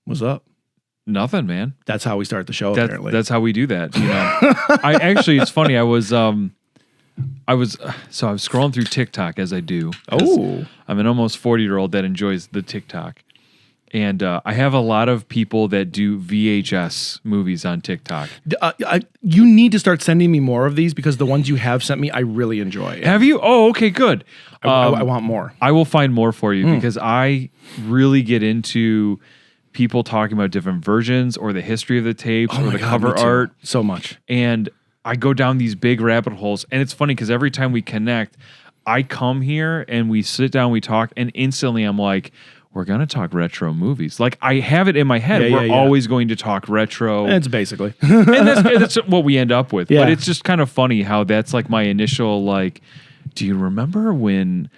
What's up? Nothing, man. That's how we start the show, apparently. That's how we do that. You know, it's funny. I was scrolling through TikTok as I do. Oh, I'm an almost 40-year-old that enjoys the TikTok. And I have a lot of people that do VHS movies on TikTok. You need to start sending me more of these because the ones you have sent me, I really enjoy. Have you? Oh, okay, good. I want more. I will find more for you because I really get into people talking about different versions or the history of the tapes or the cover art. So much. And I go down these big rabbit holes. And it's funny because every time we connect, I come here and we sit down, we talk, and instantly I'm like, we're going to talk retro movies. Like, I have it in my head. We're always going to talk retro. It's basically. And that's what we end up with. Yeah. But it's just kind of funny how that's like my initial, like, do you remember when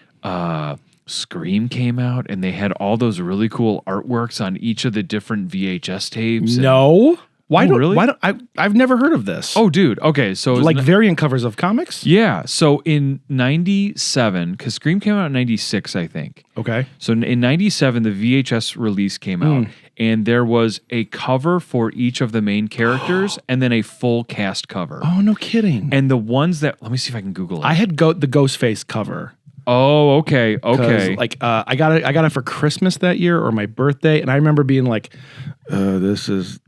Scream came out and they had all those really cool artworks on each of the different VHS tapes? No. Really? Why don't I've never heard of this. Oh, dude. Okay, so like variant covers of comics? Yeah. So in 97, because Scream came out in 96, I think. Okay. So in 97, the VHS release came out, and there was a cover for each of the main characters, and then a full cast cover. Oh, no kidding. And the ones that, let me see if I can Google it. I had the Ghostface cover. Oh, okay. Like I got it for Christmas that year or my birthday, and I remember being like, this is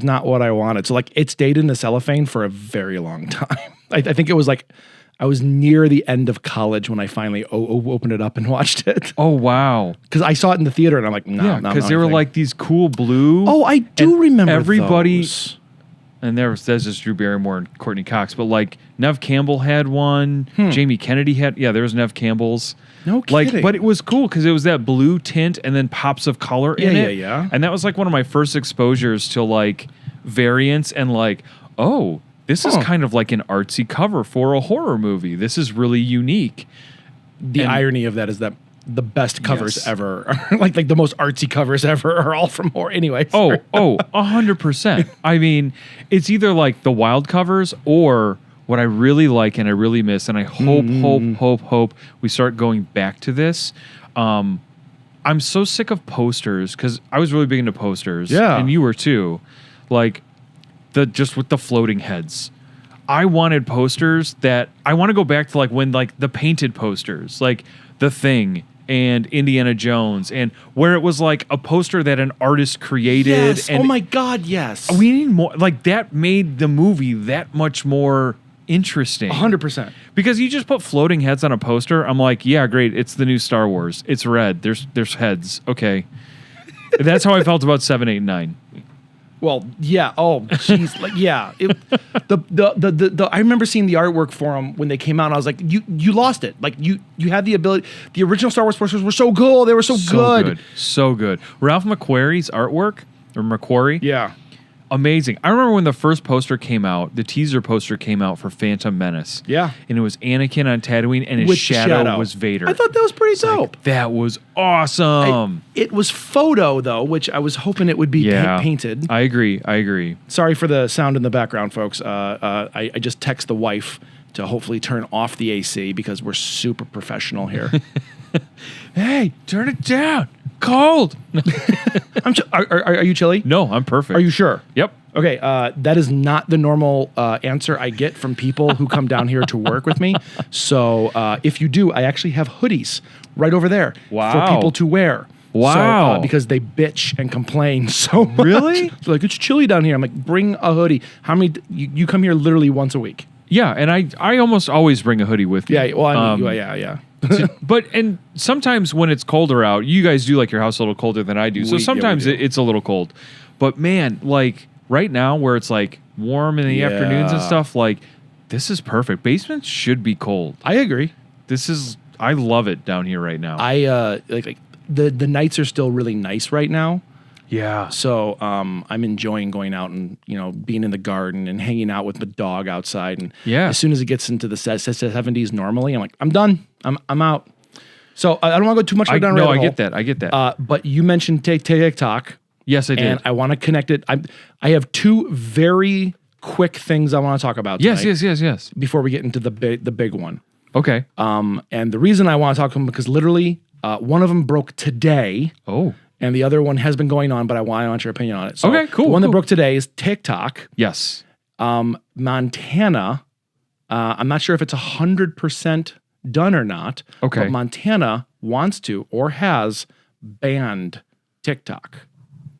not what I wanted. So like it stayed in the cellophane for a very long time. I think it was like I was near the end of college when I finally opened it up and watched it. Oh, wow. Because I saw it in the theater and I'm like, no. Because they were like these cool blue. Oh, I do remember everybody. Those. And there's just Drew Barrymore and Courtney Cox. But like Nev Campbell had one. Jamie Kennedy had, there was Nev Campbell's. No kidding. But it was cool because it was that blue tint and then pops of color in it. Yeah. And that was like one of my first exposures to like variants and like, oh, this is kind of like an artsy cover for a horror movie. This is really unique. The irony of that is that the best covers ever, like the most artsy covers ever, are all from horror. Anyway. 100%. I mean, it's either like the wild covers or what I really like and I really miss, and I hope we start going back to this. I'm so sick of posters because I was really big into posters. Yeah, and you were too. Like just with the floating heads. I wanted posters that I want to go back to like when like the painted posters, like The Thing and Indiana Jones, and where it was like a poster that an artist created. Yes. And oh my God, yes. We need more. Like that made the movie that much more interesting. 100%. Because you just put floating heads on a poster. I'm like, yeah, great. It's the new Star Wars. It's red. There's heads. Okay. That's how I felt about 7, 8, 9. Well, yeah. Oh, jeez. Like, yeah. I remember seeing the artwork for them when they came out, and I was like, you lost it. Like you had the ability. The original Star Wars posters were so cool. They were so good. So good. Ralph McQuarrie's artwork, or McQuarrie. Yeah. Amazing. I remember when the first poster came out, the teaser poster came out for Phantom Menace. Yeah. And it was Anakin on Tatooine, and his shadow was Vader. I thought that was pretty dope. Like, that was awesome. It was photo, though, which I was hoping it would be painted. I agree. Sorry for the sound in the background, folks. I just text the wife to hopefully turn off the AC because we're super professional here. Hey, turn it down. Cold. Are you chilly? No, I'm perfect. Are you sure? Yep. Okay, that is not the normal answer I get from people who come down here to work with me. So if you do, I actually have hoodies right over there for people to wear. Wow. So, because they bitch and complain so much. Really? Like, it's chilly down here. I'm like, bring a hoodie. How many? You come here literally once a week. Yeah, and I almost always bring a hoodie with me. Yeah, well, I mean, yeah. But sometimes when it's colder out, you guys do like your house a little colder than I do. So sometimes it's a little cold. But man, like right now where it's like warm in the afternoons and stuff, like this is perfect. Basements should be cold. I agree. I love it down here right now. Like the nights are still really nice right now. Yeah. So I'm enjoying going out and being in the garden and hanging out with the dog outside. And as soon as it gets into the 70s normally, I'm like, I'm done. I'm out. So I don't want to go too much down rabbit hole. I get that. But you mentioned TikTok. Yes, I did. And I want to connect it. I have two very quick things I want to talk about tonight. Yes. Before we get into the big one. Okay. And the reason I want to talk to them because literally one of them broke today. Oh. and the other one has been going on, but I want your opinion on it. So Okay, cool, the one that cool. broke today is TikTok. Yes. Montana, I'm not sure if it's 100% done or not, Okay. but Montana wants to or has banned TikTok.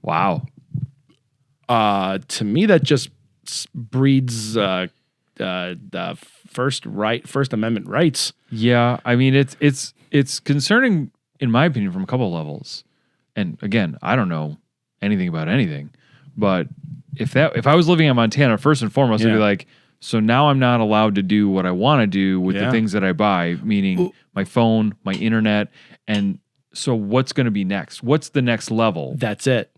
Wow. To me, that just breeds the First Amendment rights. Yeah, I mean it's concerning in my opinion from a couple of levels. And again, I don't know anything about anything, but if I was living in Montana, first and foremost, I'd be like, so now I'm not allowed to do what I want to do with the things that I buy, meaning my phone, my internet, and so what's going to be next? What's the next level? That's it.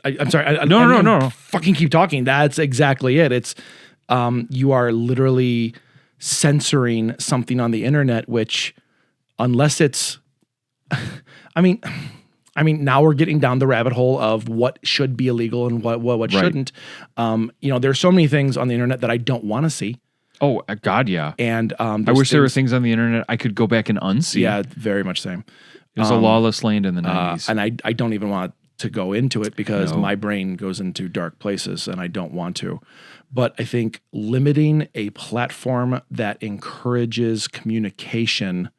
I'm sorry. No. Fucking keep talking. That's exactly it. It's you are literally censoring something on the internet, which unless it's, I mean, now we're getting down the rabbit hole of what should be illegal and what shouldn't. There's so many things on the internet that I don't want to see. Oh God, yeah. And I wish there were things on the internet I could go back and unsee. Yeah, very much same. It was a lawless land in the 90s. And I don't even want to go into it because my brain goes into dark places and I don't want to. But I think limiting a platform that encourages communication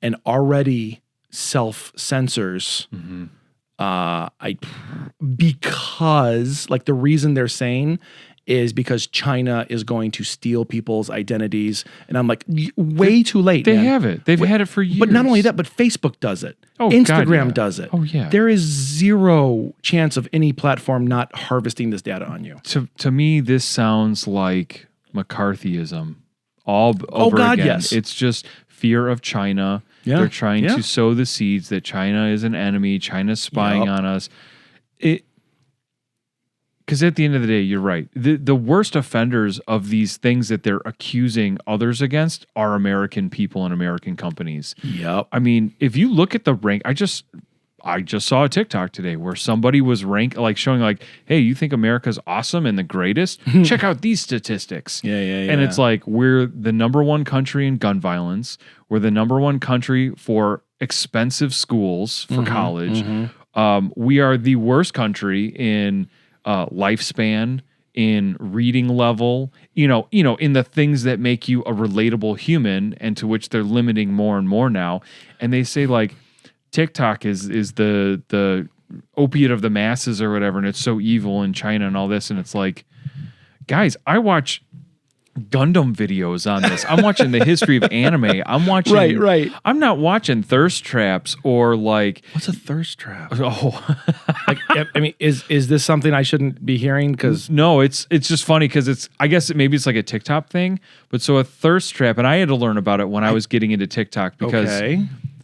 and already self-censors, because like the reason they're saying is because China is going to steal people's identities. And I'm like, way too late. They man. have it. They've had it for years. But not only that, but Facebook does it. Oh, Instagram God, yeah. does it. Oh, yeah. There is zero chance of any platform not harvesting this data on you. To me, this sounds like McCarthyism all over God, again. yes. It's just fear of China. Yeah, They're trying yeah. to sow the seeds that China is an enemy. China's spying on us. Because at the end of the day, you're right. The worst offenders of these things that they're accusing others against are American people and American companies. Yep. I mean, if you look at the rank, I just saw a TikTok today where somebody was showing like, hey, you think America's awesome and the greatest? Check out these statistics. Yeah. And it's like, we're the number one country in gun violence. We're the number one country for expensive schools for college. We are the worst country in lifespan, in reading level, in the things that make you a relatable human, and to which they're limiting more and more now. And they say like TikTok is the opiate of the masses or whatever, and it's so evil in China and all this. And it's like, guys, I watch Gundam videos on this. I'm watching the history of anime. I'm watching Right. I'm not watching thirst traps or like What's a thirst trap? oh Like, I mean, is this something I shouldn't be hearing? Because no, it's just funny because I guess maybe it's like a TikTok thing. But so a thirst trap, and I had to learn about it when I was getting into TikTok because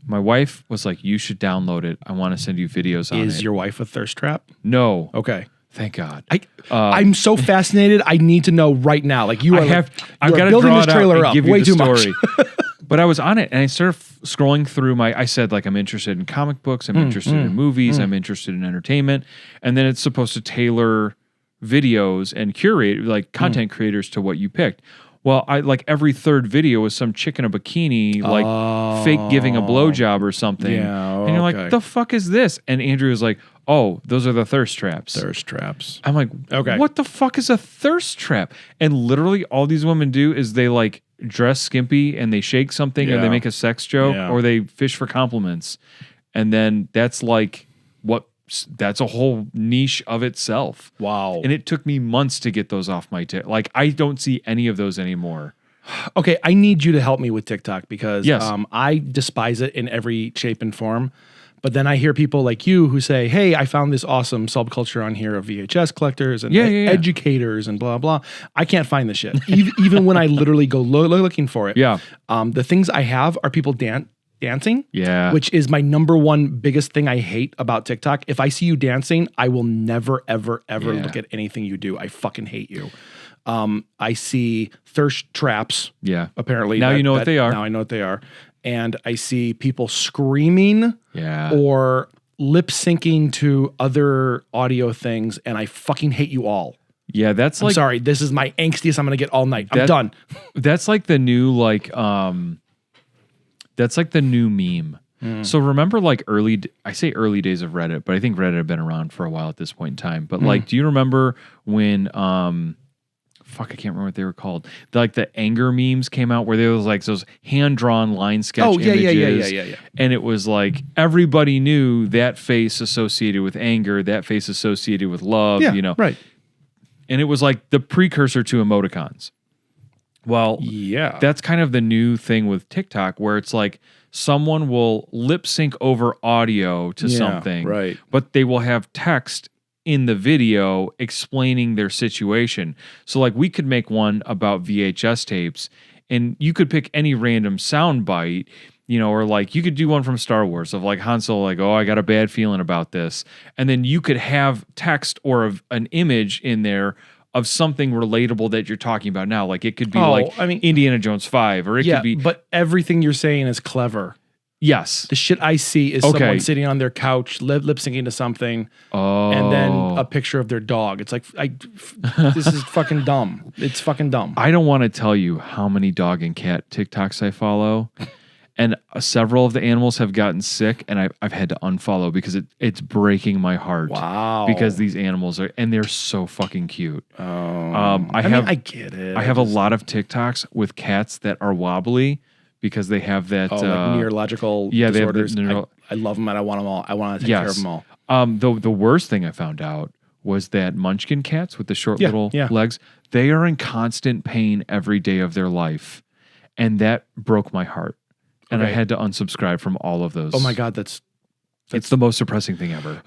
my wife was like, "You should download it. I want to send you videos on it." Is your wife a thirst trap? No. Okay. Thank God. I'm so fascinated. I need to know right now. Like you are, I've you got are to building draw this it out trailer and up give you way the too story. much. But I was on it and I started scrolling through I said like, I'm interested in comic books. I'm interested in movies. I'm interested in entertainment. And then it's supposed to tailor videos and curate like content creators to what you picked. Well, I like every third video was some chick in a bikini, like fake giving a blowjob or something. Yeah, and you're okay. like, the fuck is this? And Andrew was like, oh, those are the thirst traps. Thirst traps. I'm like, Okay. what the fuck is a thirst trap? And literally all these women do is they like dress skimpy and they shake something or they Yeah. make a sex joke Yeah. or they fish for compliments. And then that's like that's a whole niche of itself. Wow. And it took me months to get those off my like I don't see any of those anymore. Okay, I need you to help me with TikTok because Yes. I despise it in every shape and form. But then I hear people like you who say, hey, I found this awesome subculture on here of VHS collectors and educators and blah, blah. I can't find this shit. Even when I literally go looking for it. Yeah. The things I have are people dancing. Yeah. Which is my number one biggest thing I hate about TikTok. If I see you dancing, I will never, ever, ever look at anything you do. I fucking hate you. I see thirst traps. Yeah. Apparently. Now you know what they are. Now I know what they are. And I see people screaming or lip syncing to other audio things. And I fucking hate you all. Yeah, that's I'm like sorry. This is my angstiest I'm going to get all night. I'm done. That's like the new that's like the new meme. So remember like I say early days of Reddit, but I think Reddit had been around for a while at this point in time. But like, do you remember when, I can't remember what they were called. Like the anger memes came out where there was like those hand-drawn line sketch images. Yeah. And it was like everybody knew that face associated with anger, that face associated with love, you know. Right. And it was like the precursor to emoticons. Well, that's kind of the new thing with TikTok where it's like someone will lip sync over audio to something, right. but they will have text in the video explaining their situation. So like we could make one about VHS tapes and you could pick any random sound bite, you know, or like you could do one from Star Wars of like Han Solo, like, oh, I got a bad feeling about this. And then you could have text or an image in there of something relatable that you're talking about now. Like it could be Indiana Jones 5 or it could be. But everything you're saying is clever. Yes. The shit I see is someone sitting on their couch, lip syncing to something, and then a picture of their dog. It's like, this is fucking dumb. It's fucking dumb. I don't want to tell you how many dog and cat TikToks I follow. And several of the animals have gotten sick, and I've had to unfollow because it's breaking my heart. Wow. Because these animals they're so fucking cute. Oh. I get it. I have a lot of TikToks with cats that are wobbly because they have that like neurological disorders. I love them and I want them all. I want to take care of them all. The worst thing I found out was that munchkin cats with the short little legs, they are in constant pain every day of their life. And that broke my heart. And I had to unsubscribe from all of those. Oh my God, that's it's the most depressing thing ever.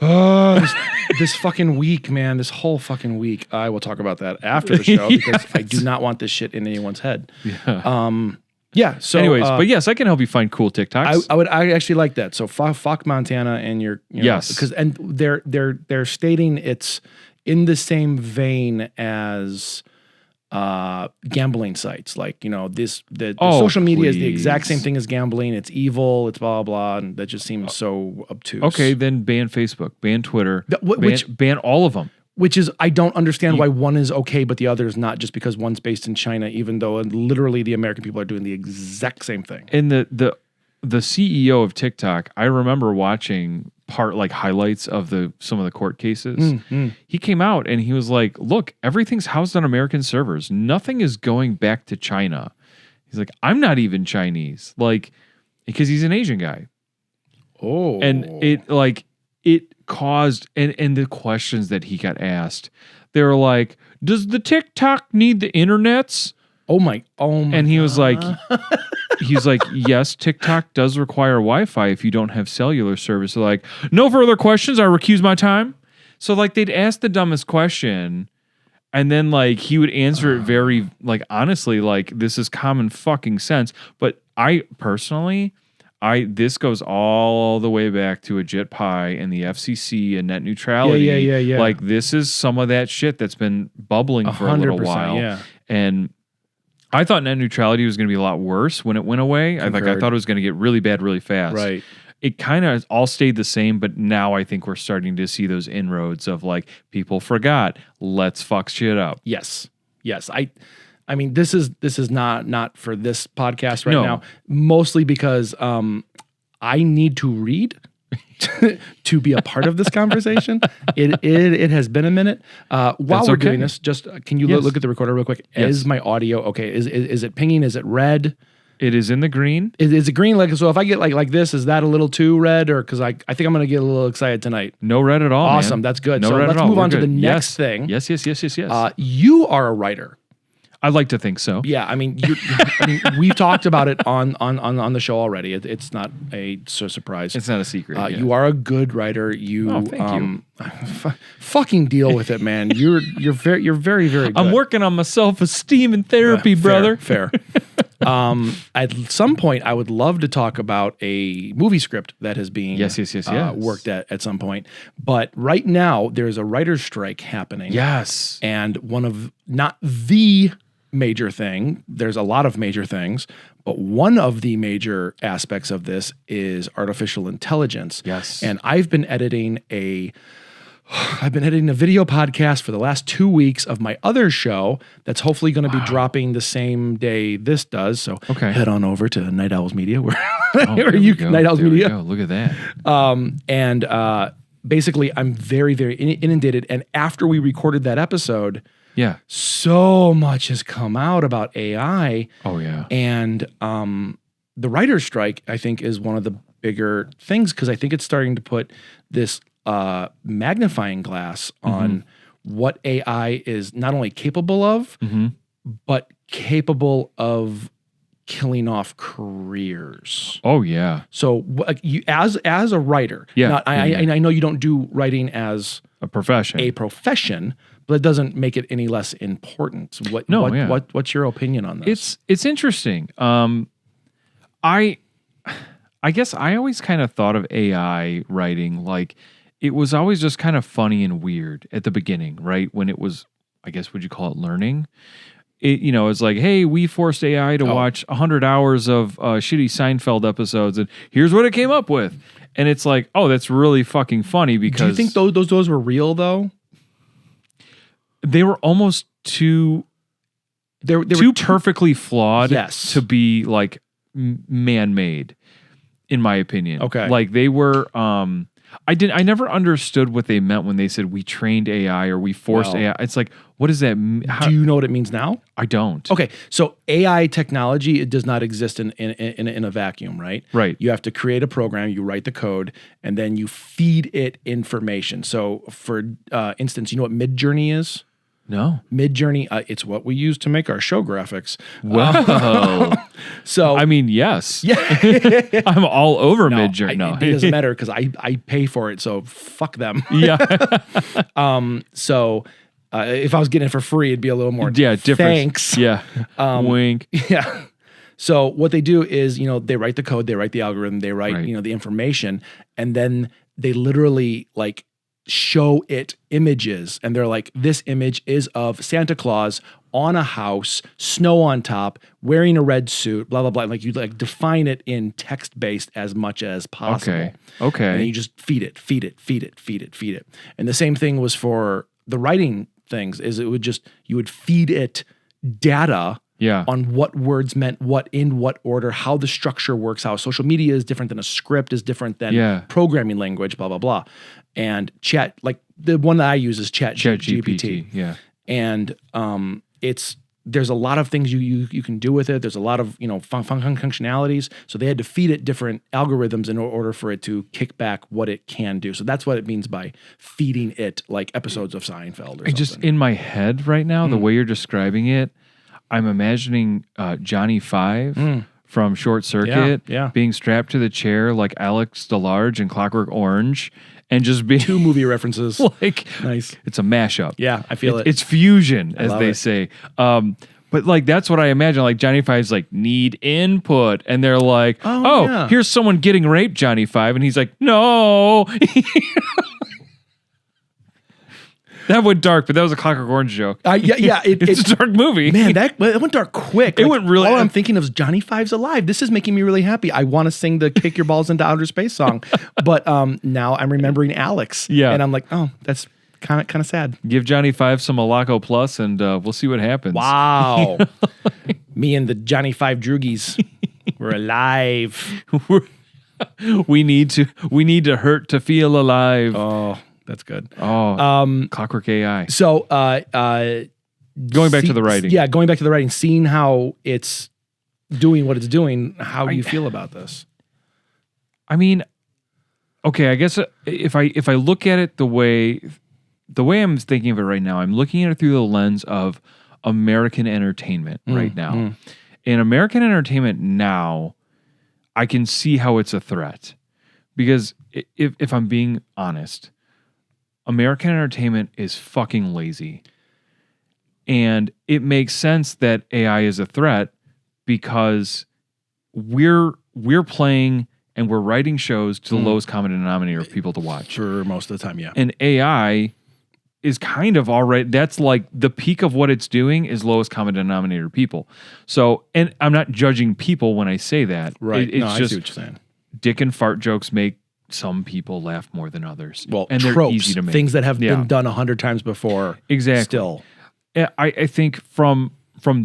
This fucking week, man, this whole fucking week. I will talk about that after the show because I do not want this shit in anyone's head. So anyways, but yes, I can help you find cool TikToks. I actually like that. So fuck Montana and your because they're stating it's in the same vein as gambling sites, like the social media is the exact same thing as gambling. It's evil. It's blah blah, and that just seems so obtuse. Okay, then ban Facebook, ban Twitter, ban all of them. Which is, I don't understand why one is okay, but the other is not, just because one's based in China, even though literally the American people are doing the exact same thing. And the CEO of TikTok, I remember watching highlights of some of the court cases. He came out and he was like, look, everything's housed on American servers. Nothing is going back to China. He's like, I'm not even Chinese. Like, because he's an Asian guy. Oh. And it caused, and the questions that he got asked, they were like, does the TikTok need the internets? Oh my and he was like, he's like, yes, TikTok does require Wi-Fi if you don't have cellular service. So like, no further questions. I recuse my time. So like they'd ask the dumbest question and then like he would answer it very like honestly, like this is common fucking sense. But I personally, this goes all the way back to a JIT Pie and the FCC and net neutrality. Yeah. Like this is some of that shit that's been bubbling for a little while. Yeah. And I thought net neutrality was going to be a lot worse when it went away. I thought it was going to get really bad really fast. Right. It kind of all stayed the same, but now I think we're starting to see those inroads of like people forgot. Let's fuck shit up. Yes. I mean, this is not for this podcast right now, mostly because I need to read to be a part of this conversation. It has been a minute. While we're doing this, just can you look at the recorder real quick? Yes. Is my audio okay? Is it pinging? Is it red? It is in the green. Is it green? Like, so if I get like this, is that a little too red? Or because I think I'm going to get a little excited tonight. No red at all. Awesome. Man. That's good. No so red let's at all. move We're on to good. the next thing. Yes. You are a writer. I'd like to think so. Yeah, I mean, we've talked about it on the show already. It's not a surprise. It's not a secret. You are a good writer. Thank you. Fucking deal with it, man. You're very very good. I'm working on my self-esteem and therapy, brother. Fair. At some point, I would love to talk about a movie script that is being worked at some point. But right now, there's a writer's strike happening. Yes. And one of, not the major thing, there's a lot of major things, but one of the major aspects of this is artificial intelligence. Yes. And I've been editing I've been editing a video podcast for the last 2 weeks of my other show that's hopefully going to be dropping the same day this does. So head on over to Night Owls Media, where Night Owls Media. Look at that. Basically, I'm very, very inundated. And after we recorded that episode, so much has come out about AI. Oh yeah. And the writer's strike, I think, is one of the bigger things, because I think it's starting to put this magnifying glass on what AI is not only capable of, but capable of killing off careers. Oh yeah. So you, as a writer, I know you don't do writing as a profession, but it doesn't make it any less important. What's your opinion on this? It's interesting. I guess I always kind of thought of AI writing like it was always just kind of funny and weird at the beginning, right? When it was, I guess, would you call it learning? It's like, hey, we forced AI to watch 100 hours of shitty Seinfeld episodes, and here's what it came up with. And it's like, oh, that's really fucking funny because... Do you think those were real, though? They were almost too... They were too perfectly flawed to be, like, man-made, in my opinion. Okay. Like, they were... I never understood what they meant when they said we trained AI or we forced AI. It's like, what does that mean? Do you know what it means now? I don't. Okay, so AI technology, it does not exist in a vacuum, right? Right. You have to create a program, you write the code, and then you feed it information. So for instance, you know what Midjourney is? No. Midjourney, it's what we use to make our show graphics. Wow. So I mean, yes. Yeah. I'm all over Midjourney. No, it doesn't matter because I pay for it, so fuck them. Yeah. So if I was getting it for free, it'd be a little more different. Thanks. Yeah. Wink. Yeah. So what they do is, they write the code, they write the algorithm, they write, the information, and then they literally like show it images, and they're like, this image is of Santa Claus on a house, snow on top, wearing a red suit, blah blah blah. Like you like define it in text based as much as possible. Okay. And then you just feed it. And the same thing was for the writing things. Is you would feed it data. Yeah. On what words meant what in what order, how the structure works, how social media is different than a script, is different than programming language, blah, blah, blah. And like the one that I use is ChatGPT. Yeah. And there's a lot of things you can do with it. There's a lot of, functionalities. So they had to feed it different algorithms in order for it to kick back what it can do. So that's what it means by feeding it like episodes of Seinfeld or something. Just in my head right now, the way you're describing it, I'm imagining Johnny Five from Short Circuit being strapped to the chair like Alex DeLarge in Clockwork Orange and just being... 2 movie references. Like, nice. It's a mashup. Yeah, I feel it. It's fusion, as they say. But like, that's what I imagine. Like Johnny Five's like, need input. And they're like, here's someone getting raped, Johnny Five. And he's like, no. That went dark, but that was a Clockwork Orange joke. It's a dark movie. Man, it went dark quick. It went really... All I'm thinking of is Johnny Five's alive. This is making me really happy. I want to sing the Kick Your Balls into Outer Space song. But now I'm remembering Alex. Yeah. And I'm like, oh, that's kind of sad. Give Johnny Five some Malaco Plus and we'll see what happens. Wow. Me and the Johnny Five Droogies, we're alive. We need to hurt to feel alive. Oh, that's good. Oh, Clockwork AI. So, going back to the writing. Yeah, going back to the writing, seeing how it's doing what it's doing, how do you feel about this? I mean, okay, I guess if I look at it the way I'm thinking of it right now, I'm looking at it through the lens of American entertainment right now. In American entertainment now, I can see how it's a threat. Because if I'm being honest, American entertainment is fucking lazy. And it makes sense that AI is a threat because we're playing and we're writing shows to the lowest common denominator of people to watch. For most of the time, yeah. And AI is kind of already, that's like the peak of what it's doing is lowest common denominator people. So, and I'm not judging people when I say that. Right. It's I just see what you're saying. dick and fart jokes make some people laugh more than others. Well, and tropes, they're easy to make. things that have been done 100 times before. Exactly. Still. I think from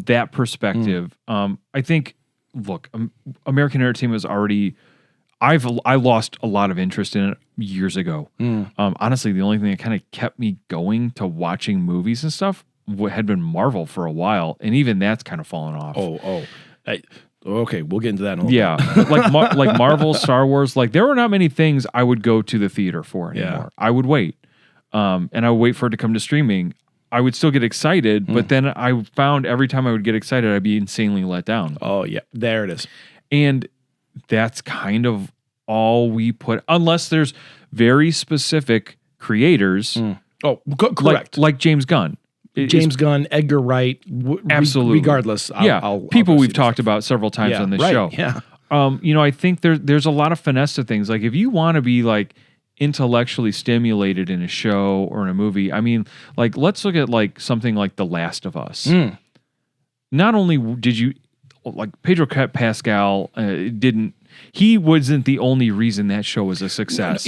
that perspective, I think, look, American entertainment was already, I lost a lot of interest in it years ago. Honestly, the only thing that kind of kept me going to watching movies and stuff had been Marvel for a while, and even that's kind of fallen off. Okay, we'll get into that in a little bit. like Marvel, Star Wars, like there were not many things I would go to the theater for anymore. Yeah. I would wait, and I would wait for it to come to streaming. I would still get excited, but then I found every time I would get excited, I'd be insanely let down. Oh, yeah. There it is. And that's kind of all we put, unless there's very specific creators. Oh, correct. Like James Gunn. James Gunn, Edgar Wright, absolutely. Regardless, I'll people go we've see talked this. about several times on this right, show. Yeah. I think there's a lot of finesse to things. Like if you want to be like intellectually stimulated in a show or in a movie, I mean, like let's look at like something like The Last of Us. Not only did you like Pedro Pascal he wasn't the only reason that show was a success.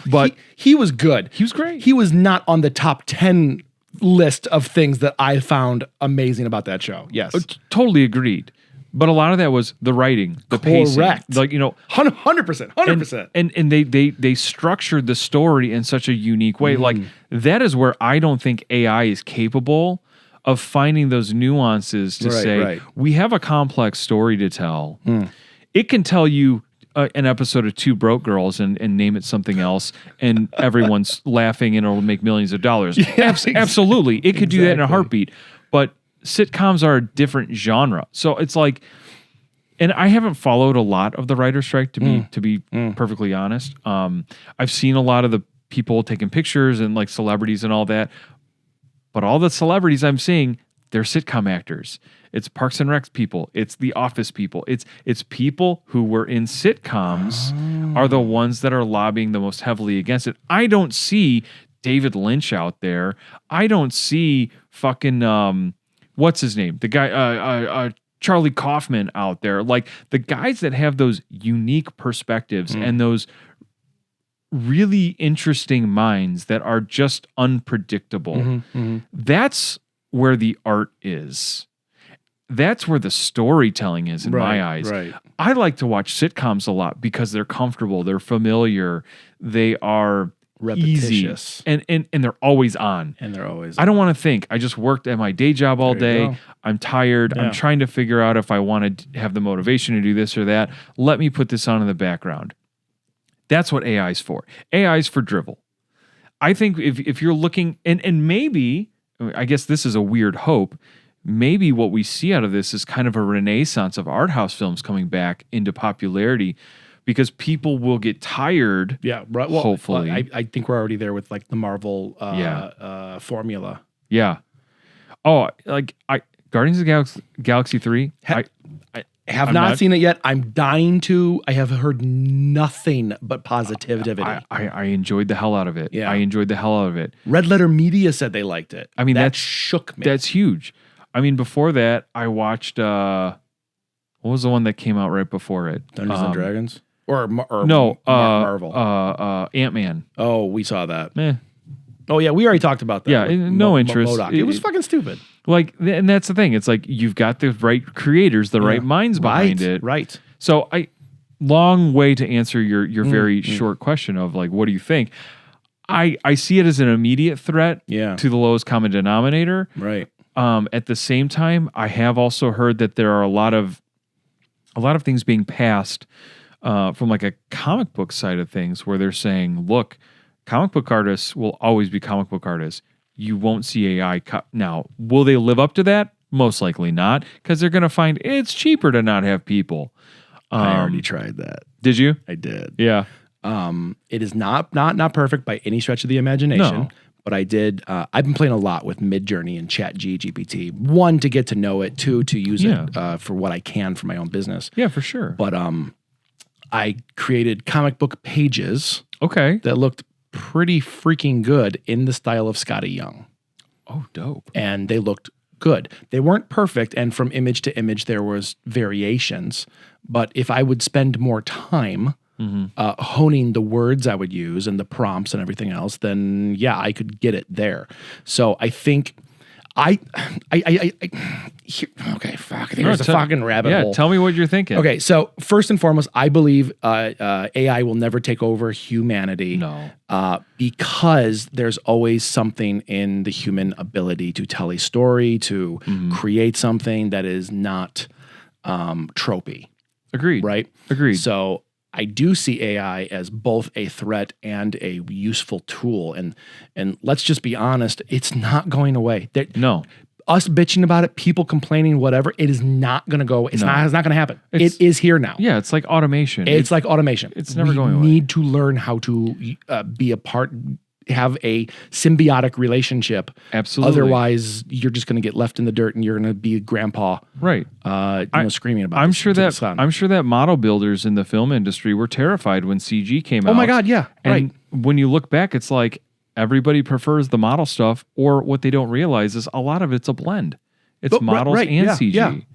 But he was good. He was great. He was not on the top 10 list of things that I found amazing about that show. Yes. Totally agreed. But a lot of that was the writing, the pacing. Like, 100%. And they structured the story in such a unique way. Like that is where I don't think AI is capable of finding those nuances to say, we have a complex story to tell. It can tell you an episode of Two Broke Girls and name it something else, and everyone's laughing and it'll make millions of dollars. Absolutely. It could do that in a heartbeat. But sitcoms are a different genre. So it's like, and I haven't followed a lot of the writer's strike to be perfectly honest. I've seen a lot of the people taking pictures and like celebrities and all that. But all the celebrities I'm seeing, they're sitcom actors. It's Parks and Rec people. It's The Office people. It's people who were in sitcoms are the ones that are lobbying the most heavily against it. I don't see David Lynch out there. I don't see fucking what's his name? The guy Charlie Kaufman out there. Like the guys that have those unique perspectives and those really interesting minds that are just unpredictable. That's where the art is. That's where the storytelling is in my eyes. Right. I like to watch sitcoms a lot because they're comfortable, they're familiar, they are repetitious, easy, and they're always on. And they're always I don't want to think. I just worked at my day job all day. I'm tired. Yeah. I'm trying to figure out if I want to have the motivation to do this or that. Let me put this on in the background. That's what AI is for. AI is for drivel. I think if you're looking, and maybe, I guess this is a weird hope, maybe what we see out of this is kind of a renaissance of art house films coming back into popularity because people will get tired. Yeah, right. Well, hopefully. I think we're already there with like the Marvel formula. Yeah. Oh, like Guardians of the Galaxy 3. I have not seen it yet. I'm dying to. I have heard nothing but positivity. I enjoyed the hell out of it. Yeah. I enjoyed the hell out of it. Red Letter Media said they liked it. I mean, that shook me. That's huge. I mean, before that, I watched, what was the one that came out right before it? Dungeons and Dragons? Marvel. Ant-Man. Oh, we saw that. Meh. Oh, yeah, we already talked about that. Yeah, no interest. MODOK. It was fucking stupid. Like, and that's the thing. It's like you've got the right creators, the right minds behind it. Right. So long way to answer your very short question of like, what do you think? I see it as an immediate threat to the lowest common denominator. Right. At the same time, I have also heard that there are a lot of things being passed from like a comic book side of things where they're saying, look, comic book artists will always be comic book artists. You won't see AI. Now, will they live up to that? Most likely not, because they're going to find it's cheaper to not have people. I already tried that. Did you? I did. Yeah. It is not perfect by any stretch of the imagination. No. But I did. I've been playing a lot with Midjourney and ChatGPT. One, to get to know it. Two, to use it for what I can for my own business. Yeah, for sure. But I created comic book pages. Okay. That looked pretty freaking good in the style of Scotty Young. Oh, dope. And they looked good. They weren't perfect, and from image to image there was variations. But if I would spend more time honing the words I would use and the prompts and everything else, then yeah, I could get it there. So I think okay, fuck. There's a fucking rabbit hole. Yeah, tell me what you're thinking. Okay, so first and foremost, I believe AI will never take over humanity. No. Because there's always something in the human ability to tell a story, to create something that is not tropey. Agreed. Right? Agreed. So I do see AI as both a threat and a useful tool. And let's just be honest, it's not going away. No. Us bitching about it, people complaining, whatever, it is not going to go away. It's not going to happen. It is here now. Yeah, it's like automation. It's like automation. It's never going away. We need to learn how to be a part, have a symbiotic relationship. Absolutely. Otherwise, you're just going to get left in the dirt and you're going to be grandpa. Right. Screaming about I'm sure that model builders in the film industry were terrified when CG came out. Oh my God, yeah. And when you look back, it's like everybody prefers the model stuff, or what they don't realize is a lot of it's a blend. It's models and CG.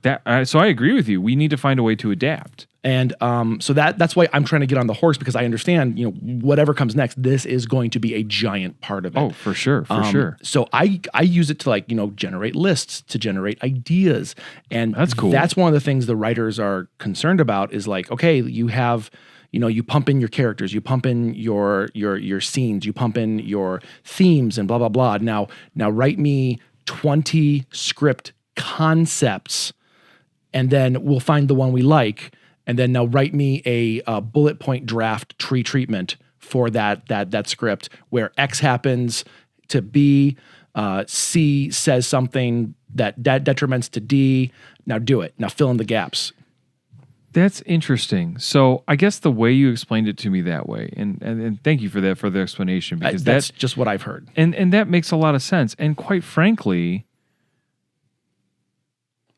Yeah. So I agree with you. We need to find a way to adapt. And so that's why I'm trying to get on the horse, because I understand, whatever comes next, this is going to be a giant part of it. Oh, for sure, for sure. So I use it to generate lists, to generate ideas, and that's cool. That's one of the things the writers are concerned about is like, okay, you have, you pump in your characters, you pump in your scenes, you pump in your themes, and blah blah blah. Now write me 20 script concepts, and then we'll find the one we like. And then now write me a bullet point draft tree treatment for that script where X happens to B, C says something that detriments to D. Now do it. Now fill in the gaps. That's interesting. So I guess the way you explained it to me that way, and thank you for that, for the explanation, because that's just what I've heard. And that makes a lot of sense. And quite frankly,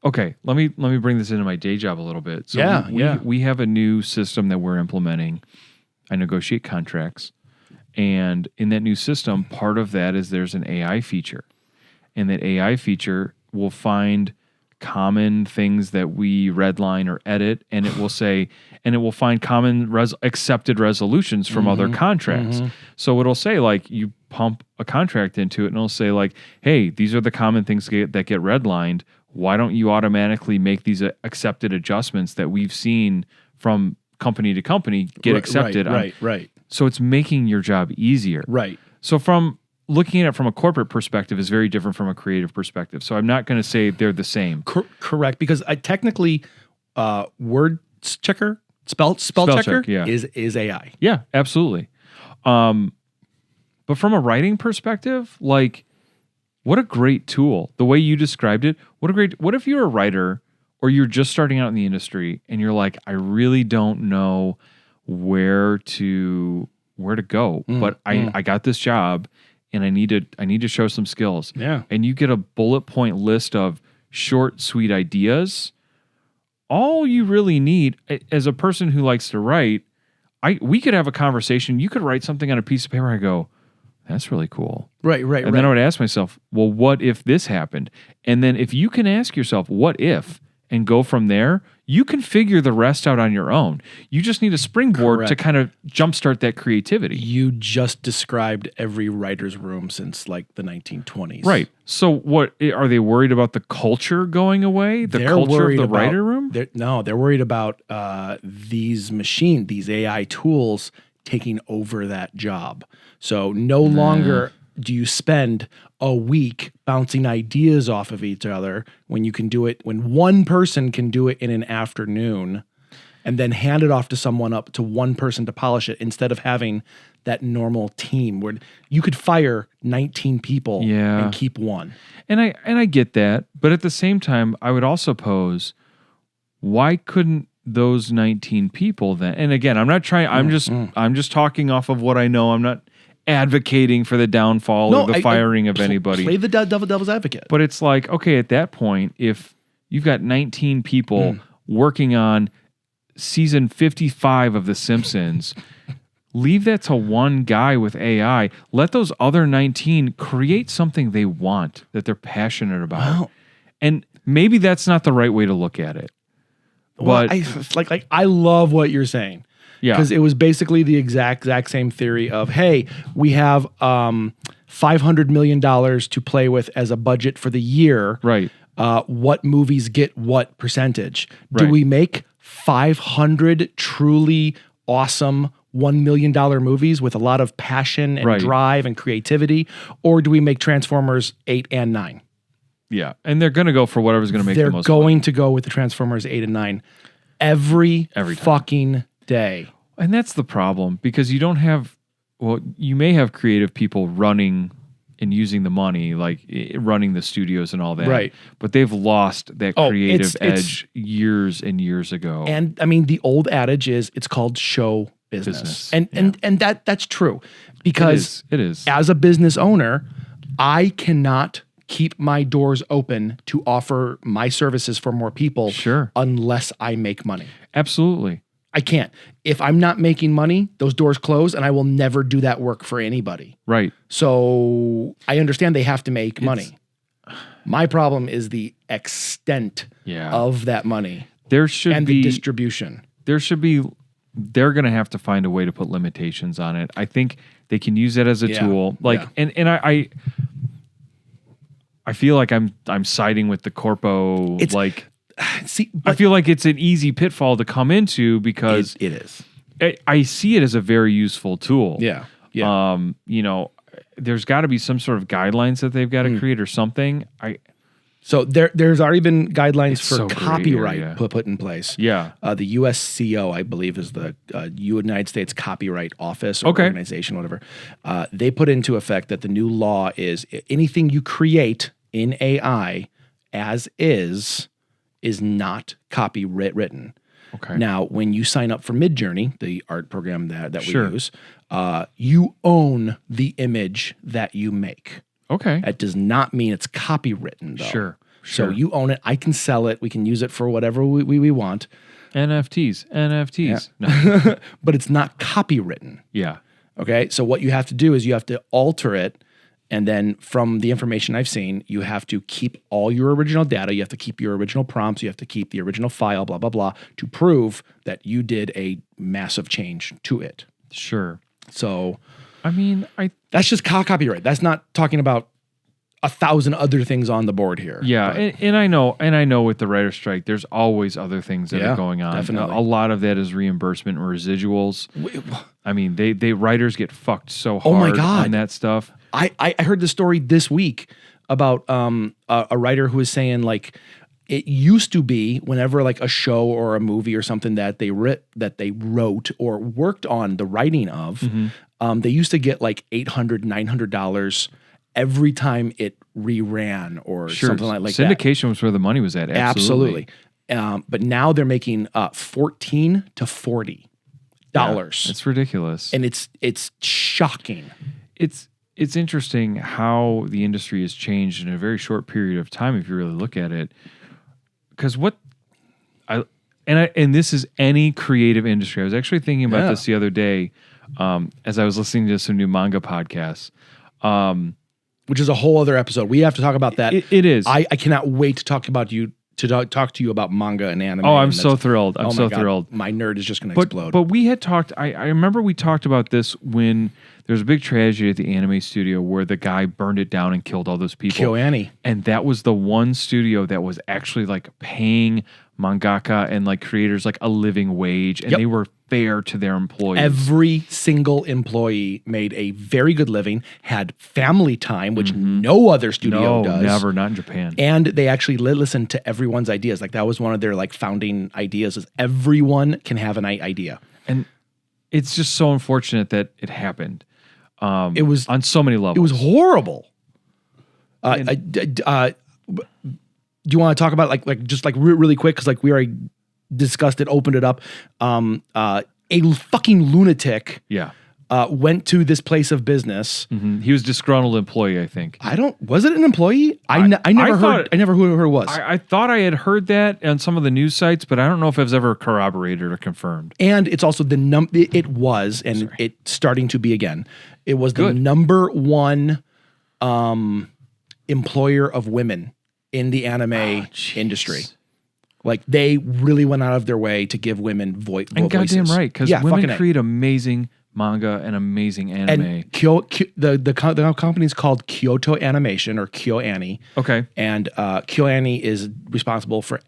okay, let me bring this into my day job a little bit. So we have a new system that we're implementing. I negotiate contracts. And in that new system, part of that is there's an AI feature. And that AI feature will find common things that we redline or edit, and it will say, and it will find common accepted resolutions from other contracts. So it'll say, like, you pump a contract into it, and it'll say, like, hey, these are the common things that get redlined. Why don't you automatically make these accepted adjustments that we've seen from company to company get accepted? Right. So it's making your job easier. Right. So from looking at it from a corporate perspective is very different from a creative perspective. So I'm not going to say they're the same. Correct, because I technically word checker, spell checker is AI. Yeah, absolutely. But from a writing perspective, like, what a great tool. The way you described it, what if you're a writer or you're just starting out in the industry and you're like, I really don't know where to go, but I got this job and I need to show some skills. Yeah. And you get a bullet point list of short, sweet ideas. All you really need, as a person who likes to write, we could have a conversation. You could write something on a piece of paper. I go, that's really cool. Right. And then I would ask myself, well, what if this happened? And then if you can ask yourself, what if, and go from there, you can figure the rest out on your own. You just need a springboard to kind of jumpstart that creativity. You just described every writer's room since like the 1920s. Right. So what, are they worried about the culture going away? The culture of the writer room? They're worried about these AI tools taking over that job. So no longer do you spend a week bouncing ideas off of each other when you can do it, when one person can do it in an afternoon and then hand it off to someone up to one person to polish it, instead of having that normal team where you could fire 19 people and keep one. And I get that, but at the same time, I would also pose, why couldn't those 19 people then? And again, I'm not trying, I'm just talking off of what I know. I'm not advocating for the downfall or the firing of anybody. Play the devil's advocate. But it's like, okay, at that point, if you've got 19 people working on season 55 of The Simpsons, leave that to one guy with AI. Let those other 19 create something they want, that they're passionate about. Wow. And maybe that's not the right way to look at it. Well, but I love what you're saying. Yeah. Because it was basically the exact same theory of, hey, we have $500 million to play with as a budget for the year. Right. What movies get what percentage? Do Right. we make 500 truly awesome $1 million movies with a lot of passion and Right. drive and creativity? Or do we make Transformers 8 and 9? Yeah. And they're going to go for whatever's going to make They're the most going to go with the Transformers 8 and 9 every time. fucking day. And that's the problem, because you don't have, well, you may have creative people running and using the money, like running the studios and all that. Right. But they've lost that creative it's- edge years and years ago. And I mean, the old adage is it's called show business. And that's true, because it is. as a business owner, I cannot keep my doors open to offer my services for more people Sure. unless I make money. Absolutely. I can't. If I'm not making money, those doors close, and I will never do that work for anybody. Right. So I understand they have to make money. My problem is the extent of that money There should and be the distribution. they're going to have to find a way to put limitations on it. I think they can use it as a tool. Like, and I feel like I'm siding with the corpo. See, I feel like it's an easy pitfall to come into, because it is. I see it as a very useful tool. Yeah. There's got to be some sort of guidelines that they've got to create or something. So there's already been guidelines It's for so gray copyright area. put in place. Yeah. The USCO, I believe, is the United States Copyright Office or Okay. organization, whatever. They put into effect that the new law is anything you create in AI as is not copywritten. Okay. Now, when you sign up for Midjourney, the art program that Sure. we use, you own the image that you make. Okay. That does not mean it's copywritten, though. Sure. So you own it. I can sell it. We can use it for whatever we want. NFTs. No. But it's not copywritten. Yeah. Okay. So what you have to do is you have to alter it. And then from the information I've seen, you have to keep all your original data. You have to keep your original prompts. You have to keep the original file, blah, blah, blah, to prove that you did a massive change to it. Sure. So I mean, that's just copyright. That's not talking about 1,000 other things on the board here. Yeah, But- and I know with the writer's strike, there's always other things that are going on. definitely. A lot of that is reimbursement and residuals. I mean, they writers get fucked so hard my God. on that stuff. I heard the story this week about a writer who was saying, like, it used to be whenever like a show or a movie or something that they wrote or worked on the writing of, they used to get like $800, $900 every time it reran or something like that. Syndication was where the money was at. Absolutely. But now they're making $14 to $40. It's ridiculous. And it's shocking. It's interesting how the industry has changed in a very short period of time if you really look at it. Because and this is any creative industry. I was actually thinking about this the other day as I was listening to some new manga podcasts. Which is a whole other episode. We have to talk about that. It is. I cannot wait to talk about talk to you about manga and anime. Oh, I'm so thrilled. I'm so God, thrilled. My nerd is just going to explode. But we had talked, I remember we talked about this when there was a big tragedy at the anime studio where the guy burned it down and killed all those people. KyoAni. And that was the one studio that was actually like paying mangaka and like creators like a living wage, and they were fair to their employees. Every single employee made a very good living, had family time, which no other studio does. Never, not in Japan. And they actually listened to everyone's ideas. Like that was one of their like founding ideas is everyone can have an idea. And it's just so unfortunate that it happened. It was on so many levels. It was horrible. Do you want to talk about just really quick? Cause like we already discussed it, opened it up. A fucking lunatic went to this place of business. He was a disgruntled employee, I think. Was it an employee? I never heard who it was. I thought I had heard that on some of the news sites, but I don't know if it was ever corroborated or confirmed. And it's also it was, and it's starting to be again. It was the number one employer of women in the anime industry. Like they really went out of their way to give women voices. And goddamn right, because Yeah, fucking women A. create amazing manga and amazing anime. And the company's called Kyoto Animation or KyoAni. Okay. And KyoAni is responsible for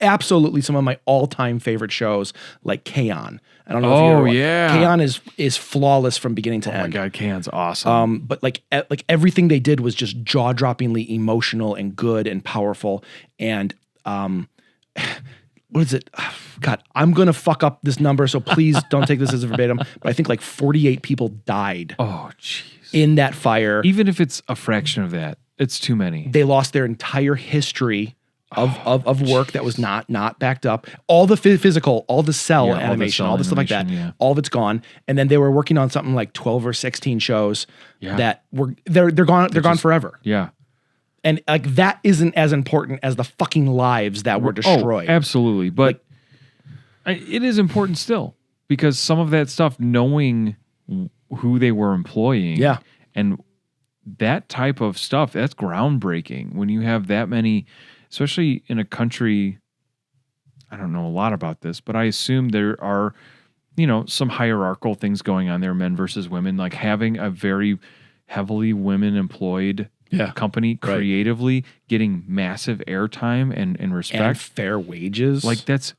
absolutely some of my all-time favorite shows, like K-On! I don't know if you ever yeah. K-On! is flawless from beginning to Oh my end. God, K-On's awesome. But like everything they did was just jaw-droppingly emotional and good and powerful. And what is it? God, I'm gonna fuck up this number, so please don't take this as a verbatim. But I think like 48 people died. Oh, jeez. In that fire. Even if it's a fraction of that, it's too many. They lost their entire history of work that was not backed up. All the physical, all the cell animation, all the stuff like that, all of it's gone. And then they were working on something like 12 or 16 shows that were they're gone forever. Yeah. And like that isn't as important as the fucking lives that were destroyed. Oh, absolutely. But it is important still, because some of that stuff, knowing who they were employing, and that type of stuff, that's groundbreaking. When you have that many, especially in a country, I don't know a lot about this, but I assume there are, some hierarchical things going on there, men versus women, like having a very heavily women employed company creatively getting massive airtime and respect. And fair wages. Like that's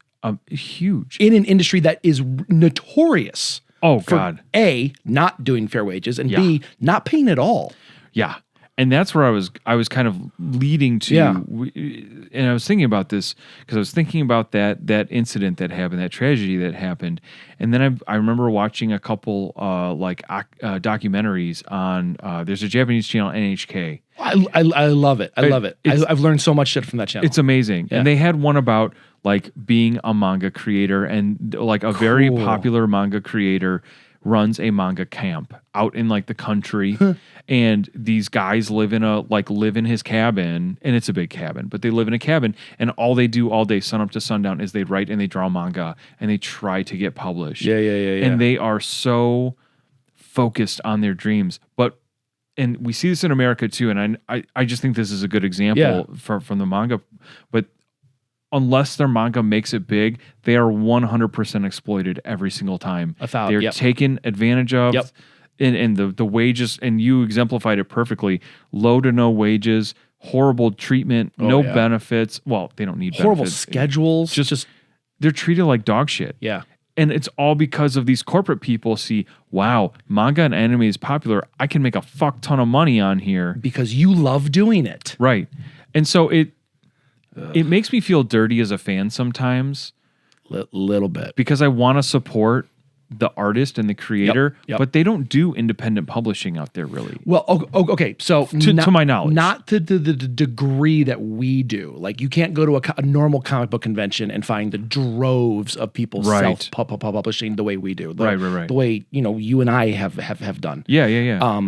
huge. In an industry that is notorious for God. A, not doing fair wages, and B, not paying at all. Yeah. And that's where I was kind of leading to, and I was thinking about this because I was thinking about that incident that happened, that tragedy that happened, and then I remember watching a couple documentaries on. There's a Japanese channel, NHK. I love it. I love it. I've learned so much shit from that channel. It's amazing, and they had one about like being a manga creator, and like a very popular manga creator runs a manga camp out in like the country. And these guys live in his cabin, and it's a big cabin, but they live in a cabin, and all they do all day, sun up to sundown, is they write and they draw manga, and they try to get published. Yeah. And they are so focused on their dreams. And we see this in America too, and I just think this is a good example from the manga. But unless their manga makes it big, they are 100% exploited every single time. They're taken advantage of. Yep. And the wages, and you exemplified it perfectly, low to no wages, horrible treatment, no benefits. Well, they don't need horrible benefits. schedules. Just they're treated like dog shit. Yeah. And it's all because of these corporate people see, wow, manga and anime is popular. I can make a fuck ton of money on here. Because you love doing it. Right. And so it makes me feel dirty as a fan sometimes. Little bit. Because I want to support the artist and the creator, but they don't do independent publishing out there really. Well, okay. So to my knowledge, not to the degree that we do. Like you can't go to a normal comic book convention and find the droves of people self-publishing the way we do. Right. The way, you and I have done. Yeah.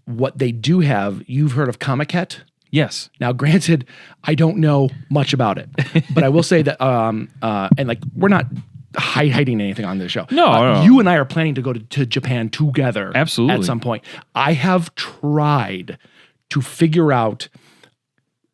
What they do have, you've heard of Comiket? Yes. Now, granted, I don't know much about it, but I will say that, and like we're not hiding anything on this show. No. You and I are planning to go to Japan together. Absolutely. At some point. I have tried to figure out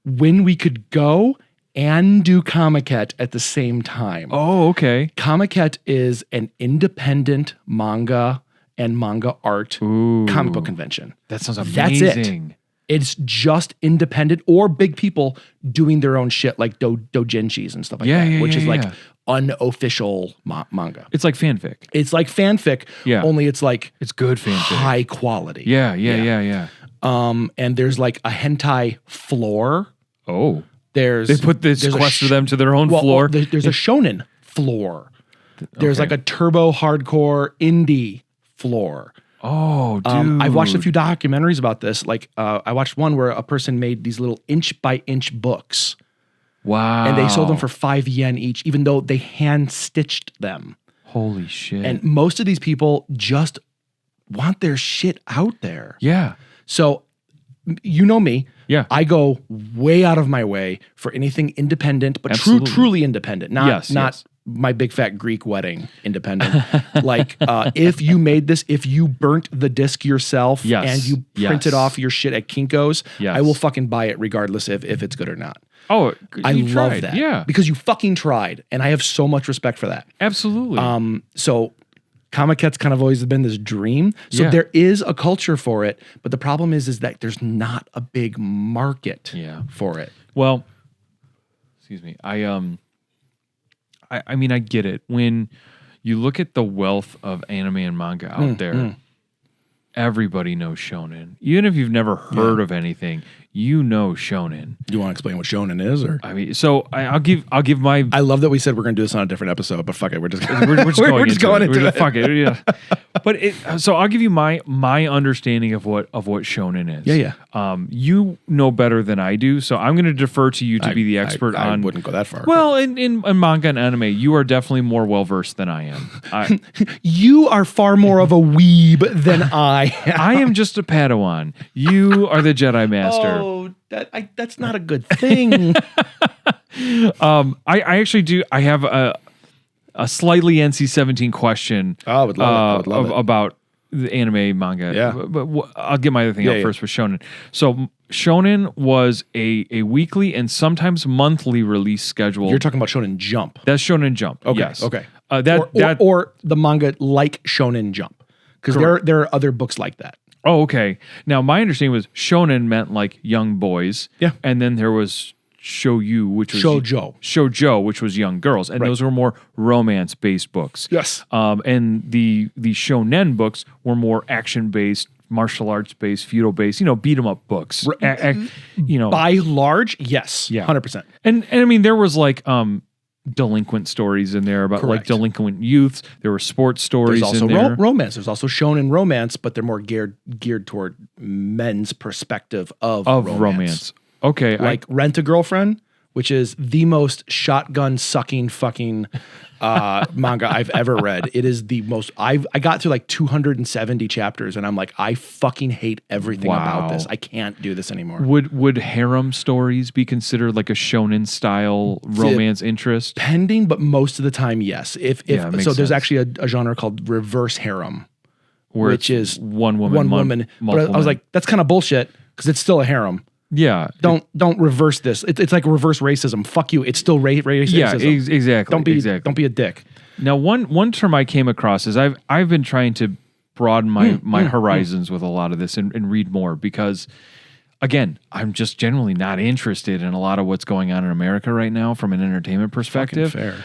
when we could go and do Comiket at the same time. Oh, okay. Comiket is an independent manga and manga art comic book convention. That sounds amazing. That's it. It's just independent or big people doing their own shit like doujinshis and stuff like that, which is like unofficial manga. It's like fanfic. It's like fanfic, only it's like it's good fanfic. High quality. Yeah. And there's like a hentai floor. Oh. They sequester them to their own floor. There's a shonen floor. There's like a turbo hardcore indie floor. Oh, dude. I've watched a few documentaries about this. Like, I watched one where a person made these little inch-by-inch books. Wow. And they sold them for 5 yen each, even though they hand-stitched them. Holy shit. And most of these people just want their shit out there. Yeah. So, you know me. Yeah. I go way out of my way for anything independent, but truly independent. Not My Big Fat Greek Wedding independent. Like, if you made this, if you burnt the disc yourself and you printed off your shit at Kinko's, I will fucking buy it regardless if it's good or not. Oh, I love that. Yeah. Because you fucking tried. And I have so much respect for that. Absolutely. So Comic-Cat's kind of always been this dream. So there is a culture for it. But the problem is that there's not a big market for it. Well, excuse me. I mean, I get it. When you look at the wealth of anime and manga out there, everybody knows shonen. Even if you've never heard of anything, you know shonen. Do you want to explain what shonen is, or? I mean, so I'll give my. I love that we said we're going to do this on a different episode, but fuck it, we're just we're just going into it. Fuck it, yeah. But so I'll give you my understanding of what shonen is. Yeah. You know better than I do, so I'm going to defer to you to be the expert on. I wouldn't go that far. Well, in manga and anime, you are definitely more well versed than I am. You are far more of a weeb than I am. I am just a Padawan. You are the Jedi Master. Oh, that's not a good thing. I actually do. I have a slightly NC-17 question. Oh, I would love it. About the anime manga. Yeah. But I'll get my other thing out first with shonen. So shonen was a weekly and sometimes monthly release schedule. You're talking about Shonen Jump. That's Shonen Jump. Okay. Yes. Okay. Or the manga like Shonen Jump, because there are other books like that. Oh, okay. Now my understanding was shonen meant like young boys. Yeah. And then there was shoujo, which was shoujo, which was young girls, and those were more romance-based books. Yes. And the shonen books were more action-based, martial arts-based, feudal-based, beat 'em up books. By large, yes, 100%. And I mean, there was like delinquent stories in there about like delinquent youths. There were sports stories. There's also in there. romance. There's also shonen romance, but they're more geared toward men's perspective of romance. Okay. Like Rent a Girlfriend, which is the most shotgun sucking fucking manga I've ever read. It is the most. I got through like 270 chapters, and I'm like, I fucking hate everything about this. I can't do this anymore. Would harem stories be considered like a shonen style romance interest? Pending, but most of the time, yes. If so, there's actually a genre called reverse harem, which is one woman. But I was like, that's kind of bullshit because it's still a harem. Yeah. Don't reverse this. It's like reverse racism. Fuck you. It's still racism. Yeah, exactly. Don't be a dick. Now, one term I came across is I've been trying to broaden my horizons with a lot of this and read more because, again, I'm just generally not interested in a lot of what's going on in America right now from an entertainment perspective. Fucking fair.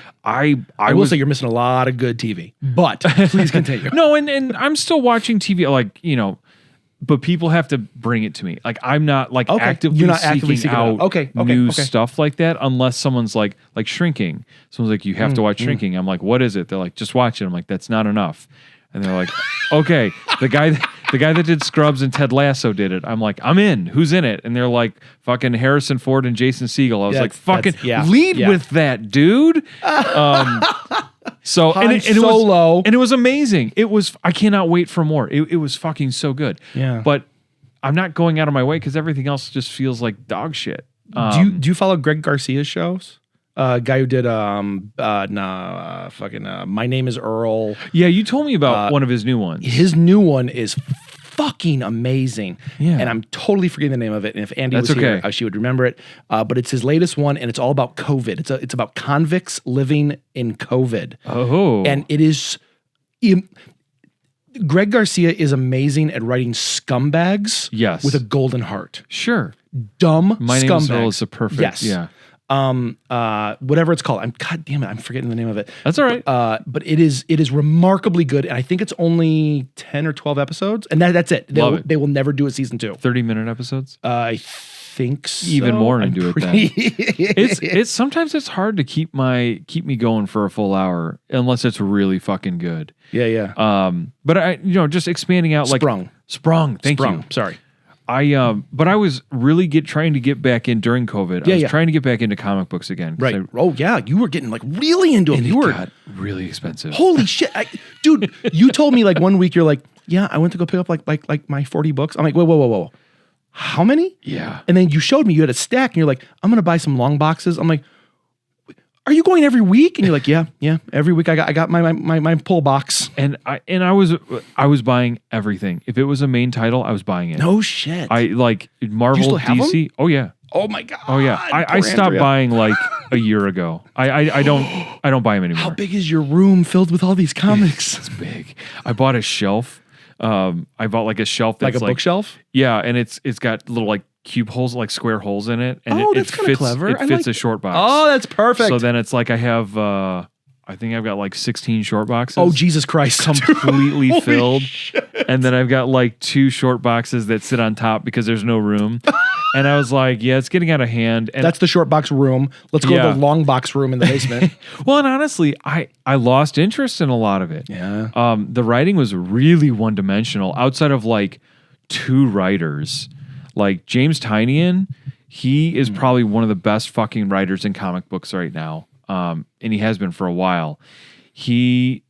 I will say you're missing a lot of good TV, but please continue. No, and I'm still watching TV, like, but people have to bring it to me. Like, I'm not like actively seeking out new stuff like that unless someone's like Shrinking. Someone's like, you have to watch Shrinking. I'm like, what is it? They're like, just watch it. I'm like, that's not enough. And they're like, okay, the guy that did Scrubs and Ted Lasso did it. I'm like, I'm in. Who's in it? And they're like, fucking Harrison Ford and Jason Segel. I was like, fucking lead with that, dude. So and it was amazing. I cannot wait for more. It was fucking so good. Yeah. But I'm not going out of my way because everything else just feels like dog shit. Do you follow Greg Garcia's shows? Guy who did My Name is Earl. Yeah, you told me about one of his new ones. His new one is fucking amazing. Yeah. And I'm totally forgetting the name of it. And if Andy was here, she would remember it. But it's his latest one, and it's all about COVID. It's about convicts living in COVID. Oh. And it is... Greg Garcia is amazing at writing scumbags with a golden heart. Sure. Dumb My scumbags. Name is Earl is a perfect... Yes. Yeah. Whatever it's called. God damn it, I'm forgetting the name of it. That's all right. But it is remarkably good, and I think it's only 10 or 12 episodes, and that's it. They will never do a season 2. 30-minute episodes? I think so. Even more into it then. It's sometimes it's hard to keep me going for a full hour unless it's really fucking good. Yeah. But I just expanding out like Sprung. Thank you. Sorry. But I was really trying to get back in during COVID. I was trying to get back into comic books again. Right. You were getting like really into them. It got really expensive. Holy shit. Dude, you told me like one week, you're like, yeah, I went to go pick up like my 40 books. I'm like, whoa. How many? Yeah. And then you showed me you had a stack and you're like, I'm going to buy some long boxes. I'm like, are you going every week? And you're like, yeah, every week I got my pull box. And I was buying everything. If it was a main title, I was buying it. No shit. I like Marvel, still have DC. them? Oh yeah. Oh my god. Oh yeah. I stopped buying like a year ago. I don't buy them anymore. How big is your room filled with all these comics? It's big. I bought a shelf. I bought like a shelf that's like a bookshelf? Yeah, and it's got little like cube holes, like square holes in it, and that's kind of clever. It fits a short box. Oh, that's perfect. So then it's like I have, I think I've got like 16 short boxes. Oh Jesus Christ! Completely filled, shit. and then I've got like 2 short boxes that sit on top because there's no room. And I was like, yeah, it's getting out of hand. And that's the short box room. Let's go to the long box room in the basement. Well, and honestly, I lost interest in a lot of it. Yeah. The writing was really one-dimensional outside of like 2 writers. Like James Tynion, he is probably one of the best fucking writers in comic books right now. And he has been for a while. Oh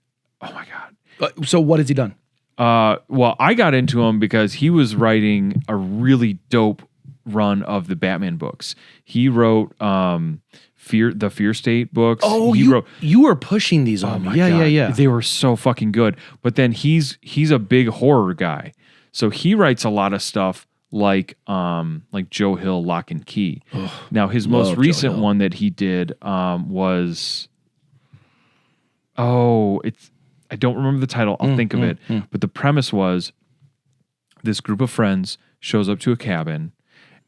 my God. So what has he done? Well, I got into him because he was writing a really dope run of the Batman books. He wrote the Fear State books. Oh, you were pushing these on me. Yeah. They were so fucking good. But then he's a big horror guy. So he writes a lot of stuff like Joe Hill, Lock and Key. Now his most recent one that he did was I don't remember the title. I'll think of it. But the premise was this group of friends shows up to a cabin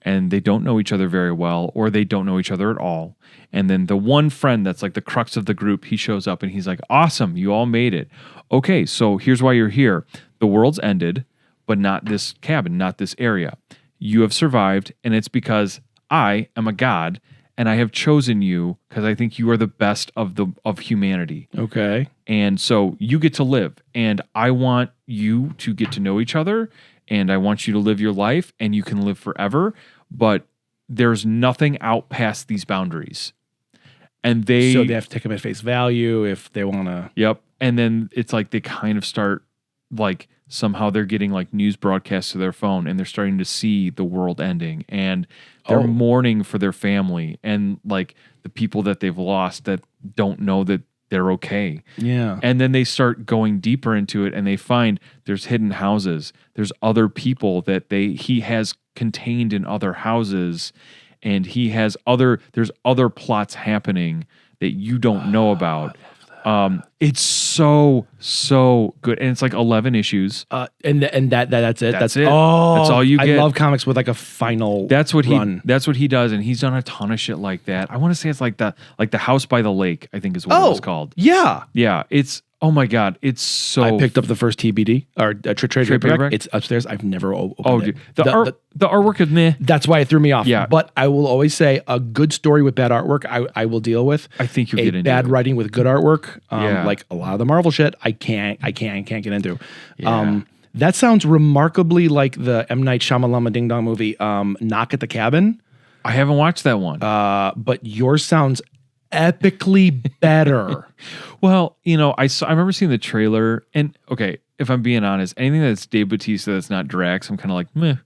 and they don't know each other very well, or they don't know each other at all. And then the one friend that's like the crux of the group, he shows up and he's like, awesome, you all made it. Okay, so here's why you're here. The world's ended, but not this cabin, not this area. You have survived, and it's because I am a god, and I have chosen you because I think you are the best of humanity. Okay. And so you get to live, and I want you to get to know each other, and I want you to live your life, and you can live forever, but there's nothing out past these boundaries. And so they have to take them at face value if they want to. Yep. And then it's like they kind of start like somehow they're getting like news broadcasts to their phone, and they're starting to see the world ending, and they're mourning for their family and like the people that they've lost that don't know that they're okay. Yeah. And then they start going deeper into it, and they find there's hidden houses. There's other people that he has contained in other houses, and there's other plots happening that you don't know about. It's so good, and it's like 11 issues. And that's it. That's it. Oh, that's all you get. I love comics with like a final. That's what run. That's what he does, and he's done a ton of shit like that. I want to say it's like the House by the Lake, I think is what it was called. Yeah. It's oh my god, it's so. I picked up the first TBD or trade paperback. It's upstairs. I've never opened it. The artwork is meh. That's why it threw me off. Yeah, but I will always say a good story with bad artwork, I will deal with. I think you get into bad writing with good artwork. Yeah. Like a lot of the Marvel shit, I can't get into. Yeah. That sounds remarkably like the M. Night Shyamalan Ding Dong movie, Knock at the Cabin. I haven't watched that one. But yours sounds epically better. Well, I remember seeing the trailer, and okay, if I'm being honest, anything that's Dave Bautista that's not Drax, I'm kind of like, meh.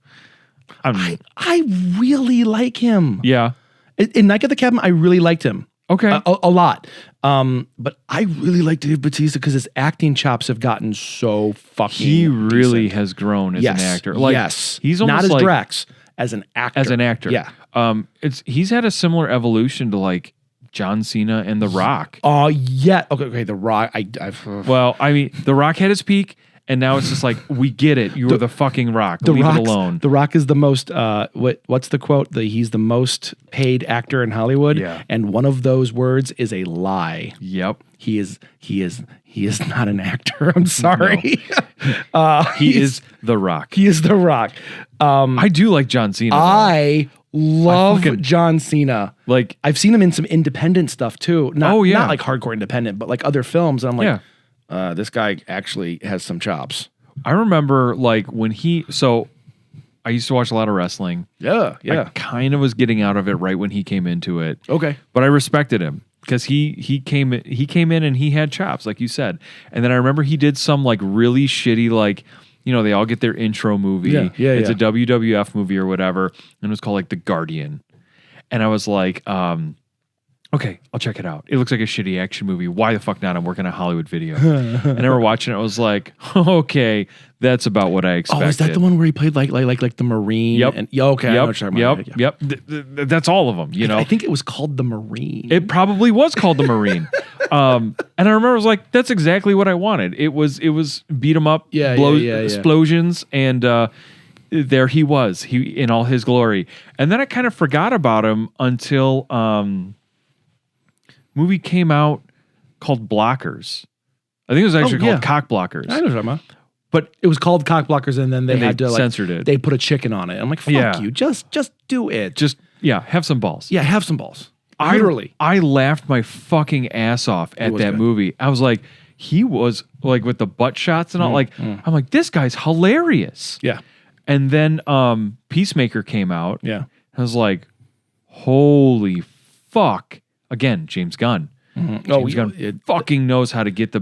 I really like him. Yeah. In Night at the Cabin, I really liked him. Okay. A lot. But I really like Dave Bautista because his acting chops have gotten so fucking He really decent. has grown as an actor. Like, yes. He's almost not as like, Drax, as an actor. As an actor. Yeah. He's had a similar evolution to like John Cena and The Rock. Oh, yeah. Okay. The Rock. Well, I mean, The Rock had his peak, and now it's just like, we get it. You're the fucking Rock. Leave it alone. The Rock is the most, what's the quote? He's the most paid actor in Hollywood. Yeah. And one of those words is a lie. Yep. He is not an actor. I'm sorry. No. He is The Rock. He is The Rock. I do like John Cena. I love John Cena. Like, I've seen him in some independent stuff too. Not like hardcore independent, but like other films. And I'm like, this guy actually has some chops. I remember like when I used to watch a lot of wrestling. Yeah. I kind of was getting out of it right when he came into it. Okay. But I respected him because he came in and he had chops, like you said. And then I remember he did some like really shitty, like, they all get their intro movie. Yeah. It's a WWF movie or whatever. And it was called like The Guardian. And I was like, okay, I'll check it out. It looks like a shitty action movie. Why the fuck not? I'm working on Hollywood Video. And I remember watching it. I was like, okay, that's about what I expected. Oh, is that the one where he played like the Marine? Yep. And, okay. I know what you're talking about. Yep. That's all of them. You know, I think it was called the Marine. it probably was called the Marine. And I remember I was like, that's exactly what I wanted. It was beat 'em up, explosions, and there he was, in all his glory. And then I kind of forgot about him until movie came out called Blockers. I think it was actually called Cock Blockers. I know what you're talking about. But it was called Cock Blockers, and then they had to censored it. They put a chicken on it. I'm like, fuck you. Just do it. Just have some balls. Yeah, have some balls. Literally. I laughed my fucking ass off at that movie. I was like, he was like with the butt shots and all. I'm like, this guy's hilarious. Yeah. And then Peacemaker came out. Yeah. I was like, holy fuck. Again, James Gunn. Mm-hmm. James Gunn fucking knows how to get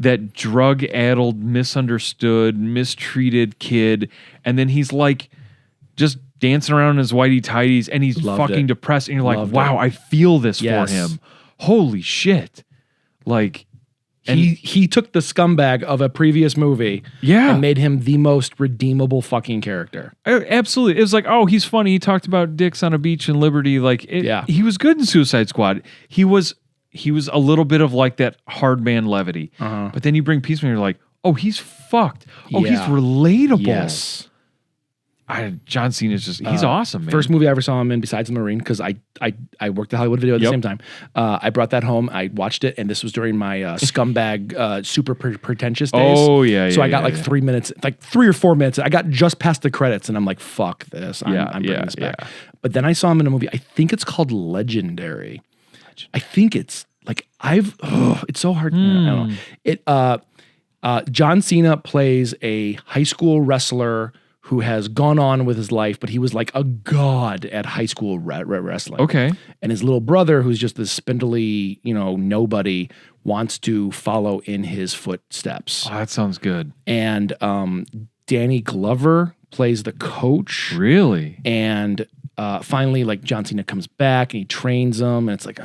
that drug-addled, misunderstood, mistreated kid. And then he's like just dancing around in his whitey-tighties and he's fucking depressed. And you're like, wow, I feel this for him. Holy shit. Like... And he took the scumbag of a previous movie and made him the most redeemable fucking character. Absolutely. It was like, oh, he's funny. He talked about dicks on a beach in Liberty. Like, he was good in Suicide Squad. He was a little bit of like that hard man levity. But then you bring Peacemaker, you're like, oh, he's fucked. Oh, he's relatable. Yes. John Cena's he's awesome, man. First movie I ever saw him in besides The Marine, because I worked at Hollywood Video at the same time. I brought that home. I watched it, and this was during my scumbag, super pretentious days. Oh, yeah. So I got 3 minutes, like 3 or 4 minutes. I got just past the credits, and I'm like, fuck this. I'm bringing this back. But then I saw him in a movie, I think it's called Legendary. I think it's like, it's so hard. I don't know. John Cena plays a high school wrestler who has gone on with his life, but he was like a god at high school wrestling. Okay. And his little brother, who's just this spindly, nobody, wants to follow in his footsteps. Oh, that sounds good. And Danny Glover plays the coach. Really? And finally, like, John Cena comes back and he trains him, and it's like,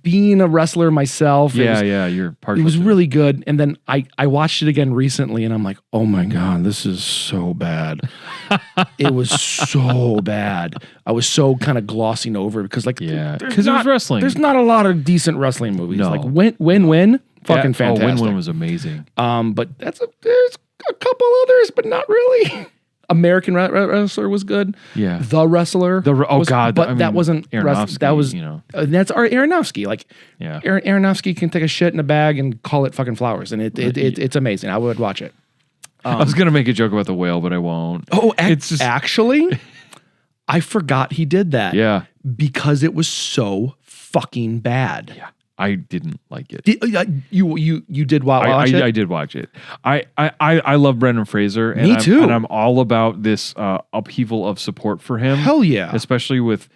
being a wrestler myself. You're part. It was really good. And then I watched it again recently, and I'm like, oh my god, this is so bad. It was so bad. I was so kind of glossing over it because, like, because it was wrestling. There's not a lot of decent wrestling movies. No. Like Win, fucking fantastic. Win was amazing. But there's a couple others, but not really. American Wrestler was good. Yeah. The Wrestler. But that wasn't Aronofsky, that was that's our Aronofsky. Like, Aronofsky can take a shit in a bag and call it fucking flowers, and it's amazing. I would watch it. I was gonna make a joke about the whale, but I won't. Oh, actually, I forgot he did that. Yeah, because it was so fucking bad. Yeah. I didn't like it. You did watch it? I did watch it. I love Brendan Fraser. And Me too. And I'm all about this upheaval of support for him. Hell yeah. Especially with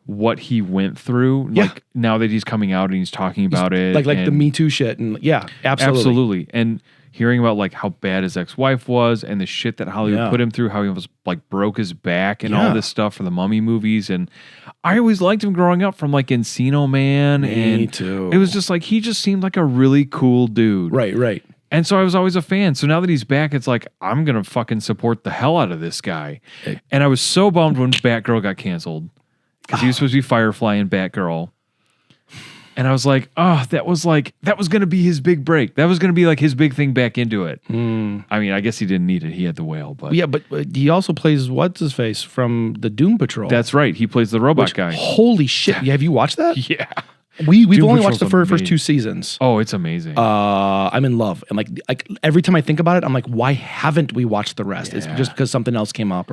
what he went through. Yeah. Like, now that he's coming out and he's talking about it. Like the Me Too shit. And absolutely. And hearing about like how bad his ex-wife was and the shit that Hollywood put him through, how he was like broke his back and all this stuff for the Mummy movies. And I always liked him growing up from like Encino Man. Me too. It was just like, he just seemed like a really cool dude. Right. And so I was always a fan. So now that he's back, it's like, I'm going to fucking support the hell out of this guy. And I was so bummed when Batgirl got canceled because he was supposed to be Firefly and Batgirl. And I was like, that was going to be his big break. That was going to be like his big thing back into it. I mean, I guess he didn't need it. He had the whale, but yeah, but he also plays what's his face from the Doom Patrol. That's right. He plays the robot guy. Holy shit! Have you watched that? Yeah. We've only watched the first 2 seasons. Oh, it's amazing. I'm in love, and like every time I think about it, I'm like, why haven't we watched the rest? It's just because something else came up,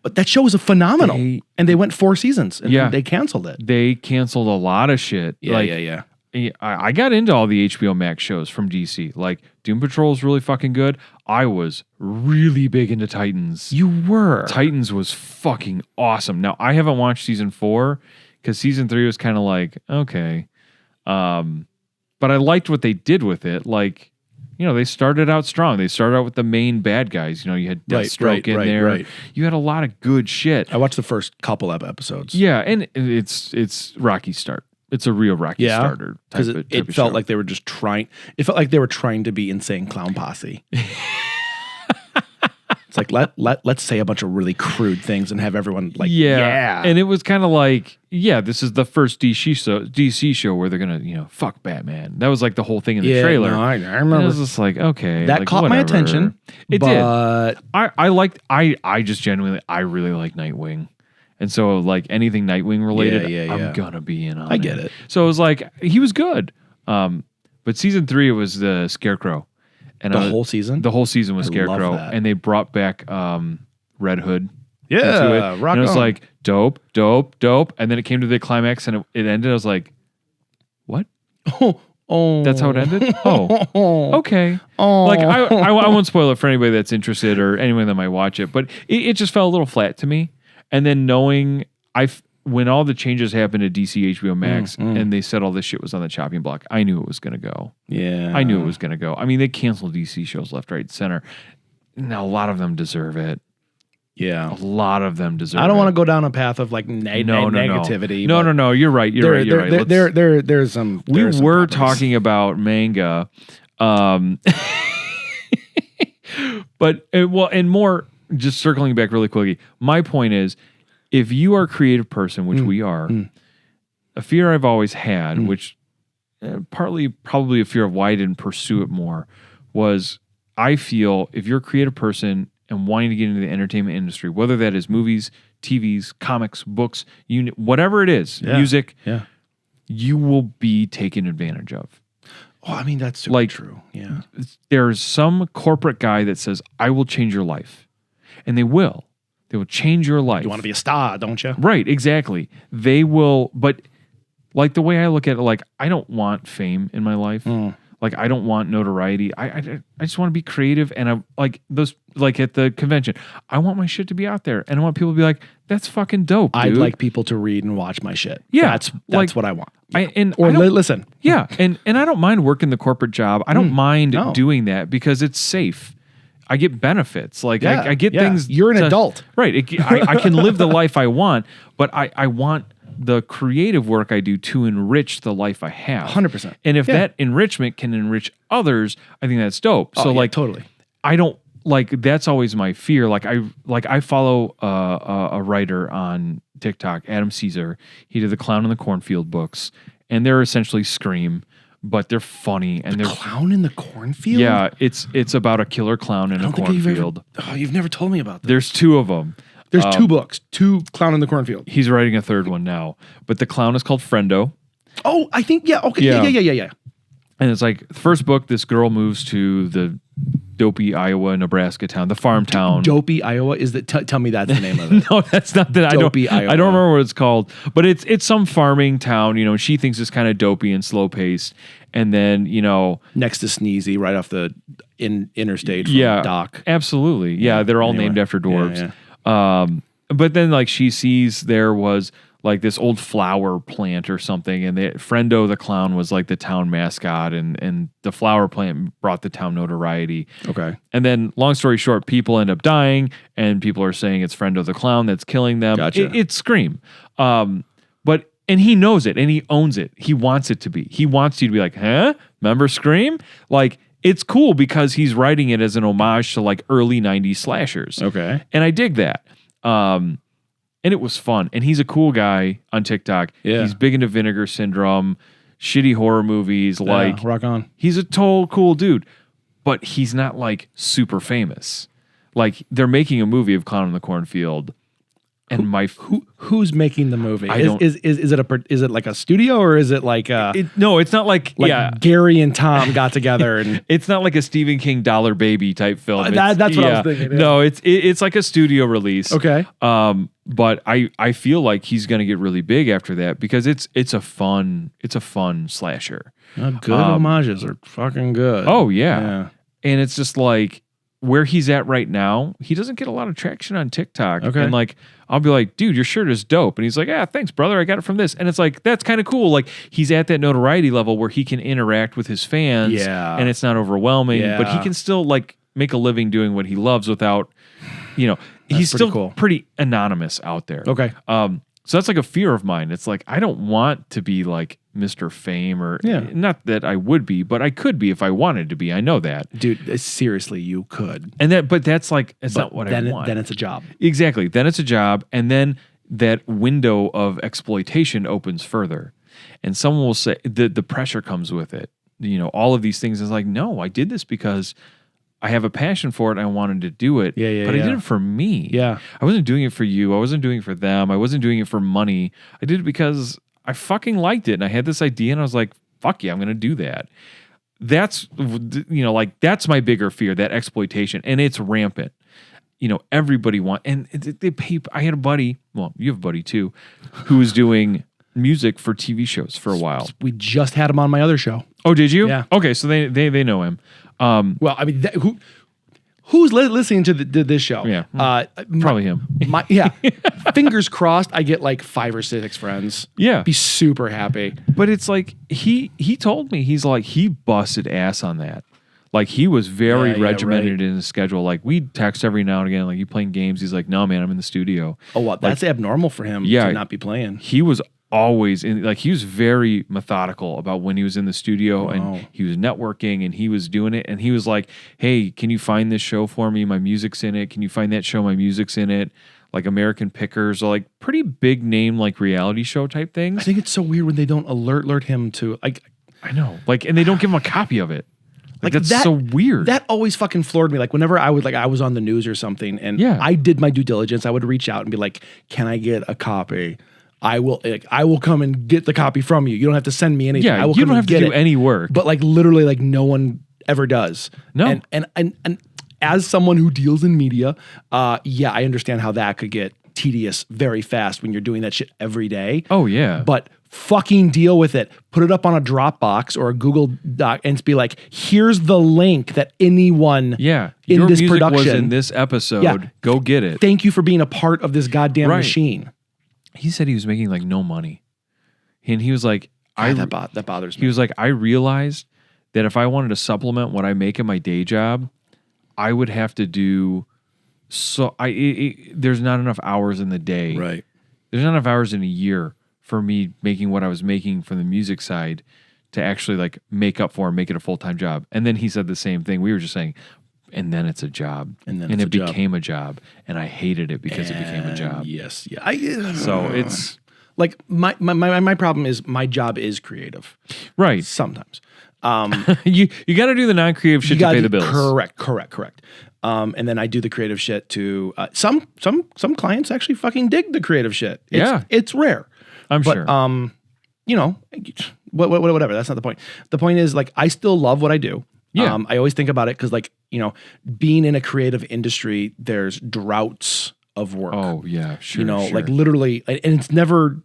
but that show is phenomenal, and they went 4 seasons, and they canceled it. They canceled a lot of shit. Yeah. I got into all the HBO Max shows from DC. Like, Doom Patrol is really fucking good. I was really big into Titans. You were. Titans was fucking awesome. Now, I haven't watched season 4 because season 3 was kind of like, okay. But I liked what they did with it. Like, they started out strong. They started out with the main bad guys. You had Deathstroke in there. Right. You had a lot of good shit. I watched the first couple of episodes. Yeah, and it's Rocky start. It's a real Rocky starter because it felt like they were just trying. It felt like they were trying to be Insane Clown Posse. It's like let's say a bunch of really crude things and have everyone like And it was kind of like this is the first DC show where they're gonna fuck Batman. That was like the whole thing in the trailer. No, I remember. And it was just like okay, that like, caught my attention. It did. I just genuinely really like Nightwing. And so, like, anything Nightwing related, I'm going to be in on it. I get it. So, it was like, he was good. But season 3, it was the Scarecrow. And whole season? The whole season was Scarecrow. And they brought back Red Hood. Yeah, rock and it was on. like, dope. And then it came to the climax and it ended. I was like, what? Oh. That's how it ended? Oh. Okay. Oh. Like, I won't spoil it for anybody that's interested or anyone that might watch it. But it just fell a little flat to me. And then knowing when all the changes happened to DC HBO Max and they said all this shit was on the chopping block, I knew it was going to go. Yeah. I knew it was going to go. I mean, they canceled DC shows left, right, center. Now, a lot of them deserve it. Yeah. A lot of them deserve it. I don't want to go down a path of like negativity. No. You're right. You're right. There's some. We were talking about manga. But, and more. Just circling back really quickly, my point is, if you are a creative person, which we are, a fear I've always had, which partly probably a fear of why I didn't pursue it more, was I feel if you're a creative person and wanting to get into the entertainment industry, whether that is movies, TVs, comics, books, whatever it is, music, you will be taken advantage of. Oh, I mean, that's super true. Yeah. There's some corporate guy that says, I will change your life. And they will. They will change your life. You want to be a star, don't you? Right, exactly. They will, but like the way I look at it, like I don't want fame in my life. Like I don't want notoriety. I just want to be creative and I like those like at the convention. I want my shit to be out there and I want people to be like, that's fucking dope, dude. I'd like people to read and watch my shit. Yeah. That's like, what I want. Listen. Yeah. And I don't mind working the corporate job. I don't mind doing that because it's safe. I get benefits. Like I get things. You're an adult. Right. I can live the life I want, but I want the creative work I do to enrich the life I have. 100%. And if that enrichment can enrich others, I think that's dope. So totally. I don't like, that's always my fear. I follow a writer on TikTok, Adam Caesar. He did the Clown in the Cornfield books and they're essentially Scream. But they're funny and they're clown in the cornfield. Yeah, it's about a killer clown in a cornfield. You've never told me about that. There's 2 of them. There's 2 books, 2 Clown in the Cornfield. He's writing a 3rd one now, but the clown is called Friendo. Oh, I think okay, yeah. And it's like the first book, this girl moves to the dopey Iowa, Nebraska town, the farm town. Dopey Iowa is that? Tell me that's the name of it. No, that's not that. Dopey Iowa. I don't remember what it's called, but it's some farming town. And she thinks it's kind of dopey and slow paced. And then next to Sneezy, right off the interstate. From Doc. Absolutely. Yeah, they're all named after dwarves. Yeah. But then like she sees there was like this old flower plant or something, and Friendo the clown was like the town mascot, and the flower plant brought the town notoriety. Okay. And then, long story short, people end up dying, and people are saying it's Friendo the clown that's killing them. Gotcha. It's Scream. And he knows it, and he owns it. He wants it to be. He wants you to be like, huh? Remember Scream? Like, it's cool because he's writing it as an homage to like early 90s slashers. Okay. And I dig that. And it was fun. And he's a cool guy on TikTok. Yeah. He's big into Vinegar Syndrome, shitty horror movies. Like, rock on. He's a total cool dude. But he's not like super famous. Like, they're making a movie of Clown in the Cornfield. And who's making the movie? Is it like a studio or is it like no, it's not like Gary and Tom got together and it's not like a Stephen King Dollar Baby type film. That's what I was thinking. Yeah. No, it's like a studio release. Okay. But I feel like he's gonna get really big after that because it's a fun slasher. Good homages are fucking good. Oh yeah. And it's just like where he's at right now, he doesn't get a lot of traction on TikTok. Okay. And like, I'll be like, dude, your shirt is dope. And he's like, yeah, thanks, brother. I got it from this. And it's like, that's kind of cool. Like, he's at that notoriety level where he can interact with his fans. Yeah. And it's not overwhelming, but he Yeah. can still like make a living doing what he loves without, he's pretty still cool. pretty anonymous out there. Okay. So that's like a fear of mine. It's like, I don't want to be like Mr. Fame or not that I would be, but I could be if I wanted to be. I know that. Dude, seriously, you could. But that's like, it's not what I want. Then it's a job. Exactly. Then it's a job. And then that window of exploitation opens further. And someone will say the pressure comes with it. All of these things is like, no, I did this because I have a passion for it and I wanted to do it. Yeah, but I did it for me. Yeah. I wasn't doing it for you. I wasn't doing it for them. I wasn't doing it for money. I did it because I fucking liked it. And I had this idea and I was like, fuck yeah, I'm going to do that. That's, that's my bigger fear, that exploitation. And it's rampant. Everybody and they pay. I had a buddy, well, you have a buddy too, who was doing music for TV shows for a while. We just had him on my other show. Oh, did you? Yeah. Okay, so they know him. Well, I mean, who's listening to this show? Yeah. Probably him. Fingers crossed I get like 5 or 6 friends. Yeah. Be super happy. But it's like, he told me, he's like, he busted ass on that. Like, he was very regimented in his schedule. Like, we'd text every now and again, like, you playing games? He's like, no, man, I'm in the studio. Oh, well, that's abnormal for him to not be playing. He was always he was very methodical about when he was in the studio and he was networking and he was doing it. And he was like, hey, can you find this show for me? My music's in it. Can you find that show? My music's in it. Like American Pickers, or like pretty big name, like reality show type things. I think it's so weird when they don't alert him to like. I know. Like, and they don't give him a copy of it. Like that's so weird. That always fucking floored me. Like whenever I was on the news or something and I did my due diligence, I would reach out and be like, can I get a copy? I will come and get the copy from you. You don't have to send me anything. Yeah, I will you don't have to do any work. But like literally, like no one ever does. No. And as someone who deals in media, I understand how that could get tedious very fast when you're doing that shit every day. Oh yeah. But fucking deal with it. Put it up on a Dropbox or a Google Doc and be like, here's the link that anyone in your this music production was in this episode. Go get it. Thank you for being a part of this goddamn machine. He said he was making like no money. And he was like, that bothers me. He was like, I realized that if I wanted to supplement what I make in my day job, I would have to do there's not enough hours in the day. Right. There's not enough hours in a year for me making what I was making from the music side to actually like make up for and make it a full-time job. And then he said the same thing. We were just saying, and then it's a job. And it became a job. And I hated it because it became a job. Yes. Yeah. So it's like my problem is my job is creative. Right. Sometimes. You got to do the non-creative shit to pay the bills. Correct. And then I do the creative shit to some clients actually fucking dig the creative shit. It's rare. I'm sure. Whatever. That's not the point. The point is like I still love what I do. Yeah. I always think about it because like being in a creative industry, there's droughts of work. Oh yeah, sure. Like literally, and it's never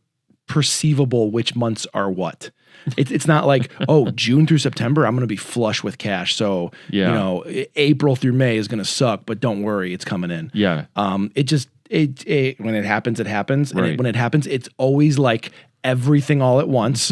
perceivable which months are what. It's not like, June through September, I'm going to be flush with cash. So, April through May is going to suck, but don't worry, it's coming in. Yeah. When it happens, it happens. Right. And when it happens, it's always like everything all at once.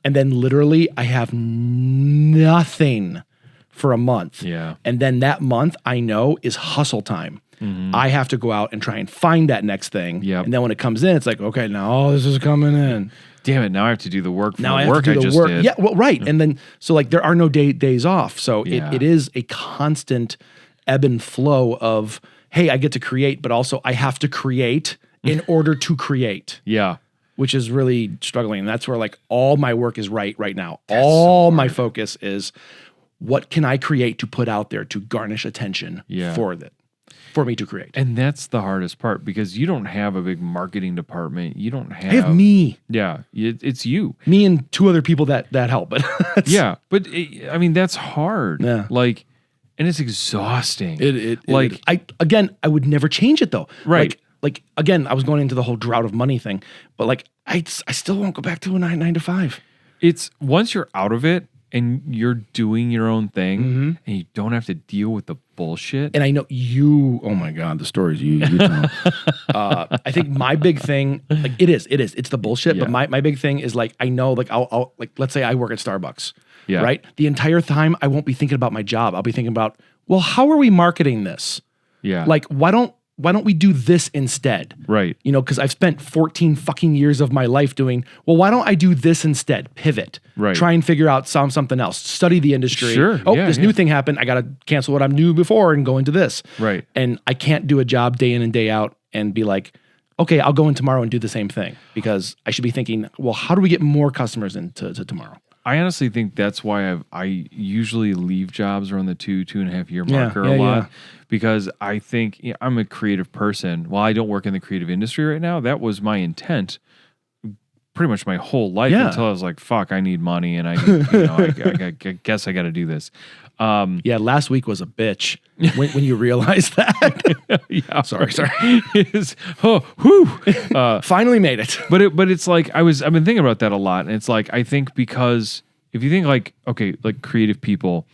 And then literally I have nothing for a month. Yeah. And then that month I know is hustle time. Mm-hmm. I have to go out and try and find that next thing. Yep. And then when it comes in, it's like, okay, now all this is coming in. Damn it! Now I have to do the work. Now I have to do the work. Yeah, well, right. And then so like there are no days off. So it is a constant ebb and flow of, hey, I get to create, but also I have to create in order to create. Yeah. Which is really struggling. And that's where like all my work is right now. All my focus is what can I create to put out there to garnish attention for me to create. And that's the hardest part because you don't have a big marketing department. You don't have... I have me. Yeah, it's you. Me and 2 other people that help. But that's hard. Yeah. Like, and it's exhausting. I would never change it though. Right. Like again, I was going into the whole drought of money thing, but like I still won't go back to a 9 to 5. It's once you're out of it and you're doing your own thing and you don't have to deal with the bullshit. And I know you, oh my God, the stories you tell. I think my big thing, like it's the bullshit, but my big thing is like, I know, like I'll like, let's say I work at Starbucks, right? The entire time I won't be thinking about my job. I'll be thinking about, well, how are we marketing this? Yeah. Like, why don't we do this instead? Right. You know, because I've spent 14 fucking years of my life doing, well, why don't I do this instead? Pivot. Right. Try and figure out something else. Study the industry. Sure. This new thing happened. I got to cancel what I knew before and go into this. Right. And I can't do a job day in and day out and be like, okay, I'll go in tomorrow and do the same thing, because I should be thinking, well, how do we get more customers into tomorrow? I honestly think that's why I usually leave jobs around the 2.5 year marker a lot, because I think I'm a creative person. While I don't work in the creative industry right now, that was my intent pretty much my whole life until I was like, fuck, I need money and I guess I got to do this. Last week was a bitch when you realize that. Sorry. Finally made it. But it's like I've been thinking about that a lot, and it's like I think because if you think like creative people,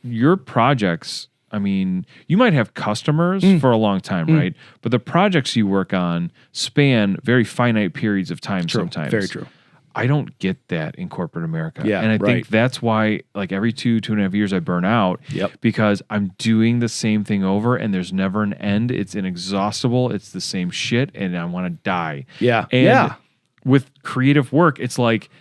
your projects, I mean, you might have customers for a long time, right? But the projects you work on span very finite periods of time. True. Sometimes. Very true. I don't get that in corporate America. Yeah, and I think that's why like every 2.5 years I burn out because I'm doing the same thing over and there's never an end. It's inexhaustible. It's the same shit and I want to die. Yeah. And with creative work, it's like,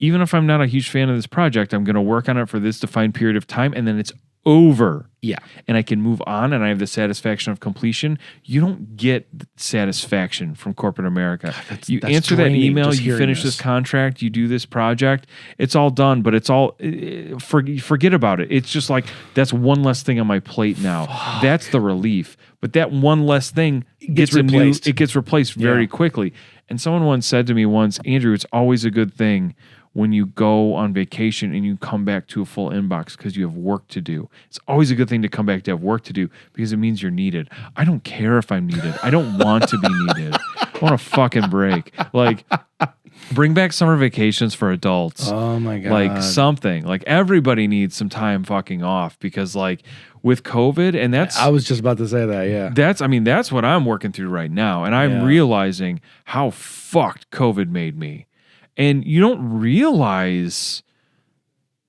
even if I'm not a huge fan of this project, I'm going to work on it for this defined period of time and then it's over. Yeah. And I can move on and I have the satisfaction of completion. You don't get satisfaction from corporate America. You answer that email, you finish this contract, you do this project, it's all done, but it's all, forget about it. It's just like, that's one less thing on my plate now. Fuck. That's the relief. But that one less thing gets replaced. It gets replaced very quickly. And someone once said to me once, Andrew, it's always a good thing when you go on vacation and you come back to a full inbox because you have work to do. It's always a good thing to come back to have work to do because it means you're needed. I don't care if I'm needed. I don't want to be needed. I want a fucking break. Like, bring back summer vacations for adults. Oh my God. Like something. Like everybody needs some time fucking off because like with COVID, and I was just about to say that, yeah. That's what I'm working through right now. And I'm realizing how fucked COVID made me. And you don't realize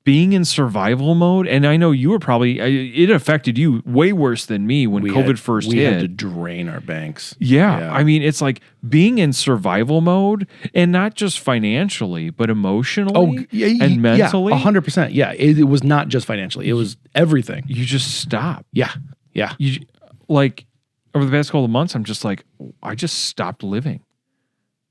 being in survival mode. And I know you were probably, it affected you way worse than me when COVID first hit. We had to drain our banks. Yeah. I mean, it's like being in survival mode and not just financially, but emotionally and mentally. Yeah, 100%. Yeah. It was not just financially. It was everything. You just stop. Yeah. Yeah. You like over the past couple of months, I'm just like, I just stopped living.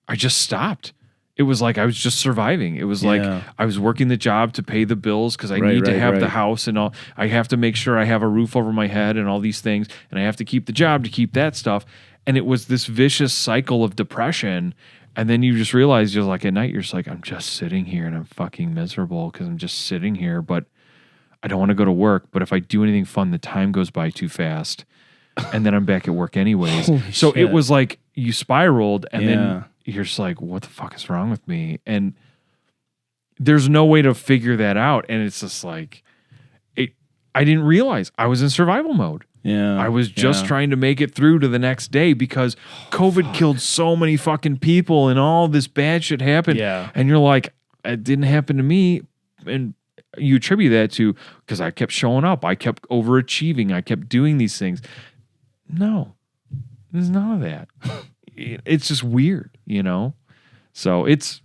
I just stopped. It was like I was just surviving. It was like I was working the job to pay the bills because I need to have the house and all. I have to make sure I have a roof over my head and all these things. And I have to keep the job to keep that stuff. And it was this vicious cycle of depression. And then you just realize, you're like at night, you're just like, I'm just sitting here and I'm fucking miserable because I'm just sitting here. But I don't want to go to work. But if I do anything fun, the time goes by too fast. And then I'm back at work anyways. So it was like you spiraled and then you're just like, what the fuck is wrong with me? And there's no way to figure that out. And it's just like, I didn't realize I was in survival mode. Yeah. I was just trying to make it through to the next day because COVID killed so many fucking people and all this bad shit happened. Yeah. And you're like, it didn't happen to me. And you attribute that to, because I kept showing up. I kept overachieving. I kept doing these things. No, there's none of that. It's just weird, you know? So it's,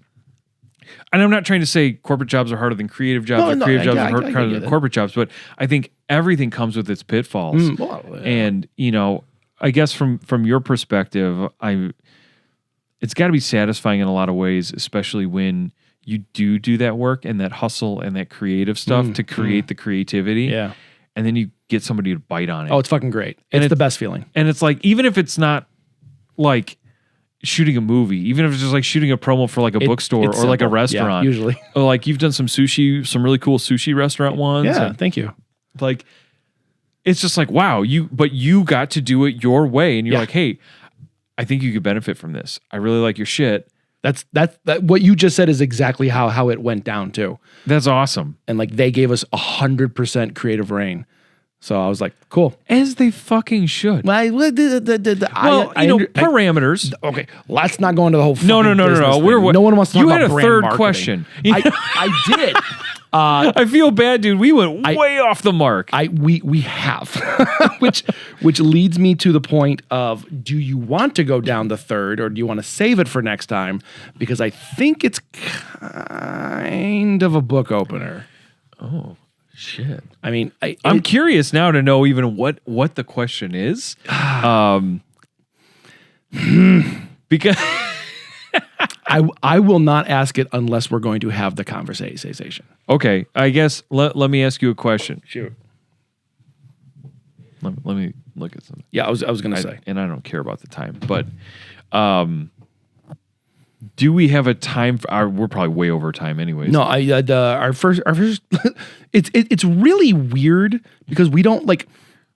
and I'm not trying to say corporate jobs are harder than creative jobs or creative jobs are harder than corporate jobs, but I think everything comes with its pitfalls. And, you know, I guess from your perspective, it's got to be satisfying in a lot of ways, especially when you do that work and that hustle and that creative stuff to create the creativity. Yeah. And then you get somebody to bite on it. Oh, it's fucking great. It's the best feeling. And it's like, even if it's not like shooting a movie, even if it's just like shooting a promo for like a bookstore or like a restaurant. Usually. Or like you've done some really cool sushi restaurant ones. Yeah, and thank you. like, it's just like, wow, but you got to do it your way. And you're like, hey, I think you could benefit from this. I really like your shit. That's what you just said is exactly how it went down too. That's awesome. And like they gave us 100% creative reign. So I was like, cool. As they fucking should. Well, parameters. Okay, let's not go into the whole. No. No one wants to talk You about had a brand third marketing. question. I did. I feel bad, dude. We went way off the mark. We have, which leads me to the point of: do you want to go down the third, or do you want to save it for next time? Because I think it's kind of a book opener. Oh. Shit. I mean, I'm curious now to know even what the question is. Because I will not ask it unless we're going to have the conversation. Okay, I guess let me ask you a question. Shoot. Let me look at something. Yeah, I was going to say. And I don't care about the time, but do we have a time? We're probably way over time, anyways. No, our first. It's really weird because we don't like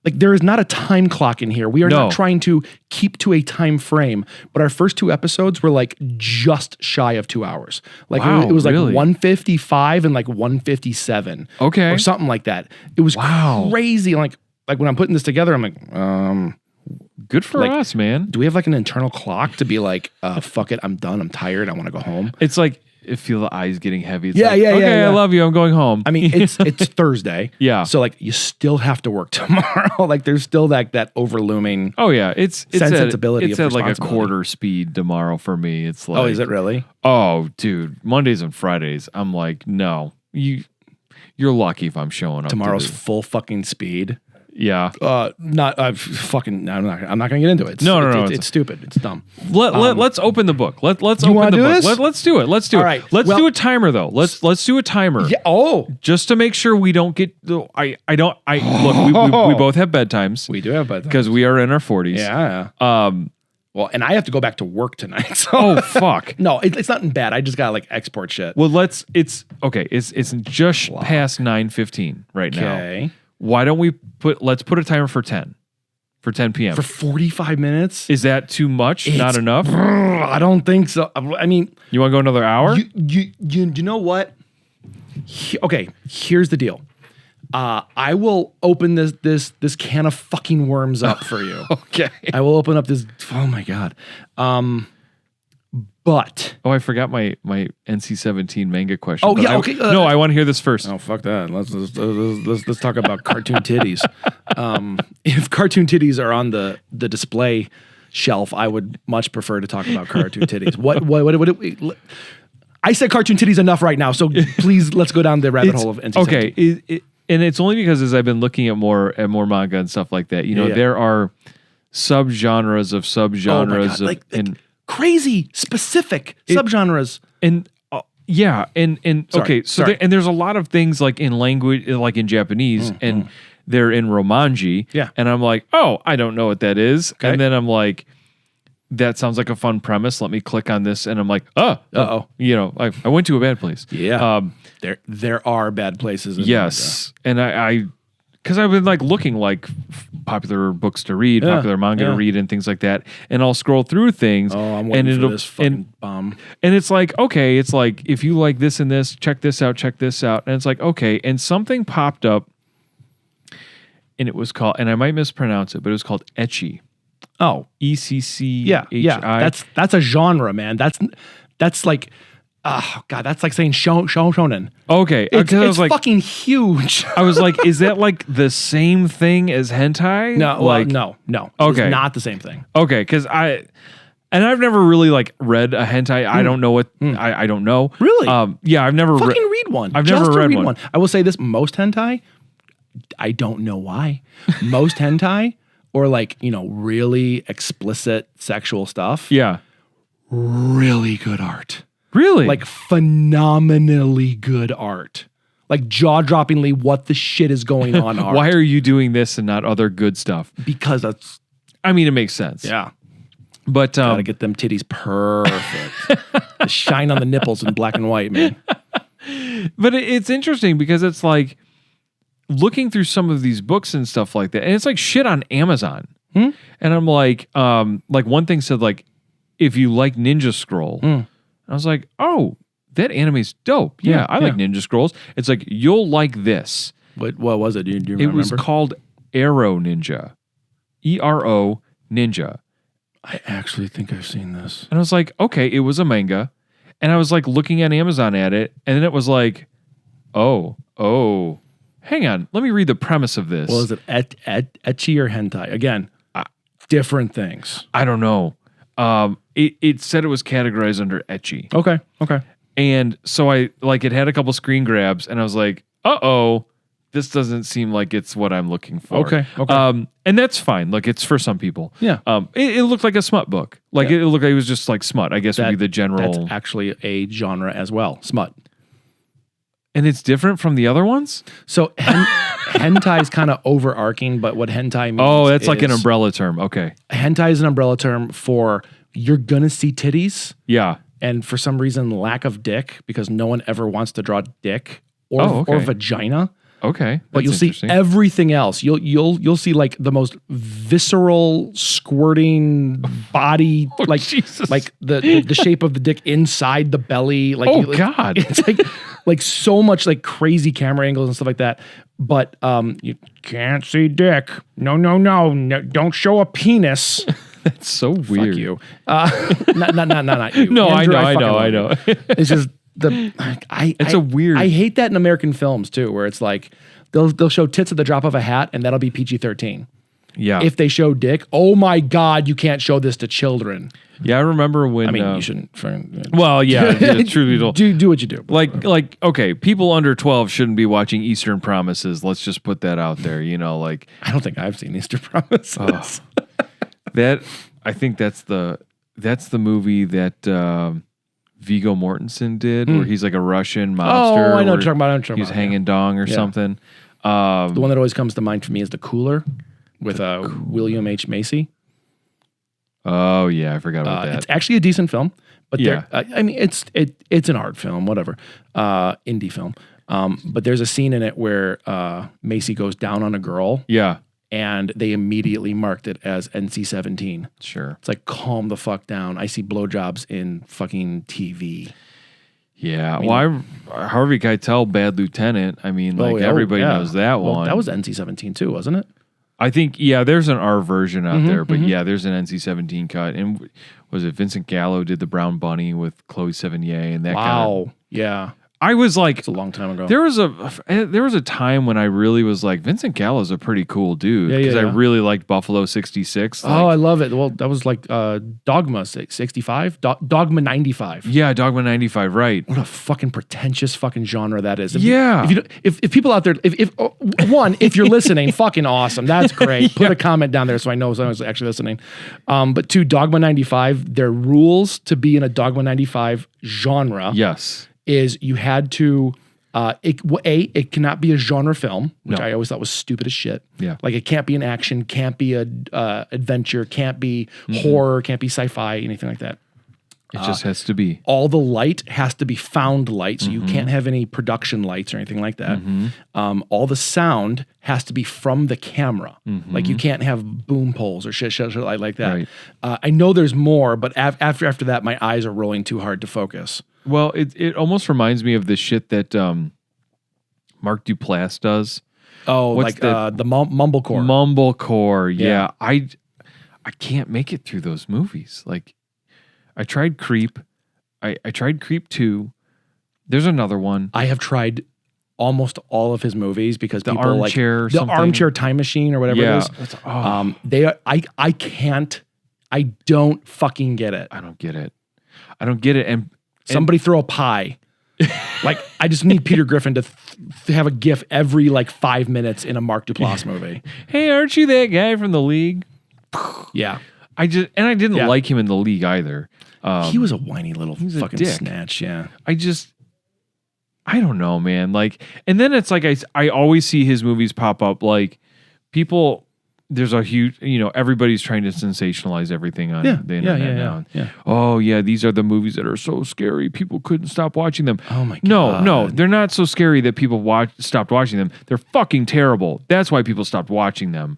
there is not a time clock in here. We are not trying to keep to a time frame. But our first 2 episodes were like just shy of 2 hours. Like it was like really? 1:55 and like 1:57. Okay, or something like that. It was crazy. Like when I'm putting this together, I'm like, good for us, man. Do we have like an internal clock to be like, fuck it, I'm done, I'm tired, I want to go home? It's like, feel the eyes getting heavy. It's yeah. I love you, I'm going home. I mean, it's Thursday. Yeah. So like you still have to work tomorrow. Like there's still that overlooming it's sensibility it's of at like a responsibility. quarter speed tomorrow for me. It's like, oh, is it really? Oh, dude. Mondays and Fridays, I'm like, no. You're lucky if I'm showing up. Tomorrow's full fucking speed. Yeah. I'm not gonna get into it. It's stupid. It's dumb. Let's open the book. Let's open the book. Let's do it. Let's do All it. right. Let's do a timer though. Let's do a timer. Yeah. Oh. Just to make sure we don't get look, we both have bedtimes. We do have bedtimes. Because we are in our 40s. Yeah. Well, and I have to go back to work tonight. So. Oh fuck. No, it's nothing bad. I just gotta like export shit. Well, it's just past 9:15 right now. Okay. Why don't let's put a timer for 10 p.m. For 45 minutes? Is that too much? Not enough? I don't think so. I mean, you want to go another hour? You know what? Okay, here's the deal. I will open this can of fucking worms up for you. Okay. I will open up this. Oh my God. But I forgot my NC-17 manga question. Oh yeah, okay. No, I want to hear this first. Oh fuck that. Let's talk about cartoon titties. If cartoon titties are on the display shelf, I would much prefer to talk about cartoon titties. What I said cartoon titties enough right now, so please let's go down the rabbit hole of NC-17. Okay, and it's only because as I've been looking at more manga and stuff like that, there are subgenres of subgenres of crazy specific subgenres. And okay, so and there's a lot of things like in language, like in Japanese, and they're in Romanji. Yeah. And I'm like, oh, I don't know what that is. Okay. And then I'm like, that sounds like a fun premise. Let me click on this. And I'm like, I went to a bad place. Yeah. There are bad places. Yes. And because I've been like looking like popular books to read, popular manga to read, and things like that, and I'll scroll through things. Oh, I'm waiting for this fucking bomb. And it's like, okay, it's like if you like this and this, check this out, and it's like, okay, and something popped up, and it was called, and I might mispronounce it, but it was called ecchi. Oh, ECCHI. Yeah. That's a genre, man. That's like. Oh God, that's like saying shonen. Okay, it's like, fucking huge. I was like, is that like the same thing as hentai? No, like, no. Okay, it's not the same thing. Okay, because I've never really like read a hentai. I don't know what I don't know. Really? Yeah, I've never fucking read one. I've never read one. I will say this: most hentai, I don't know why. Most hentai or like really explicit sexual stuff. Yeah, really good art. Really? Like phenomenally good art. Like jaw-droppingly what the shit is going on art. Why are you doing this and not other good stuff? Because that's... I mean, it makes sense. Yeah. But... Gotta get them titties perfect. The shine on the nipples in black and white, man. But it's interesting because it's like looking through some of these books and stuff like that, and it's like shit on Amazon. And I'm like one thing said like, if you like Ninja Scroll... I was like, oh, that anime's dope. Yeah, I like Ninja Scrolls. It's like, you'll like this. What was it? Do you remember? It was called Arrow Ninja. ERO Ninja. I actually think I've seen this. And I was like, okay, it was a manga. And I was like looking at Amazon at it, and then it was like, oh, hang on. Let me read the premise of this. Well, is it ecchi or hentai? Again, different things. I don't know. It said it was categorized under ecchi. Okay. And so it had a couple screen grabs, and I was like, this doesn't seem like it's what I'm looking for. Okay. And that's fine. Like, it's for some people. Yeah. It looked like a smut book. Like, it looked like it was just like smut, I guess would be the general. That's actually a genre as well, smut. And it's different from the other ones? So hentai is kind of overarching, but what hentai means that's like an umbrella term. Okay. Hentai is an umbrella term for you're going to see titties. Yeah. And for some reason, lack of dick, because no one ever wants to draw dick or vagina. Okay. But you'll see everything else. You'll see like the most visceral squirting body, Jesus. like the shape of the dick inside the belly. Like, God. It's like so much like crazy camera angles and stuff like that. But you can't see dick. No, don't show a penis. That's so weird. Fuck you. Not you. No, Andrew, I know. It's just weird. I hate that in American films too, where it's like they'll show tits at the drop of a hat, and that'll be PG-13. Yeah. If they show dick, oh my God, you can't show this to children. Yeah, I remember when. I mean, you shouldn't. Well, yeah, truly don't. Do what you do. Like, okay, people under 12 shouldn't be watching Eastern Promises. Let's just put that out there. Like, I don't think I've seen Eastern Promises. I think that's the movie that Viggo Mortensen did, where he's like a Russian mobster. Oh, I know what you're talking about. He's hanging dong or something. The one that always comes to mind for me is The Cooler with William H. Macy. Oh yeah, I forgot about that. It's actually a decent film, but yeah, I mean it's an art film, whatever, indie film. But there's a scene in it where Macy goes down on a girl. Yeah. And they immediately marked it as NC-17. Sure. It's like, calm the fuck down. I see blowjobs in fucking TV. Yeah. Harvey Keitel, Bad Lieutenant. I mean, everybody knows that one. That was NC-17 too, wasn't it? I think, there's an R version out there, but there's an NC-17 cut. And was it Vincent Gallo did the Brown Bunny with Chloe Sevigny and that kind of... Yeah. I was like, it's a long time ago. There was a time when I really was like, Vincent Gallo's a pretty cool dude, because I really liked Buffalo 66. I love it. Well, that was like Dogma 65, Dogma 95. Yeah, Dogma 95, right? What a fucking pretentious fucking genre that is. If people out there, if you're listening, fucking awesome. That's great. Put a comment down there so I know someone's actually listening. But to Dogma 95, their rules to be in a Dogma 95 genre. Yes. Is you had to, it cannot be a genre film, which I always thought was stupid as shit. Yeah. Like, it can't be an action, can't be a adventure, can't be horror, can't be sci-fi, anything like that. It just has to be. All the light has to be found light, so you can't have any production lights or anything like that. All the sound has to be from the camera. Like, you can't have boom poles or shit like that. Right. I know there's more, but after that, my eyes are rolling too hard to focus. Well, it almost reminds me of the shit that Mark Duplass does. Oh, the mumblecore. Mumblecore, yeah. I can't make it through those movies. Like, I tried Creep. I tried Creep 2. There's another one. I have tried almost all of his movies because the people armchair like the Armchair Time Machine or whatever it is. I can't. I don't fucking get it. I don't get it. And somebody throw a pie. Like, I just need Peter Griffin to have a gif every 5 minutes in a Mark Duplass movie. Hey, aren't you that guy from The League? Yeah. I didn't like him in The League either. He was a whiny little fucking snatch. Yeah. I don't know, man. Like, and then it's like I always see his movies pop up. Like, people, there's a huge, everybody's trying to sensationalize everything on the internet now. Yeah. Oh yeah, these are the movies that are so scary. People couldn't stop watching them. Oh my God. No, they're not so scary that people stopped watching them. They're fucking terrible. That's why people stopped watching them.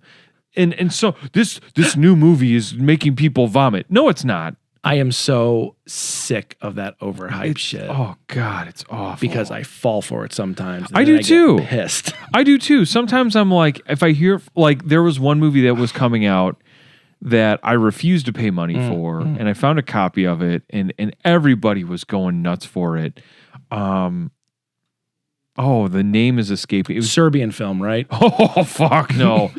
And so this new movie is making people vomit. No, it's not. I am so sick of that overhyped shit. Oh God, it's awful. Because I fall for it sometimes. I do too. Get pissed. I do too. Sometimes I'm like, if I hear like there was one movie that was coming out that I refused to pay money for, and I found a copy of it, and everybody was going nuts for it. The name is escaping. It was Serbian film, right? Oh fuck no.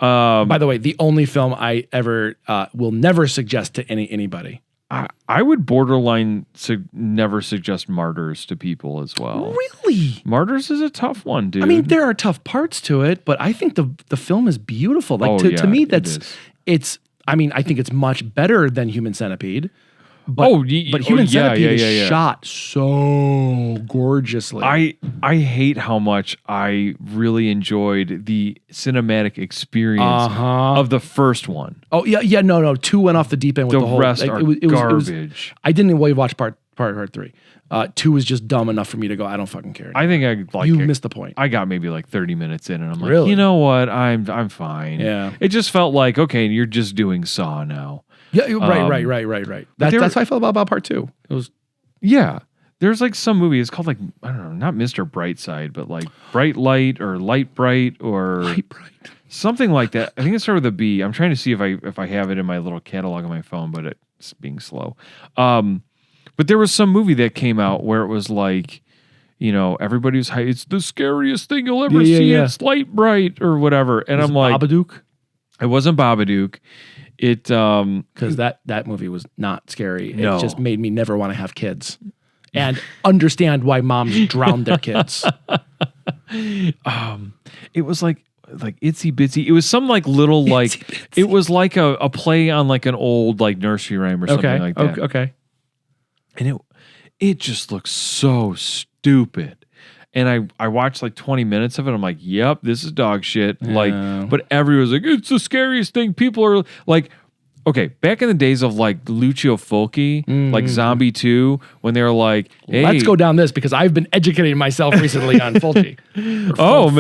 By the way, the only film I ever will never suggest to anybody. I would borderline never suggest Martyrs to people as well. Really? Martyrs is a tough one, dude. I mean, there are tough parts to it, but I think the film is beautiful. Like to me, it's. I mean, I think it's much better than Human Centipede. But, Human Centipede is shot so gorgeously. I hate how much I really enjoyed the cinematic experience of the first one. Oh yeah, no. 2 went off the deep end with the whole. Rest are garbage. I didn't even watch part 3. 2 was just dumb enough for me to go, I don't fucking care. I think you missed the point. I got maybe like 30 minutes in, and I'm like, really? You know what? I'm fine. Yeah. It just felt like, okay, you're just doing Saw now. Yeah, right. That's how I felt about part 2. It was There's like some movie. It's called like, I don't know, not Mr. Brightside, but like Bright Light or Light Bright or Light Bright. Something like that. I think it started with a B. I'm trying to see if I have it in my little catalog on my phone, but it's being slow. But there was some movie that came out where it was like, you know, everybody was hyped. It's the scariest thing you'll ever see. Yeah. It's Light Bright or whatever. And I'm like, Babadook? It wasn't Babadook. It because that movie was not scary. No. It just made me never want to have kids and understand why moms drowned their kids. It was like Itsy Bitsy. It was some like little like it was like a play on like an old like nursery rhyme or something like that. Okay. And it just looks so stupid. And I watched like 20 minutes of it. I'm like, yep, this is dog shit. Yeah. Like, but everyone's like, it's the scariest thing. People are like, okay, back in the days of like Lucio Fulci, like Zombie 2, when they were like, hey. Let's go down this because I've been educating myself recently on Fulci. Fulci.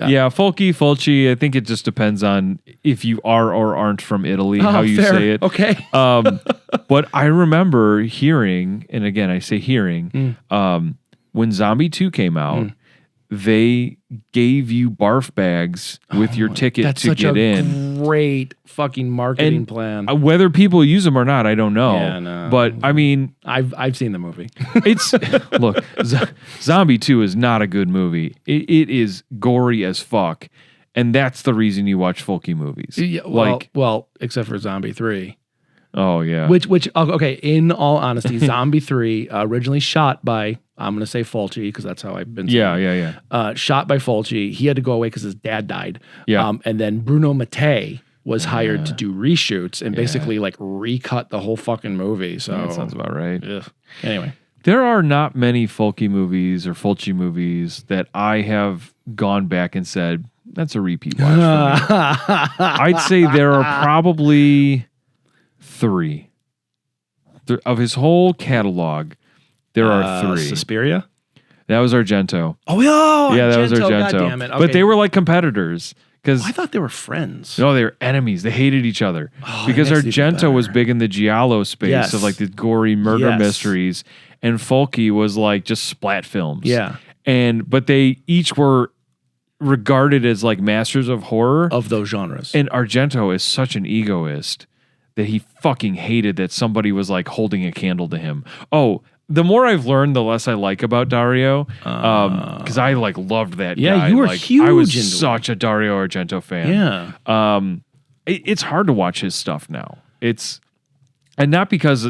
Yeah, Fulci. I think it just depends on if you are or aren't from Italy, how you say it. Okay. But I remember hearing, and again, I say hearing, when Zombie 2 came out, they gave you barf bags with your ticket to get in. That's such a great fucking marketing plan. Whether people use them or not, I don't know. Yeah, no. But I mean, I've seen the movie. It's look, Zombie 2 is not a good movie. It is gory as fuck, and that's the reason you watch Fulci movies. Yeah, well, except for Zombie 3. Oh yeah. Which okay, in all honesty, Zombie 3 originally shot by, I'm going to say Fulci because that's how I've been saying Yeah. Shot by Fulci. He had to go away because his dad died. Yeah. And then Bruno Mattei was hired to do reshoots and basically like recut the whole fucking movie. So that sounds about right. Ugh. Anyway. There are not many Fulci movies or Fulci movies that I have gone back and said, that's a repeat watch for me. I'd say there are probably 3. Of his whole catalog, there are 3. Suspiria? That was Argento. Oh, yeah, that was Argento. God damn it. Okay. But they were like competitors. I thought they were friends. No, they were enemies. They hated each other. Because Argento was big in the giallo space of like the gory murder mysteries. And Fulci was like just splat films. Yeah. But they each were regarded as like masters of horror. Of those genres. And Argento is such an egoist that he fucking hated that somebody was like holding a candle to him. Oh, the more I've learned, the less I like about Dario. Because I like loved that guy. Yeah, you were like, huge. I was such a Dario Argento fan. Yeah. It's hard to watch his stuff now. And not because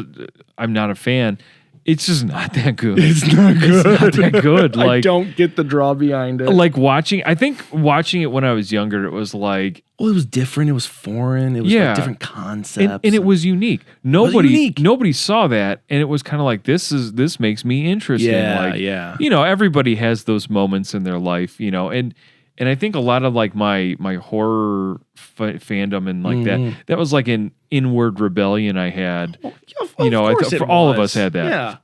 I'm not a fan. It's just not that good. It's not good. It's not that good. Like, I don't get the draw behind it. Like I think watching it when I was younger, it was like, well, it was different. It was foreign. It was like different concepts. And it was unique. Nobody saw that. And it was kind of like, this makes me interesting. Yeah. You know, everybody has those moments in their life, you know, and I think a lot of like my horror fandom and like that was like an inward rebellion I had. You know, all of us had that. Yeah.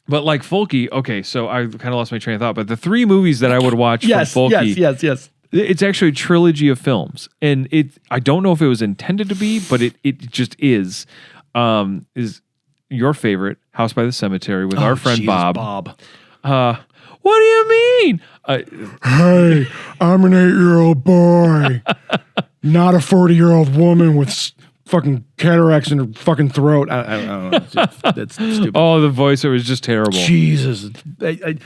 But like Fulci, okay, so I kind of lost my train of thought. But the 3 movies that I would watch from Fulci, yes. It's actually a trilogy of films, and I don't know if it was intended to be, but it just is. is your favorite, House by the Cemetery, with our friend Jesus, Bob. What do you mean? Hey, I'm an 8-year-old boy, not a 40-year-old woman with fucking cataracts in her fucking throat. I don't know. That's stupid. Oh, the voice, it was just terrible. Jesus. I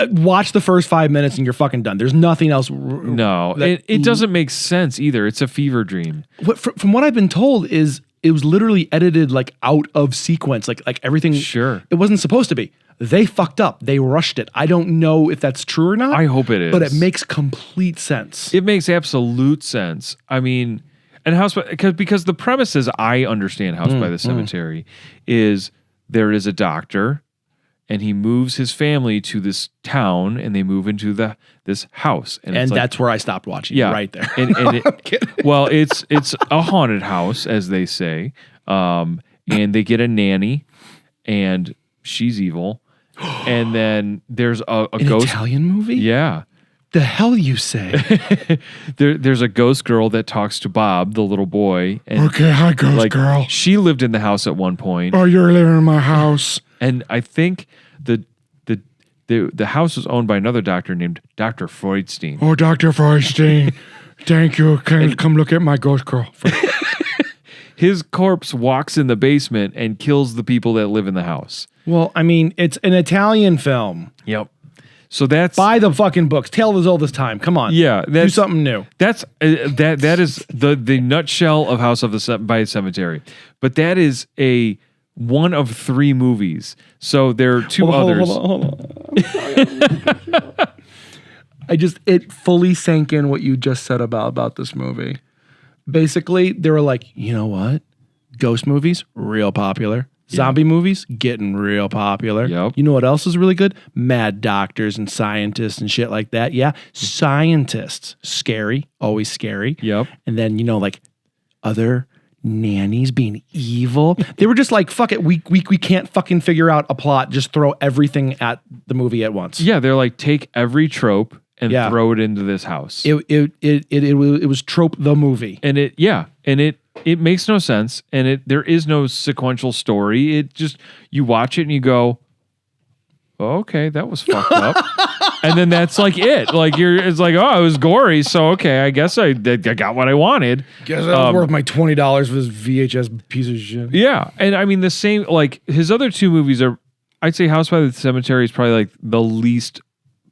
watch the first 5 minutes and you're fucking done. There's nothing else. No, it doesn't make sense either. It's a fever dream. From what I've been told is it was literally edited like out of sequence, like everything. Sure. It wasn't supposed to be. They fucked up. They rushed it. I don't know if that's true or not. I hope it is. But it makes complete sense. It makes absolute sense. I mean, and because the premise, as I understand House by the Cemetery, is there is a doctor, and he moves his family to this town, and they move into this house, and that's where I stopped watching. Yeah, right there. And well, it's a haunted house, as they say, and they get a nanny, and she's evil, and then there's a ghost Italian movie. Yeah. The hell you say? There's a ghost girl that talks to Bob, the little boy. And okay, hi, ghost girl. She lived in the house at one point. Oh, you're living in my house. And I think the house was owned by another doctor named Dr. Freudstein. Oh, Dr. Freudstein. Thank you. Come look at my ghost girl. His corpse walks in the basement and kills the people that live in the house. Well, I mean, it's an Italian film. Yep. So that's buy the fucking books. Tale as old as time. Come on. Yeah, do something new. That's that is the nutshell of House by the Cemetery. But that is one of 3 movies. So there are 2 others. Hold on. It fully sank in what you just said about this movie. Basically, they were like, you know what? Ghost movies, real popular. Zombie movies, getting real popular. Yep. You know what else is really good? Mad doctors and scientists and shit like that. Yeah. Scientists. Scary. Always scary. Yep. And then, like other nannies being evil. They were just like, fuck it. We can't fucking figure out a plot. Just throw everything at the movie at once. Yeah. They're like, take every trope and throw it into this house. It was trope the movie. And it makes no sense, and there is no sequential story. It just, you watch it and you go, oh, okay, that was fucked up. And then that's like it. Like it's like, oh, it was gory, so okay, I guess I got what I wanted. Guess that was worth my $20 for this VHS piece of shit. Yeah, and I mean the same. Like his other 2 movies are, I'd say House by the Cemetery is probably like the least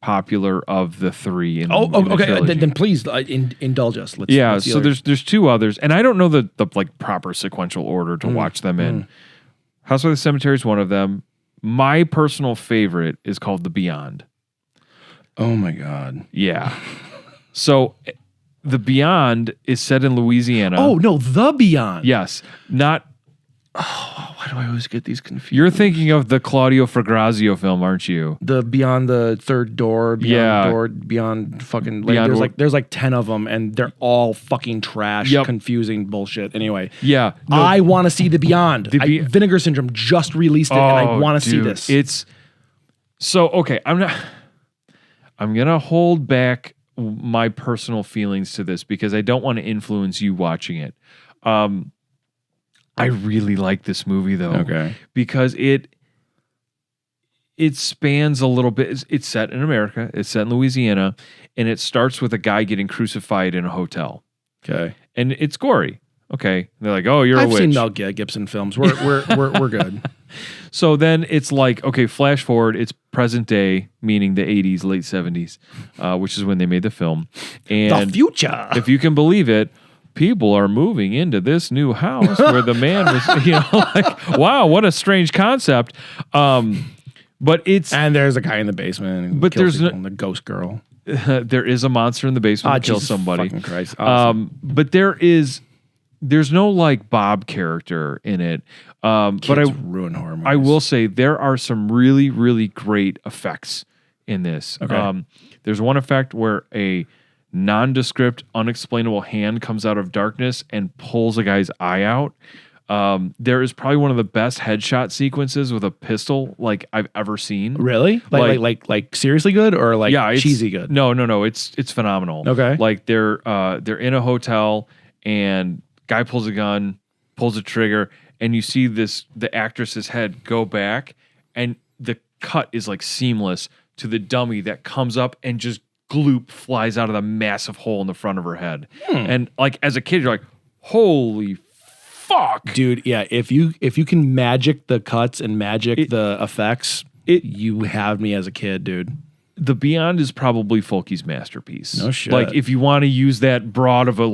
popular of the 3. Okay. Then please indulge us. Let's so there's 2 others, and I don't know the like proper sequential order to watch them in. House by the Cemetery is one of them. My personal favorite is called The Beyond. Oh my God. Yeah. So The Beyond is set in Louisiana. Oh no, The Beyond. Yes, not. Oh, why do I always get these confused? You're thinking of the Claudio Fragrazio film, aren't you? The Beyond the Third Door, Beyond fucking. There's like 10 of them, and they're all fucking trash, confusing bullshit. Anyway, I want to see The Beyond. Vinegar Syndrome just released it, and I want to see this. It's so okay. I'm gonna hold back my personal feelings to this because I don't want to influence you watching it. I really like this movie though. Okay. Because it spans a little bit. It's set in America. It's set in Louisiana, and it starts with a guy getting crucified in a hotel. Okay. And it's gory. Okay. And they're like, "Oh, you're a witch." I've seen Mel Gibson films. We're good. So then it's like, okay, flash forward. It's present day, meaning the 80s, late 70s, which is when they made the film. And the future. If you can believe it, people are moving into this new house where the man was, like, wow, what a strange concept. But there's a guy in the basement. But there's the ghost girl. There is a monster in the basement that kills somebody. Fucking Christ. Awesome. But there's no like Bob character in it. But I ruin horror movies. I will say there are some really, really great effects in this. Okay. There's one effect where a nondescript, unexplainable hand comes out of darkness and pulls a guy's eye out. There is probably one of the best headshot sequences with a pistol like I've ever seen. Really? Like seriously good or like cheesy good? No. It's phenomenal. Okay. Like they're in a hotel and guy pulls a gun, pulls a trigger, and you see the actress's head go back, and the cut is like seamless to the dummy that comes up and just gloop flies out of the massive hole in the front of her head. And like as a kid, you're like, holy fuck, dude. Yeah, if you can magic the cuts and magic the effects, you have me as a kid, dude. The Beyond is probably Folky's masterpiece. No shit. Like if you want to use that broad of a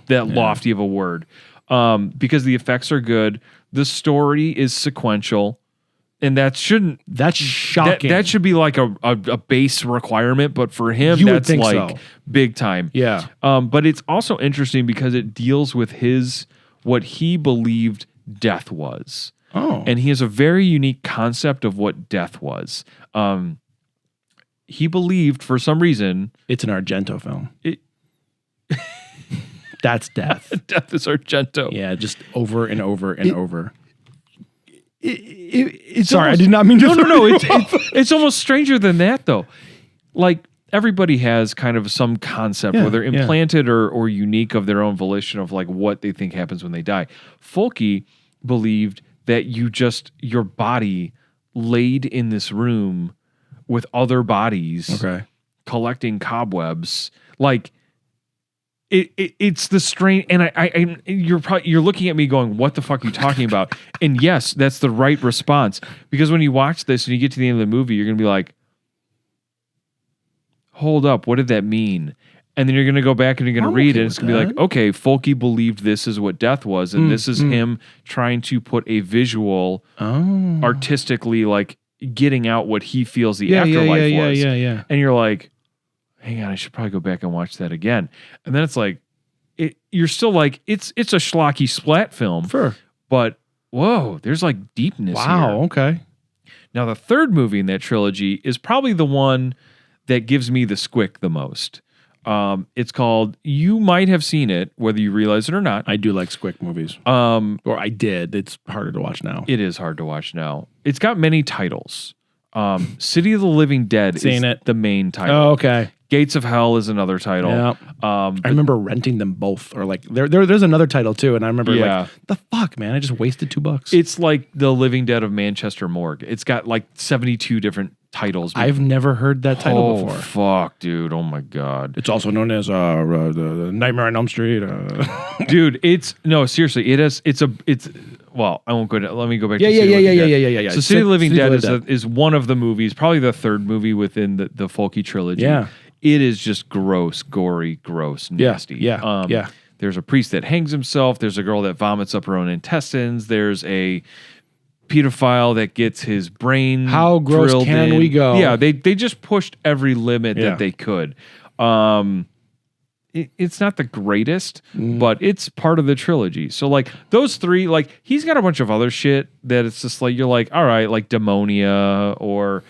that lofty of a word, because the effects are good, the story is sequential, and that's shocking. That should be like a base requirement, but for him, that's like big time. Yeah. But it's also interesting because it deals with what he believed death was. Oh. And he has a very unique concept of what death was. He believed for some reason it's an Argento film. That's death. Death is Argento. Yeah, just over and over and over. It's Sorry, almost, I did not mean to. No. It's almost stranger than that, though. Like everybody has kind of some concept, whether implanted or unique of their own volition of like what they think happens when they die. Folky believed that your body laid in this room with other bodies, collecting cobwebs, like. It's the strain, and you're looking at me going, "What the fuck are you talking about?" And yes, that's the right response, because when you watch this and you get to the end of the movie, you're gonna be like, "Hold up, what did that mean?" And then you're gonna go back and you're gonna read it, and it's gonna be like, "Okay, Folky believed this is what death was, and this is him trying to put a visual, artistically, like getting out what he feels the afterlife was." Yeah. And you're like, hang on, I should probably go back and watch that again. And then it's like, you're still like, it's a schlocky splat film. Sure. But, whoa, there's like deepness here. Wow, okay. Now, the third movie in that trilogy is probably the one that gives me the squick the most. It's called, you might have seen it, whether you realize it or not. I do like squick movies. Or I did. It's harder to watch now. It is hard to watch now. It's got many titles. City of the Living Dead is the main title. Oh, okay. Gates of Hell is another title. Yeah. I remember renting them both, or like there's another title too, and I remember like, the fuck, man, I just wasted $2. It's like the Living Dead of Manchester Morgue. It's got like 72 different titles. I've never heard that title before. Fuck, dude! Oh my god! It's also known as the Nightmare on Elm Street. Dude, seriously, it is. It's. Well, I won't go to. Let me go back. Yeah. So, City of the Living Dead is one of the movies, probably the third movie within the Folky trilogy. Yeah. It is just gross, gory, gross, nasty. Yeah. There's a priest that hangs himself. There's a girl that vomits up her own intestines. There's a pedophile that gets his brain. How gross drilled can in. we go? Yeah, they just pushed every limit that they could. It's not the greatest, but it's part of the trilogy. So like those three, like he's got a bunch of other shit that it's just like you're like, all right, like Demonia or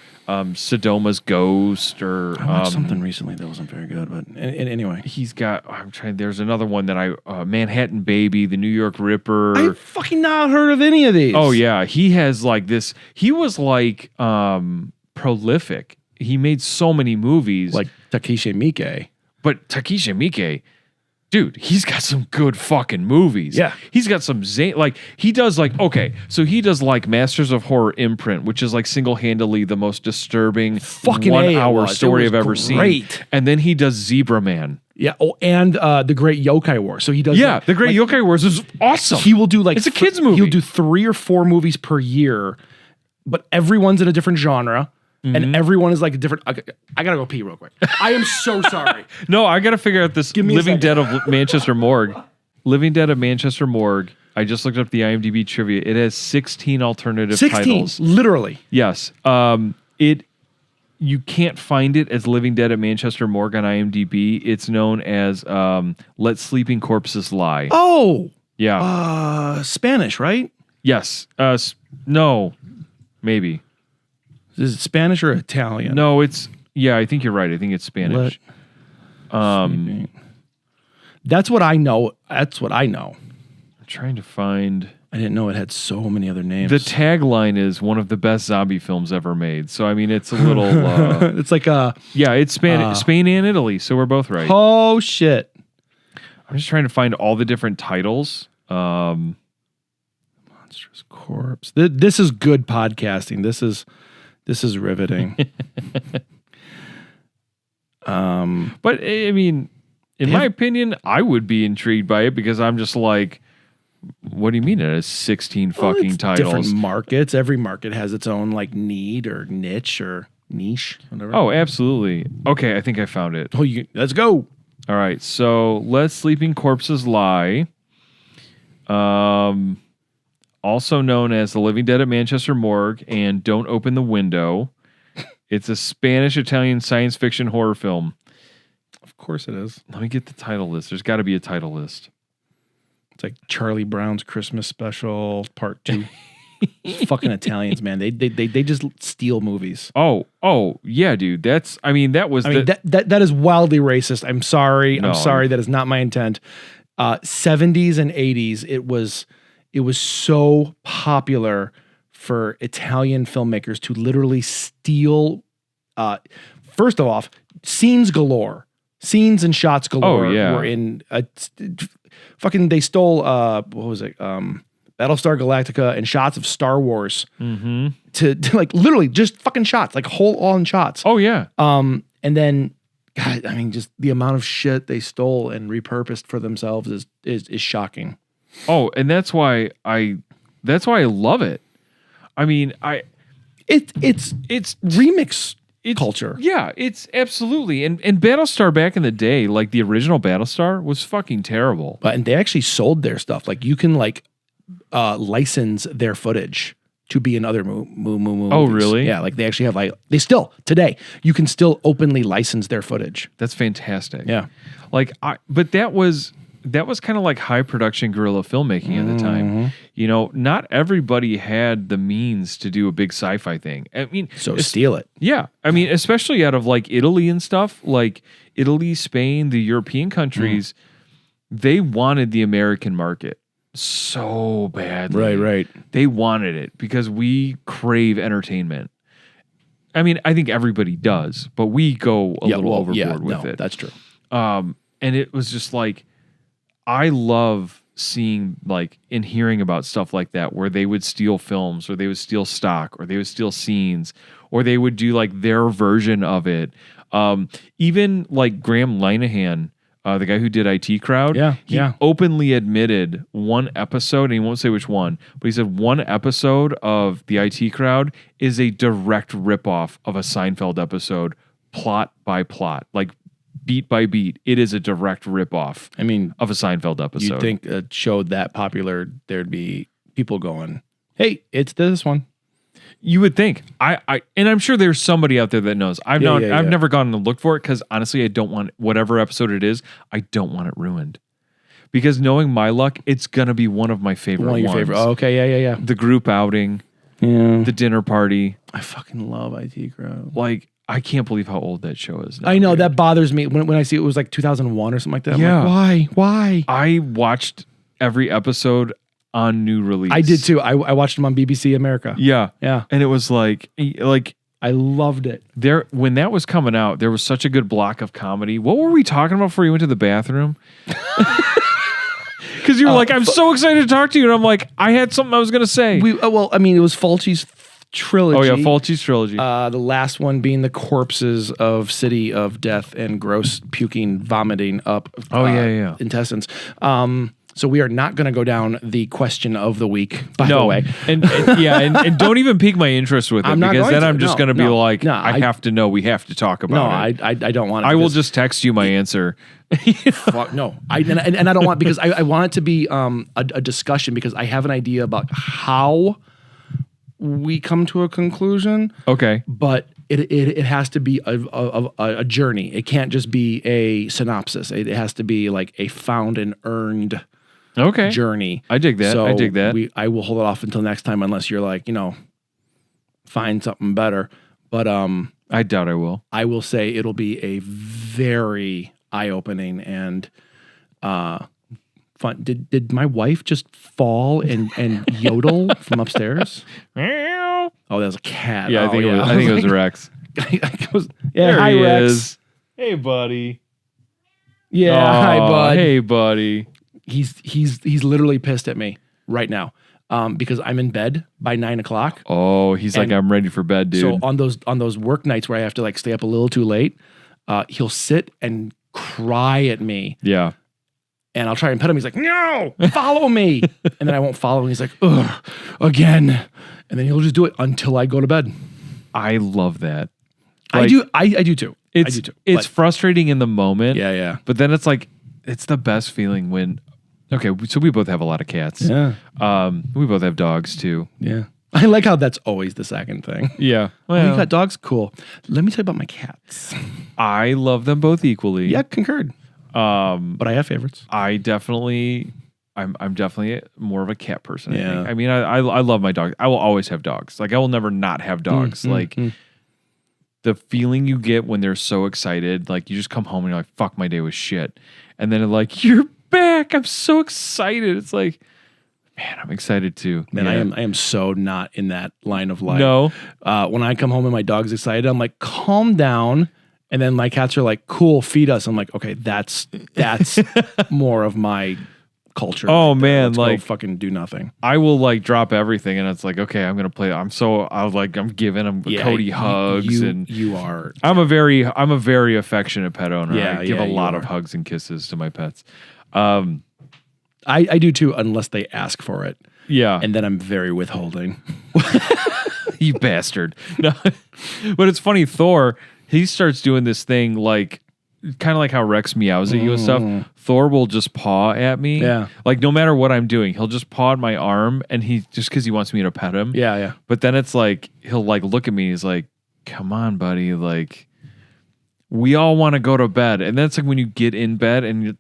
Sodoma's Ghost, or I watched something recently that wasn't very good, but anyway, he's got. There's another one that Manhattan Baby, the New York Ripper. I fucking not heard of any of these. Oh yeah, he has like this. He was like prolific. He made so many movies, like Takeshi Miike. But Takeshi Miike, dude, he's got some good fucking movies. Yeah. He's got some he does like Masters of Horror Imprint, which is like single-handedly the most disturbing fucking 1 hour story I've ever seen. And then he does Zebra Man. Yeah. Oh, and the Great Yokai War. So he does. Yeah, the Great Yokai Wars is awesome. He will do like it's a kids movie. He'll do 3 or 4 movies per year, but everyone's in a different genre. And everyone is like a different. I gotta go pee real quick. I am so sorry. No, I gotta figure out this Living Dead of Manchester Morgue. Living Dead of Manchester Morgue. I just looked up the IMDb trivia. It has 16 alternative titles. Literally. Yes. You can't find it as Living Dead at Manchester Morgue on IMDb. It's known as Let Sleeping Corpses Lie. Oh. Yeah. Spanish, right? Yes. No. Maybe. Is it Spanish or Italian? No, I think you're right. I think it's Spanish. That's what I know. I'm trying to find. I didn't know it had so many other names. The tagline is one of the best zombie films ever made. So I mean, it's a little. It's like it's Spain and Italy. So we're both right. Oh shit! I'm just trying to find all the different titles. Monstrous corpse. This is good podcasting. This is riveting. But I mean, in my opinion, I would be intrigued by it because I'm just like, what do you mean it has 16 fucking titles? Different markets. Every market has its own like need or niche or niche, whatever. Oh, absolutely. Okay, I think I found it. Oh, let's go. All right, so Let Sleeping Corpses Lie, also known as The Living Dead at Manchester Morgue and Don't Open the Window. It's a Spanish-Italian science fiction horror film. Of course it is. Let me get the title list. There's got to be a title list. It's like Charlie Brown's Christmas Special Part 2. Fucking Italians, man. They just steal movies. Oh, yeah, dude. That is wildly racist. I'm sorry. No. I'm sorry. That is not my intent. 70s and 80s, it was so popular for Italian filmmakers to literally steal, first of all, scenes galore. Scenes and shots galore were in fucking, they stole, what was it? Battlestar Galactica and shots of Star Wars to like literally just fucking shots, like whole on shots. Oh yeah. And then, God, I mean, just the amount of shit they stole and repurposed for themselves is shocking. Oh, and that's why I love it. I mean, it's remix culture. Yeah, it's absolutely. And Battlestar back in the day, like the original Battlestar was fucking terrible. And they actually sold their stuff. Like you can like license their footage to be in other movies. Oh, really? Yeah, like they actually have they still today you can still openly license their footage. That's fantastic. Yeah. Like but that was kind of like high production guerrilla filmmaking at the time. You know, not everybody had the means to do a big sci-fi thing. I mean, so steal it. Yeah. I mean, especially out of like Italy and stuff, like Italy, Spain, the European countries, they wanted the American market so badly. Right. They wanted it because we crave entertainment. I mean, I think everybody does, but we go a little overboard with it. That's true. And it was just like, I love seeing like and hearing about stuff like that where they would steal films or they would steal stock or they would steal scenes or they would do like their version of it. Even like Graham Linehan, the guy who did IT Crowd, he openly admitted one episode, and he won't say which one, but he said one episode of the IT Crowd is a direct ripoff of a Seinfeld episode, plot by plot, like beat by beat. It is a direct ripoff. I mean, of a Seinfeld episode. You'd think a show that popular, there'd be people going, "Hey, it's this one." You would think. I and I'm sure there's somebody out there that knows. I've never gone to look for it because honestly, I don't want whatever episode it is. I don't want it ruined because knowing my luck, it's gonna be one of my favorite. One of your favorite. Oh, okay, yeah. The group outing, the dinner party. I fucking love IT Crowd. Like, I can't believe how old that show is now. I know, that bothers me when I see it was like 2001 or something like that. I'm like, why? I watched every episode on new release. I did too. I watched them on BBC America. Yeah. And it was like I loved it. When that was coming out, there was such a good block of comedy. What were we talking about before you went to the bathroom? Because you were like, I'm so excited to talk to you. And I'm like, I had something I was going to say. It was Fulci's trilogy. Oh, yeah, Fulci's trilogy. The last one being the corpses of City of Death and gross puking, vomiting up intestines. So we are not going to go down the question of the week, by the way. And don't even pique my interest with it because then I'm just going to be like, I have to know. We have to talk about it. I don't want it. I will just text you my answer. Fuck, no. And I don't want, because I want it to be a discussion because I have an idea about how we come to a conclusion. Okay. But it has to be a journey. It can't just be a synopsis. It has to be like a found and earned journey. I dig that. So I will hold it off until next time unless you're like, find something better. But I doubt I will. I will say it'll be a very eye-opening and fun. Did my wife just fall and yodel from upstairs? Oh, that was a cat. Yeah, I think it was Rex. Hi, Rex. Is. Hey, buddy. Yeah, hi, bud. Hey, buddy. He's literally pissed at me right now. because I'm in bed by 9 o'clock. Oh, he's like, I'm ready for bed, dude. So on those work nights where I have to like stay up a little too late, he'll sit and cry at me. Yeah. And I'll try and pet him. He's like, no, follow me. And then I won't follow him. He's like, ugh, again. And then he'll just do it until I go to bed. I love that. Like, I do too. It's frustrating in the moment. Yeah. But then it's like, it's the best feeling when, okay, so we both have a lot of cats. Yeah. We both have dogs too. Yeah. I like how that's always the second thing. Yeah. Well, you got dogs? Cool. Let me tell you about my cats. I love them both equally. Yeah, concurred. But I have favorites. I'm definitely more of a cat person. Yeah. I mean, I love my dog. I will always have dogs. Like I will never not have dogs. The feeling you get when they're so excited, like you just come home and you're like, fuck, my day was shit. And then they're like, you're back. I'm so excited. It's like, man, I'm excited too. Man, yeah. I am so not in that line of life. No. When I come home and my dog's excited, I'm like, calm down. And then my cats are like, cool, feed us. I'm like, okay, that's more of my culture. Oh right man, Let's like go fucking do nothing. I will like drop everything and it's like, okay, I'm gonna play. I'm giving him Cody hugs and you are. I'm a very affectionate pet owner. Yeah, I give a lot are. of hugs and kisses to my pets. I do too, unless they ask for it. Yeah. And then I'm very withholding. You bastard. No. But it's funny, Thor, he starts doing this thing like kind of like how Rex meows at you and stuff. Thor will just paw at me. Yeah. Like no matter what I'm doing, he'll just paw at my arm and he just because he wants me to pet him. Yeah. But then it's like he'll like look at me and he's like, come on, buddy, like we all want to go to bed. And then it's like when you get in bed and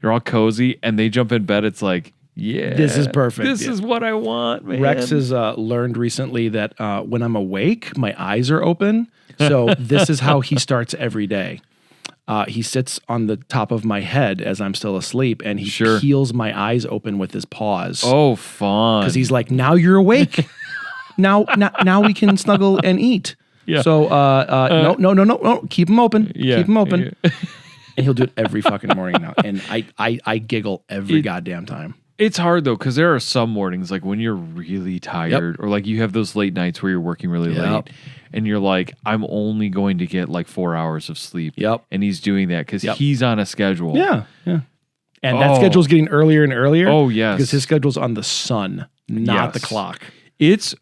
you're all cozy and they jump in bed, it's like, yeah, this is perfect. This is what I want, man. Rex has learned recently that when I'm awake, my eyes are open. So this is how he starts every day. He sits on the top of my head as I'm still asleep, and he peels my eyes open with his paws. Oh, fun! Because he's like, now you're awake. now we can snuggle and eat. Yeah. So no, keep them open. Yeah. Keep them open. Yeah. And he'll do it every fucking morning now, and I giggle every goddamn time. It's hard though, because there are some mornings like when you're really tired or like you have those late nights where you're working really late and you're like, I'm only going to get like 4 hours of sleep. Yep. And he's doing that because he's on a schedule. Yeah. And that schedule's getting earlier and earlier. Oh, yes. Because his schedule's on the sun, not the clock. It's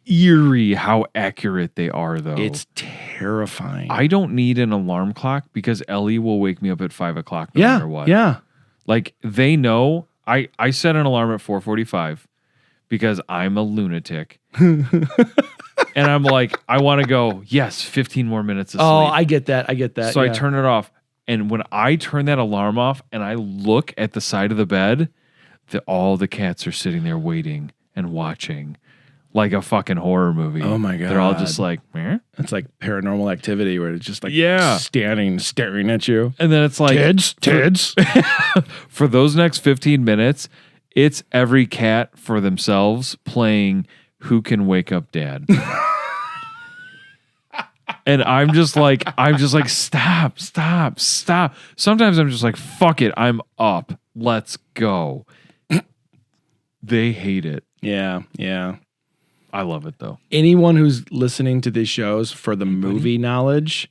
eerie how accurate they are though. It's terrifying. I don't need an alarm clock because Ellie will wake me up at 5 o'clock no matter what. Yeah. Like they know. I set an alarm at 4:45 because I'm a lunatic. And I'm like, I want to go, yes, 15 more minutes of sleep. Oh, I get that. So I turn it off. And when I turn that alarm off and I look at the side of the bed, all the cats are sitting there waiting and watching like a fucking horror movie. Oh my God. They're all just like, meh? It's like Paranormal Activity where it's just like staring at you. And then it's like Tids. For those next 15 minutes, it's every cat for themselves playing Who Can Wake Up Dad. And I'm just like, stop. Sometimes I'm just like, fuck it, I'm up. Let's go. They hate it. Yeah. I love it though. Anyone who's listening to these shows for the movie knowledge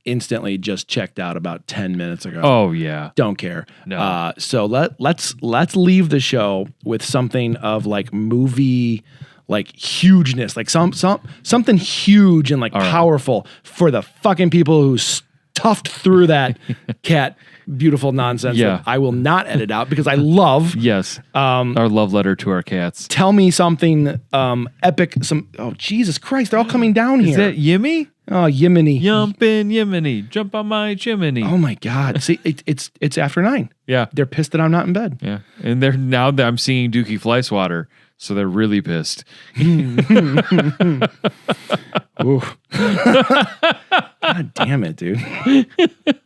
instantly just checked out about 10 minutes ago. Oh yeah. Don't care. No. So let's leave the show with something of like movie like hugeness, like something huge and like powerful for the fucking people who stuffed through that cat beautiful nonsense that I will not edit out because I love. Yes. Our love letter to our cats. Tell me something epic. Oh, Jesus Christ. They're all coming down here. Is that Yimmy? Oh, Yiminy. Yumpin' Yiminy. Jump on my chimney. Oh, my God. See, it's after 9. Yeah. They're pissed that I'm not in bed. Yeah. And now that I'm singing Dookie Fly Swatter, so they're really pissed. Ooh. God damn it, dude.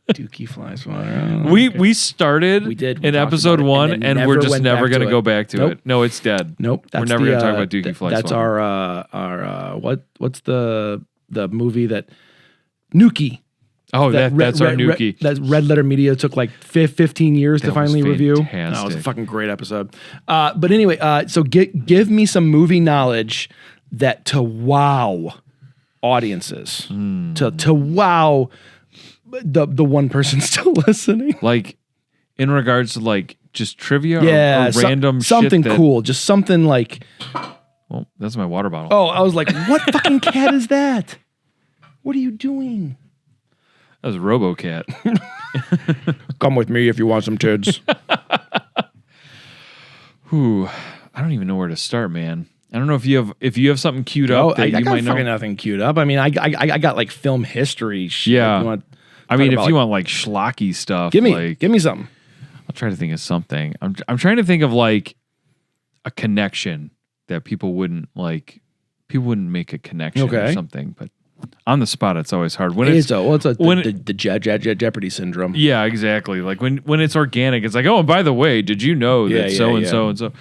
Dookie Flies Water. Oh, we started in episode 1 and we're just never going to go back to it. No, it's dead. Nope. We're never going to talk about Dookie Flies That's Water. our what's the movie that Nuki. Oh, that's our Nuki. That Red Letter Media took like 15 years to finally review. That was a fucking great episode. But anyway, so give me some movie knowledge that to wow audiences, to wow the one person still listening. Like in regards to like just trivia or random something shit cool, just something like. Well, that's my water bottle. Oh, I was like, what fucking cat is that? What are you doing? That was RoboCat. Come with me if you want some tids. Whew, I don't even know where to start, man. I don't know if you have something queued up that I you got might know. fucking nothing queued up. I mean, I got like film history shit. Yeah. I mean, if you want like schlocky stuff, give me something. I'll try to think of something. I'm trying to think of like a connection that people wouldn't make a connection or something, but on the spot, it's always hard. The Jeopardy syndrome. Yeah, exactly. Like when it's organic, it's like, oh, and by the way, did you know that so and so?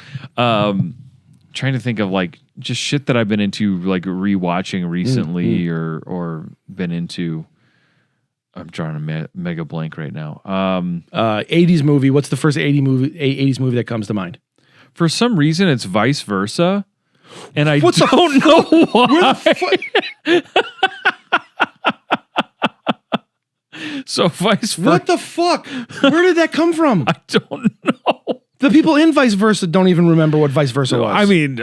Trying to think of like just shit that I've been into, like rewatching recently or been into. I'm drawing a mega blank right now. 80s movie. What's the first 80s movie that comes to mind? For some reason, it's Vice Versa. And I don't know why. So Vice Versa. What the fuck? Where did that come from? I don't know. The people in Vice Versa don't even remember what Vice Versa was. I mean,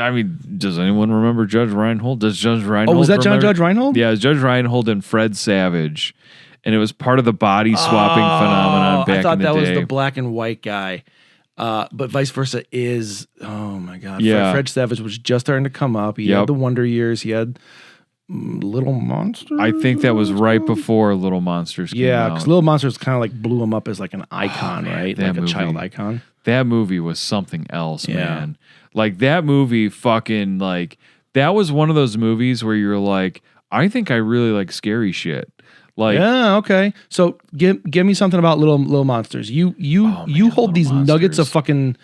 does anyone remember Judge Reinhold? Does Judge Reinhold? Oh, was that Judge Reinhold? Yeah, it was Judge Reinhold and Fred Savage. And it was part of the body swapping phenomenon back in the day. I thought that was the black and white guy. But Vice Versa is, oh my God. Yeah. Fred Savage was just starting to come up. He had the Wonder Years. He had Little Monsters. I think that was right before Little Monsters came out. Yeah, because Little Monsters kind of like blew him up as like an icon, right? Like a child icon. That movie was something else, man. Like that movie fucking like, that was one of those movies where you're like, I think I really like scary shit. Like, yeah, okay. So give me something about Little Monsters. You hold these nuggets of fucking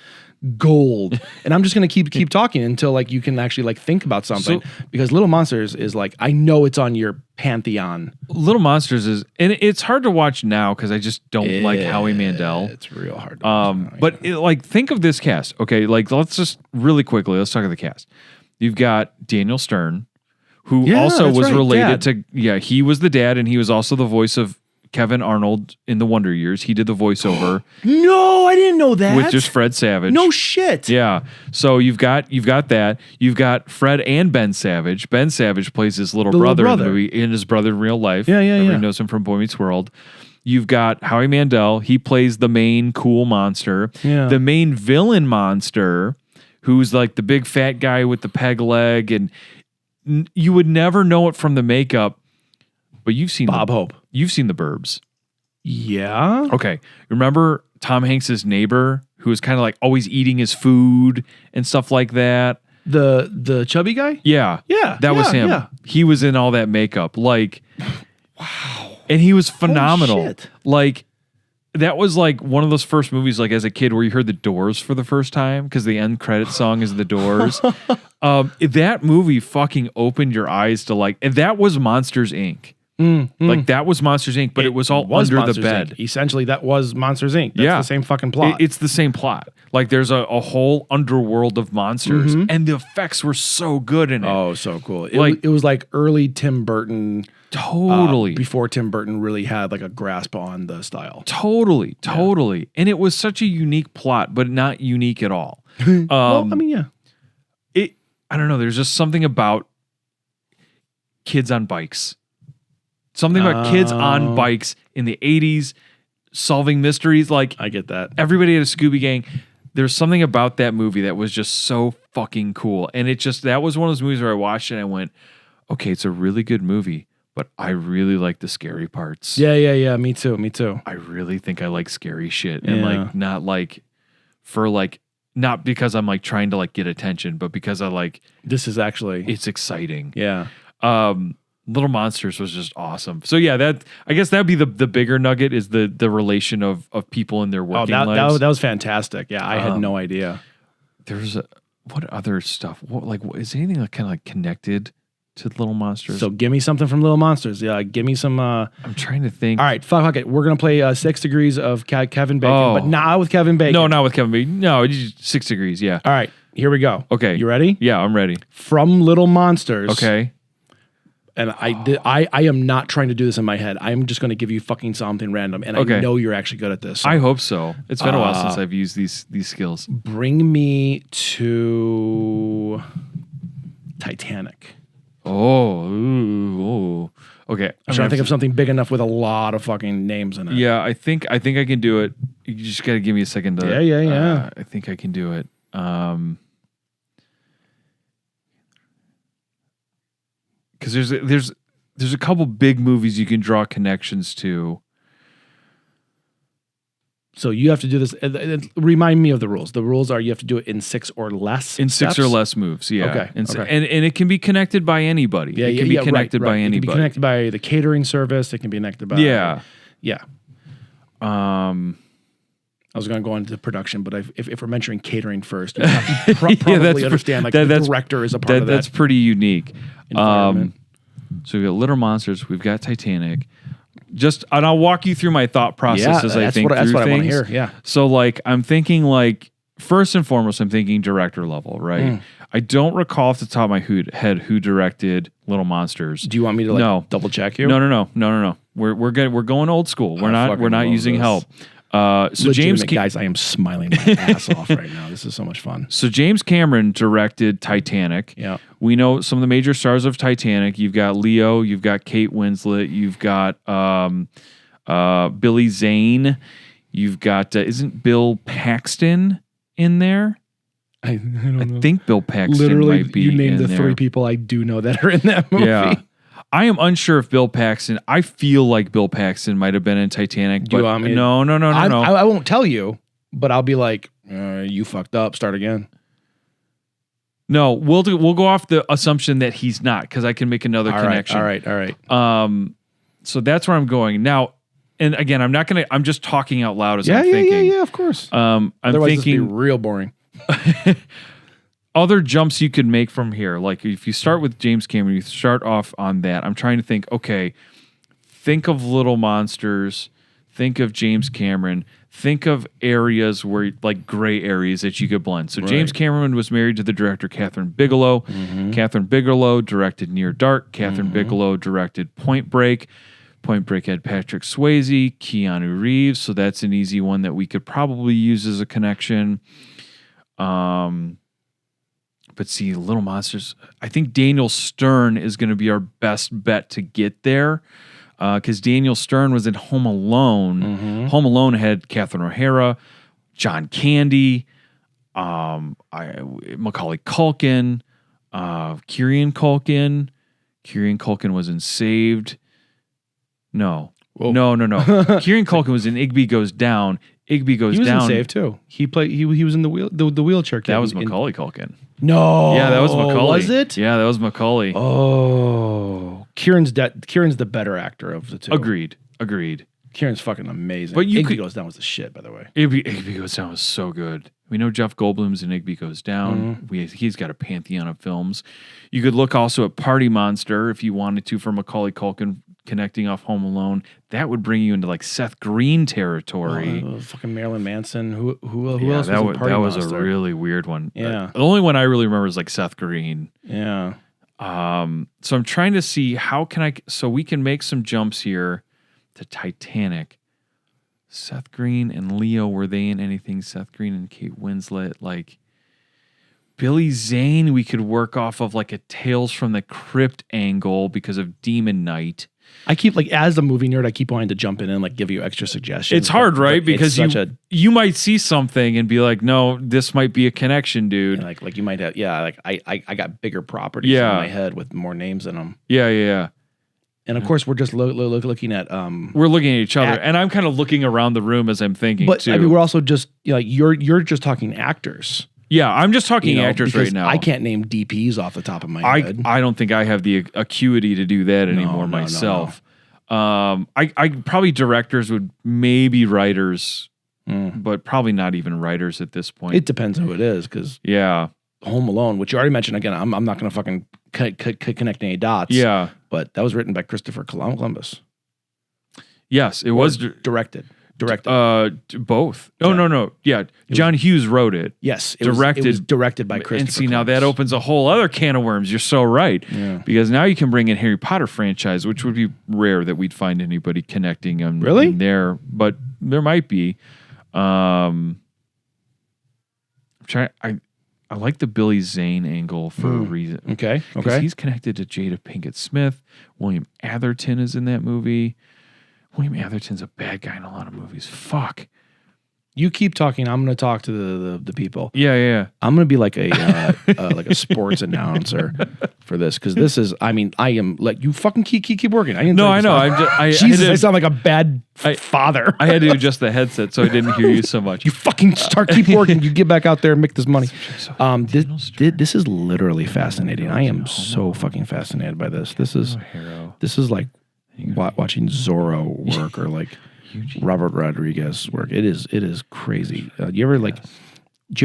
gold, and I'm just gonna keep talking until like you can actually like think about something, because Little Monsters is like, I know it's on your pantheon. Little Monsters is, and it's hard to watch now because I just don't like Howie Mandel. It's real hard to watch now, but like think of this cast. Okay, like let's just really quickly let's talk about the cast. You've got Daniel Stern, who also was related to, he was the dad, and he was also the voice of Kevin Arnold in the Wonder Years. He did the voiceover. No, I didn't know that. With just Fred Savage. No shit. Yeah. So you've got that. You've got Fred and Ben Savage. Ben Savage plays his little brother in the movie, and his brother in real life. Everybody knows him from Boy Meets World. You've got Howie Mandel. He plays the main cool monster. Yeah. The main villain monster, who's like the big fat guy with the peg leg, and you would never know it from the makeup, but you've seen Bob Hope. You've seen The Burbs. Yeah. Okay. Remember Tom Hanks's neighbor who was kind of like always eating his food and stuff like that? The chubby guy? Yeah. Yeah. That was him. Yeah. He was in all that makeup. Like, wow. And he was phenomenal. Holy shit. Like, that was like one of those first movies, like as a kid, where you heard The Doors for the first time, because the end credit song is The Doors. That movie fucking opened your eyes to like, and that was Monsters Inc. Like that was Monsters Inc., but it was all under Monsters the bed. Inc. Essentially, that was Monsters Inc. That's the same fucking plot. It's the same plot. Like there's a whole underworld of monsters, and the effects were so good in it. Oh, so cool. It was like early Tim Burton. Totally. Before Tim Burton really had like a grasp on the style. Totally. And it was such a unique plot, but not unique at all. Well, I mean, yeah. I don't know. There's just something about kids on bikes. Something about kids on bikes in the 80s solving mysteries. Like, I get that. Everybody had a Scooby Gang. There's something about that movie that was just so fucking cool. And that was one of those movies where I watched it and I went, okay, it's a really good movie, but I really like the scary parts. Yeah. Me too. I really think I like scary shit. And like, not like for like, not because I'm like trying to like get attention, but because I like, this is actually, it's exciting. Yeah. Little Monsters was just awesome. So yeah, I guess that'd be the bigger nugget, is the relation of people in their working lives. That was fantastic. Yeah, I had no idea. There's what other stuff? What is anything like kind of like connected to Little Monsters. So give me something from Little Monsters. Yeah, give me some. I'm trying to think. All right, fuck it. We're gonna play 6 Degrees of Kevin Bacon, but not with Kevin Bacon. No, not with Kevin Bacon. No, 6 Degrees. Yeah. All right, here we go. Okay. You ready? Yeah, I'm ready. From Little Monsters. Okay. And I am not trying to do this in my head. I'm just going to give you fucking something random, and I know you're actually good at this. So. I hope so. It's been a while since I've used these skills. Bring me to Titanic. Oh, okay. I'm trying to think of something big enough with a lot of fucking names in it. Yeah, I think I can do it. You just got to give me a second to. Yeah. I think I can do it. Because there's a couple big movies you can draw connections to. So you have to do this. Remind me of the rules. The rules are you have to do it in 6 or less. In 6 or less moves, yeah. Okay. And it can be connected by anybody. Yeah, it can be connected right. by anybody. It can be connected by the catering service. It can be connected by yeah. I was going to go into production, but if we're mentioning catering first, you probably understand the director is a part of that. That's pretty unique. Environment. So we've got Little Monsters, we've got Titanic. And I'll walk you through my thought process as I think through things. That's what I want to hear. Yeah. So I'm thinking first and foremost, I'm thinking director level, right? I don't recall off the top of my head who directed Little Monsters. Do you want me to double check you? No. We're good. We're going old school. We're not using help. So guys, I am smiling my ass off right now. This is so much fun. So James Cameron directed Titanic. Yeah. We know some of the major stars of Titanic. You've got Leo, you've got Kate Winslet, you've got Billy Zane, you've got isn't Bill Paxton in there? I think Bill Paxton Literally, might be. You named the there. 3 people I do know that are in that movie. Yeah. I am unsure if Bill Paxton. I feel like Bill Paxton might have been in Titanic. Do you want me to, no. I won't tell you, but I'll be like, you fucked up. Start again. No, we'll go off the assumption that he's not because I can make another connection. All right. So that's where I'm going now. And again, I'm just talking out loud as I'm thinking. Yeah, of course. I'm Otherwise thinking this would be real boring. Other jumps you could make from here. Like if you start with James Cameron, you start off on that. I'm trying to think, okay, think of Little Monsters, think of James Cameron, think of areas where gray areas that you could blend. So James Cameron was married to the director Catherine Bigelow. Mm-hmm. Catherine Bigelow directed Near Dark. Catherine Bigelow directed Point Break. Point Break had Patrick Swayze, Keanu Reeves. So that's an easy one that we could probably use as a connection. But see, Little Monsters, I think Daniel Stern is going to be our best bet to get there because Daniel Stern was in Home Alone. Mm-hmm. Home Alone had Catherine O'Hara, John Candy, Macaulay Culkin, Kieran Culkin. Kieran Culkin was in Saved. No. Whoa. No. Kieran Culkin was in Igby Goes Down. Igby Goes Down. He was in Saved too. He was in the wheelchair kid. That was Macaulay Culkin. No. Yeah, that was Macaulay. Was it? Yeah, that was Macaulay. Oh. Kieran's the better actor of the two. Agreed. Kieran's fucking amazing. But Igby Goes Down was the shit, by the way. Igby Goes Down was so good. We know Jeff Goldblum's in Igby Goes Down. Mm-hmm. He's got a pantheon of films. You could look also at Party Monster if you wanted to for Macaulay Culkin connecting off Home Alone. That would bring you into Seth Green territory. Fucking Marilyn Manson. Who else was in Party That was Monster? A really weird one. Yeah. The only one I really remember is Seth Green. Yeah. So I'm trying to see so we can make some jumps here to Titanic. Seth Green and Leo, were they in anything? Seth Green and Kate Winslet, Billy Zane, we could work off of a Tales from the Crypt angle because of Demon Knight. I keep as a movie nerd, I keep wanting to jump in and give you extra suggestions. It's hard, right? Because you might see something and be like, no, this might be a connection, dude. And you might have, I got bigger properties in my head with more names in them. Yeah. And of course, we're just looking at. We're looking at each other, and I'm kind of looking around the room as I'm thinking. But too. I mean, we're also just you're just talking actors. Yeah, I'm just talking actors right now. I can't name DPs off the top of my head. I don't think I have the acuity to do that anymore myself. No. I probably directors would maybe writers, but probably not even writers at this point. It depends who it is, because Home Alone, which you already mentioned. Again, I'm not going to fucking connect any dots. Yeah. But that was written by Christopher Columbus. Yes, it was directed. Both. No. Yeah, John Hughes wrote it. Yes, it was directed by Christopher. And see, now Columbus. that opens a whole other can of worms. You're so right. Yeah. Because now you can bring in Harry Potter franchise, which would be rare that we'd find anybody connecting them Really? in there, but there might be. I'm trying. I like the Billy Zane angle for a reason. Okay. Because he's connected to Jada Pinkett Smith. William Atherton is in that movie. William Atherton's a bad guy in a lot of movies. Fuck. You keep talking. I'm going to talk to the people. Yeah. I'm going to be like a sports announcer for this because this is. I mean, I am like you. Fucking keep working. I know. Jesus, I sound like a bad father. I had to adjust the headset so I didn't hear you so much. You fucking keep working. You get back out there and make this money. This is literally fascinating. I am so fucking fascinated by this. This is like watching Zorro work or like Robert Rodriguez work. It is crazy. Did you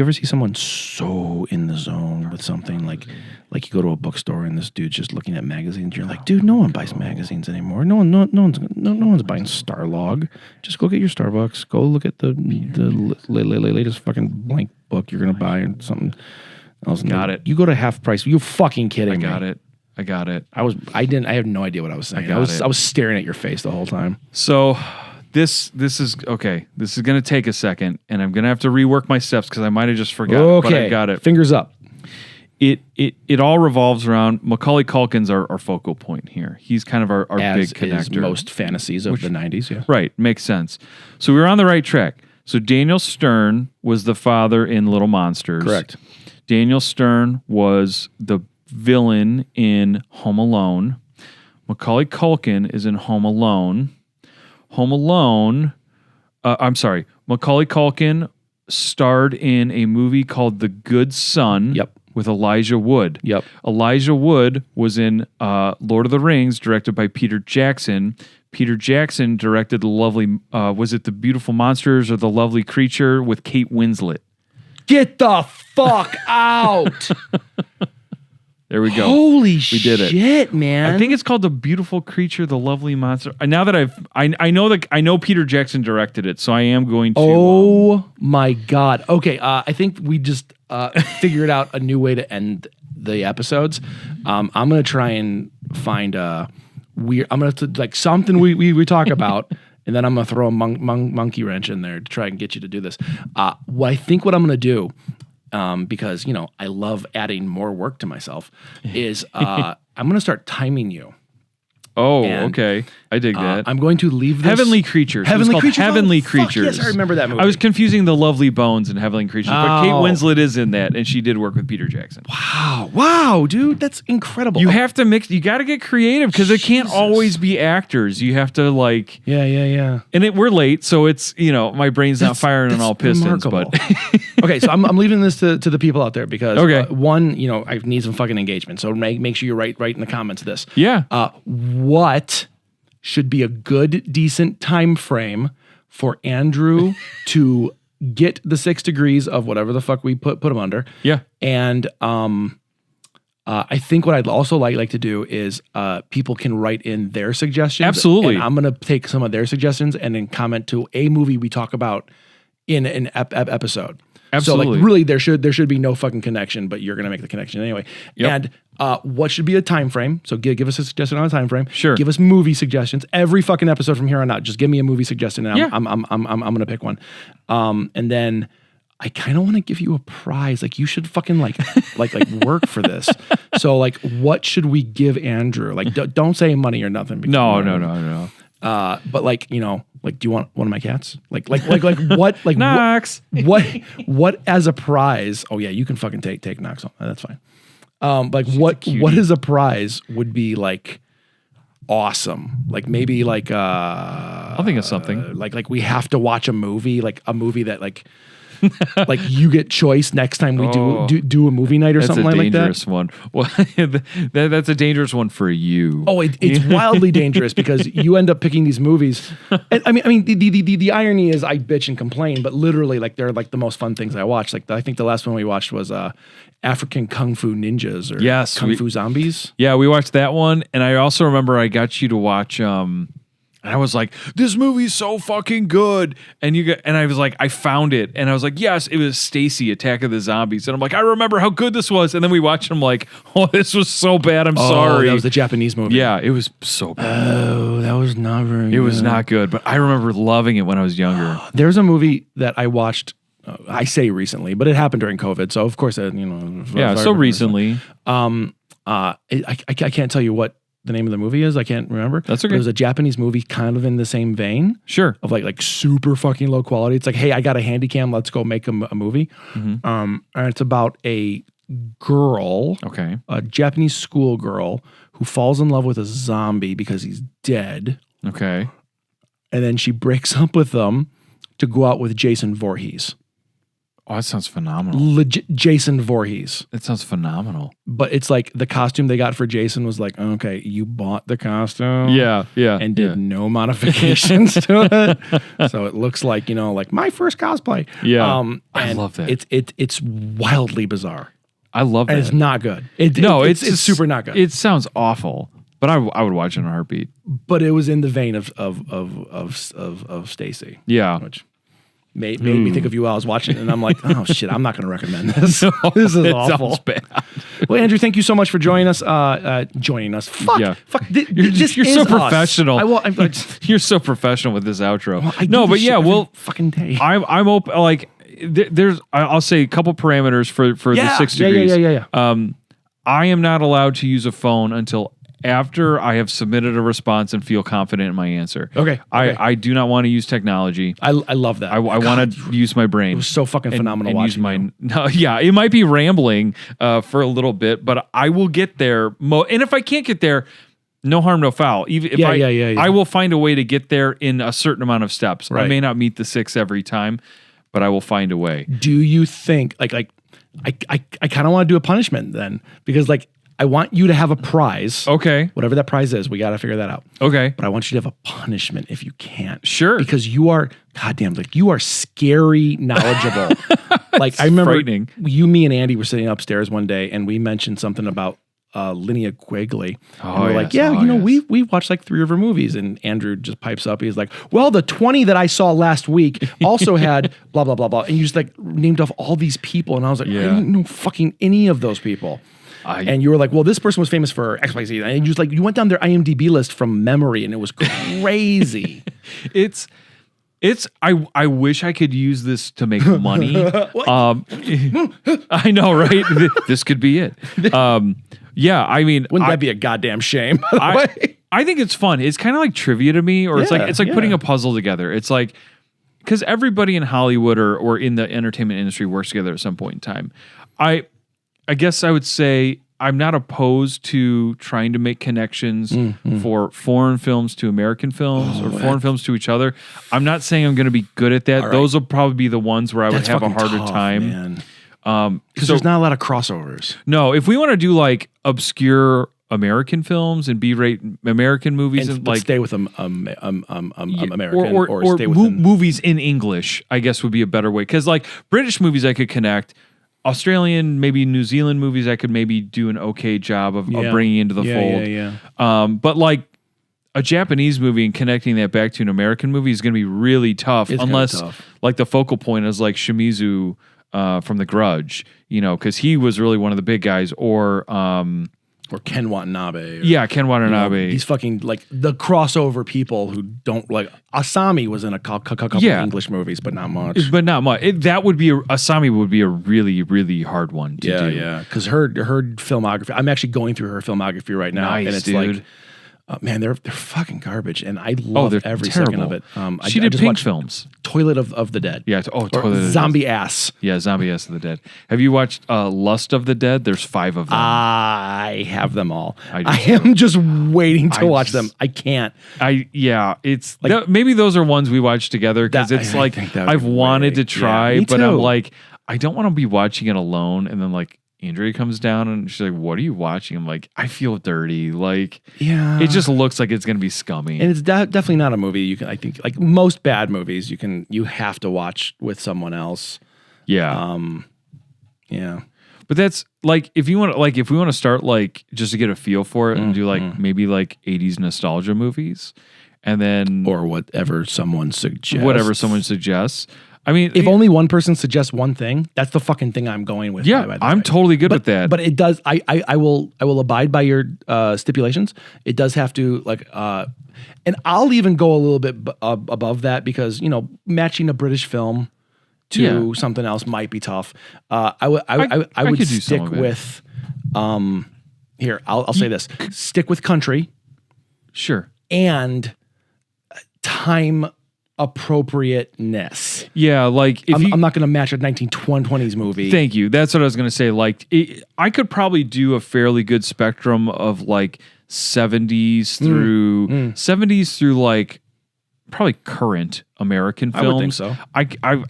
ever see someone so in the zone with something like you go to a bookstore and this dude's just looking at magazines. You're like, dude, no one buys magazines anymore. No one's buying Starlog. Just go get your Starbucks. Go look at the latest fucking blank book you're gonna buy and something else. Got it. You go to half price. You fucking kidding me? I got it. I have no idea what I was saying. I was staring at your face the whole time. So this is okay. This is going to take a second, and I'm going to have to rework my steps because I might have just forgotten. Okay, but I got it. Fingers up. It all revolves around Macaulay Culkin's our focal point here. He's kind of our big connector. Most fantasies of the 90s, yeah. Right, makes sense. So we were on the right track. So Daniel Stern was the father in Little Monsters. Correct. Daniel Stern was the villain in Home Alone. Macaulay Culkin is in Home Alone. Macaulay Culkin starred in a movie called The Good Son. Yep. With Elijah Wood. Yep. Elijah Wood was in Lord of the Rings, directed by Peter Jackson. Peter Jackson directed the lovely, was it The Beautiful Monsters or The Lovely Creature with Kate Winslet? Get the fuck out! There we go. Holy we did it. Shit, man! I think it's called The Beautiful Creature, The Lovely Monster. Now that I know Peter Jackson directed it, so I am going to. Oh my god! Okay, I think we just figured out a new way to end the episodes. I'm gonna try and find weird. I'm gonna like something we talk about. And then I'm going to throw a monkey wrench in there to try and get you to do this. What I'm going to do, because, I love adding more work to myself, is I'm going to start timing you. Oh, okay. I dig that. I'm going to leave this. Heavenly Creatures. Heavenly Creatures. Heavenly Fuck Creatures. yes, I remember that movie. I was confusing The Lovely Bones and Heavenly Creatures, but Kate Winslet is in that, and she did work with Peter Jackson. Wow, dude, that's incredible. You have to mix. You got to get creative because it can't always be actors. You have to like. Yeah. And we're late, so it's my brain's not firing on all pistons. Remarkable. But okay, so I'm leaving this to the people out there because one, I need some fucking engagement. So make sure you write in the comments this. Yeah. What should be a good, decent time frame for Andrew to get the 6 degrees of whatever the fuck we put him under. Yeah. And I think what I'd also like to do is people can write in their suggestions. Absolutely. And I'm going to take some of their suggestions and then comment to a movie we talk about in an episode. Absolutely. So like really there should be no fucking connection, but you're going to make the connection anyway. Yep. And what should be a time frame? So give us a suggestion on a time frame. Sure. Give us movie suggestions every fucking episode from here on out. Just give me a movie suggestion and I'm going to pick one. And then I kind of want to give you a prize. Like you should fucking like work for this. So like what should we give Andrew? Like don't say money or nothing. No. But like, like, do you want one of my cats? Like what? Like Knox. What as a prize? Oh yeah, you can fucking take Knox on. That's fine. Like what as a prize would be like awesome? Like maybe like I'll think of something. Like we have to watch a movie that like like you get choice next time we do a movie night or something like that. That's a dangerous one. Well, that's a dangerous one for you. Oh, it's wildly dangerous because you end up picking these movies. And, I mean, the irony is I bitch and complain, but literally, like they're like the most fun things I watch. Like I think the last one we watched was African kung fu ninjas or Yes, kung fu zombies. Yeah, we watched that one, and I also remember I got you to watch. And I was like, "This movie's so fucking good," and I was like, I found it, and I was like, "Yes, it was Stacy, Attack of the Zombies," and I'm like, I remember how good this was, and then we watched. I'm like, "Oh, this was so bad. I'm sorry." That was the Japanese movie. Yeah, it was so bad. Oh, that was not very. It was not good, but I remember loving it when I was younger. There's a movie that I watched. I say recently, but it happened during COVID, so of course, Yeah, so recently. I can't tell you what the name of the movie is. I can't remember. That's okay. But it was a Japanese movie kind of in the same vein. Sure. Of like super fucking low quality. It's like, hey, I got a handy cam. Let's go make a movie. Mm-hmm. And it's about a girl, a Japanese schoolgirl who falls in love with a zombie because he's dead. Okay. And then she breaks up with them to go out with Jason Voorhees. Oh, that sounds phenomenal. Legit Jason Voorhees. That sounds phenomenal. But it's like the costume they got for Jason was like, okay, you bought the costume. Yeah. And did no modifications to it. So it looks like, like my first cosplay. Yeah. I love that. It's wildly bizarre. I love that. And it's not good. It's super not good. It sounds awful, but I would watch it in a heartbeat. But it was in the vein of Stacy. Yeah. Which made me think of you while I was watching it, and I'm like, oh shit, I'm not going to recommend this. This is awful. Sounds bad. Well, Andrew, thank you so much for joining us. Fuck. Yeah. Fuck. You're so professional. I'm You're so professional with this outro. Well, fucking day. I'm open. Like I'll say a couple parameters for the 6 degrees. Yeah. I am not allowed to use a phone until after I have submitted a response and feel confident in my answer. Okay. I do not want to use technology. I love that. I want to use my brain. It was so fucking phenomenal watching you. No, yeah, it might be rambling for a little bit, but I will get there. And if I can't get there, no harm, no foul. Even if I will find a way to get there in a certain amount of steps. Right. I may not meet the 6 every time, but I will find a way. Do you think I kind of want to do a punishment then, because I want you to have a prize. Okay. Whatever that prize is, we got to figure that out. Okay. But I want you to have a punishment if you can't. Sure. Because you are, goddamn, you are scary knowledgeable. I remember frightening. You, me, and Andy were sitting upstairs one day, and we mentioned something about Linnea Quigley. And we're like, we watched 3 of her movies. And Andrew just pipes up. He's like, well, the 20 that I saw last week also had blah, blah, blah, blah. And you just named off all these people. And I was like, I didn't know fucking any of those people. And you were like, well, this person was famous for XYZ. And you just you went down their IMDb list from memory, and it was crazy. I wish I could use this to make money. I know, right? This could be it. Yeah, I mean, wouldn't that be a goddamn shame? I think it's fun. It's kind of like trivia to me, or it's like putting a puzzle together. It's like, because everybody in Hollywood or in the entertainment industry works together at some point in time. I guess I would say I'm not opposed to trying to make connections for foreign films to American films or foreign films to each other. I'm not saying I'm going to be good at that. Right. Those will probably be the ones where I would have a harder time. Because there's not a lot of crossovers. No, if we want to do obscure American films and B-rate American movies and stay with American or stay with movies in English, I guess would be a better way. Because British movies I could connect. Australian, maybe New Zealand movies, I could maybe do an okay job of bringing into the fold. But a Japanese movie and connecting that back to an American movie is going to be really tough, unless the focal point is Shimizu from The Grudge, because he was really one of the big guys, or Ken Watanabe. Ken Watanabe. These fucking the crossover people who don't Asami was in a couple of English movies, but not much. Asami would be a really, really hard one to do. Yeah. Because her filmography, I'm actually going through her filmography right now, and it's dude. Man, they're fucking garbage, and I love every terrible. second of it. She did Pink films. Toilet of the Dead. Yeah. Toilet of the Dead. Zombie Ass. Yeah, Zombie Ass of the Dead. Have you watched Lust of the Dead? There's 5 of them. I have them all. I am just waiting to watch them. I can't. It's maybe those are ones we watch together, because it's I've wanted to try, but I'm I don't want to be watching it alone, and then Andrea comes down and she's like, "What are you watching?" I'm like, "I feel dirty." It just looks like it's gonna be scummy. And it's definitely not a movie you can. I think most bad movies, you have to watch with someone else. Yeah. Yeah. But that's like if we want to start like just to get a feel for it and do like maybe like 80s nostalgia movies, and then or whatever someone suggests. I mean, if only one person suggests one thing, that's the fucking thing I'm going with. Yeah, I'm totally good with that. But it does. I will abide by your stipulations. It does have to like, and I'll even go a little bit above that because matching a British film to something else might be tough. I would stick with. Here, I'll say this: stick with country. Sure. And time appropriateness. Yeah, like I'm not going to match a 1920s movie. Thank you. That's what I was going to say. Like, I could probably do a fairly good spectrum of like 70s through like probably current American films. I would think so.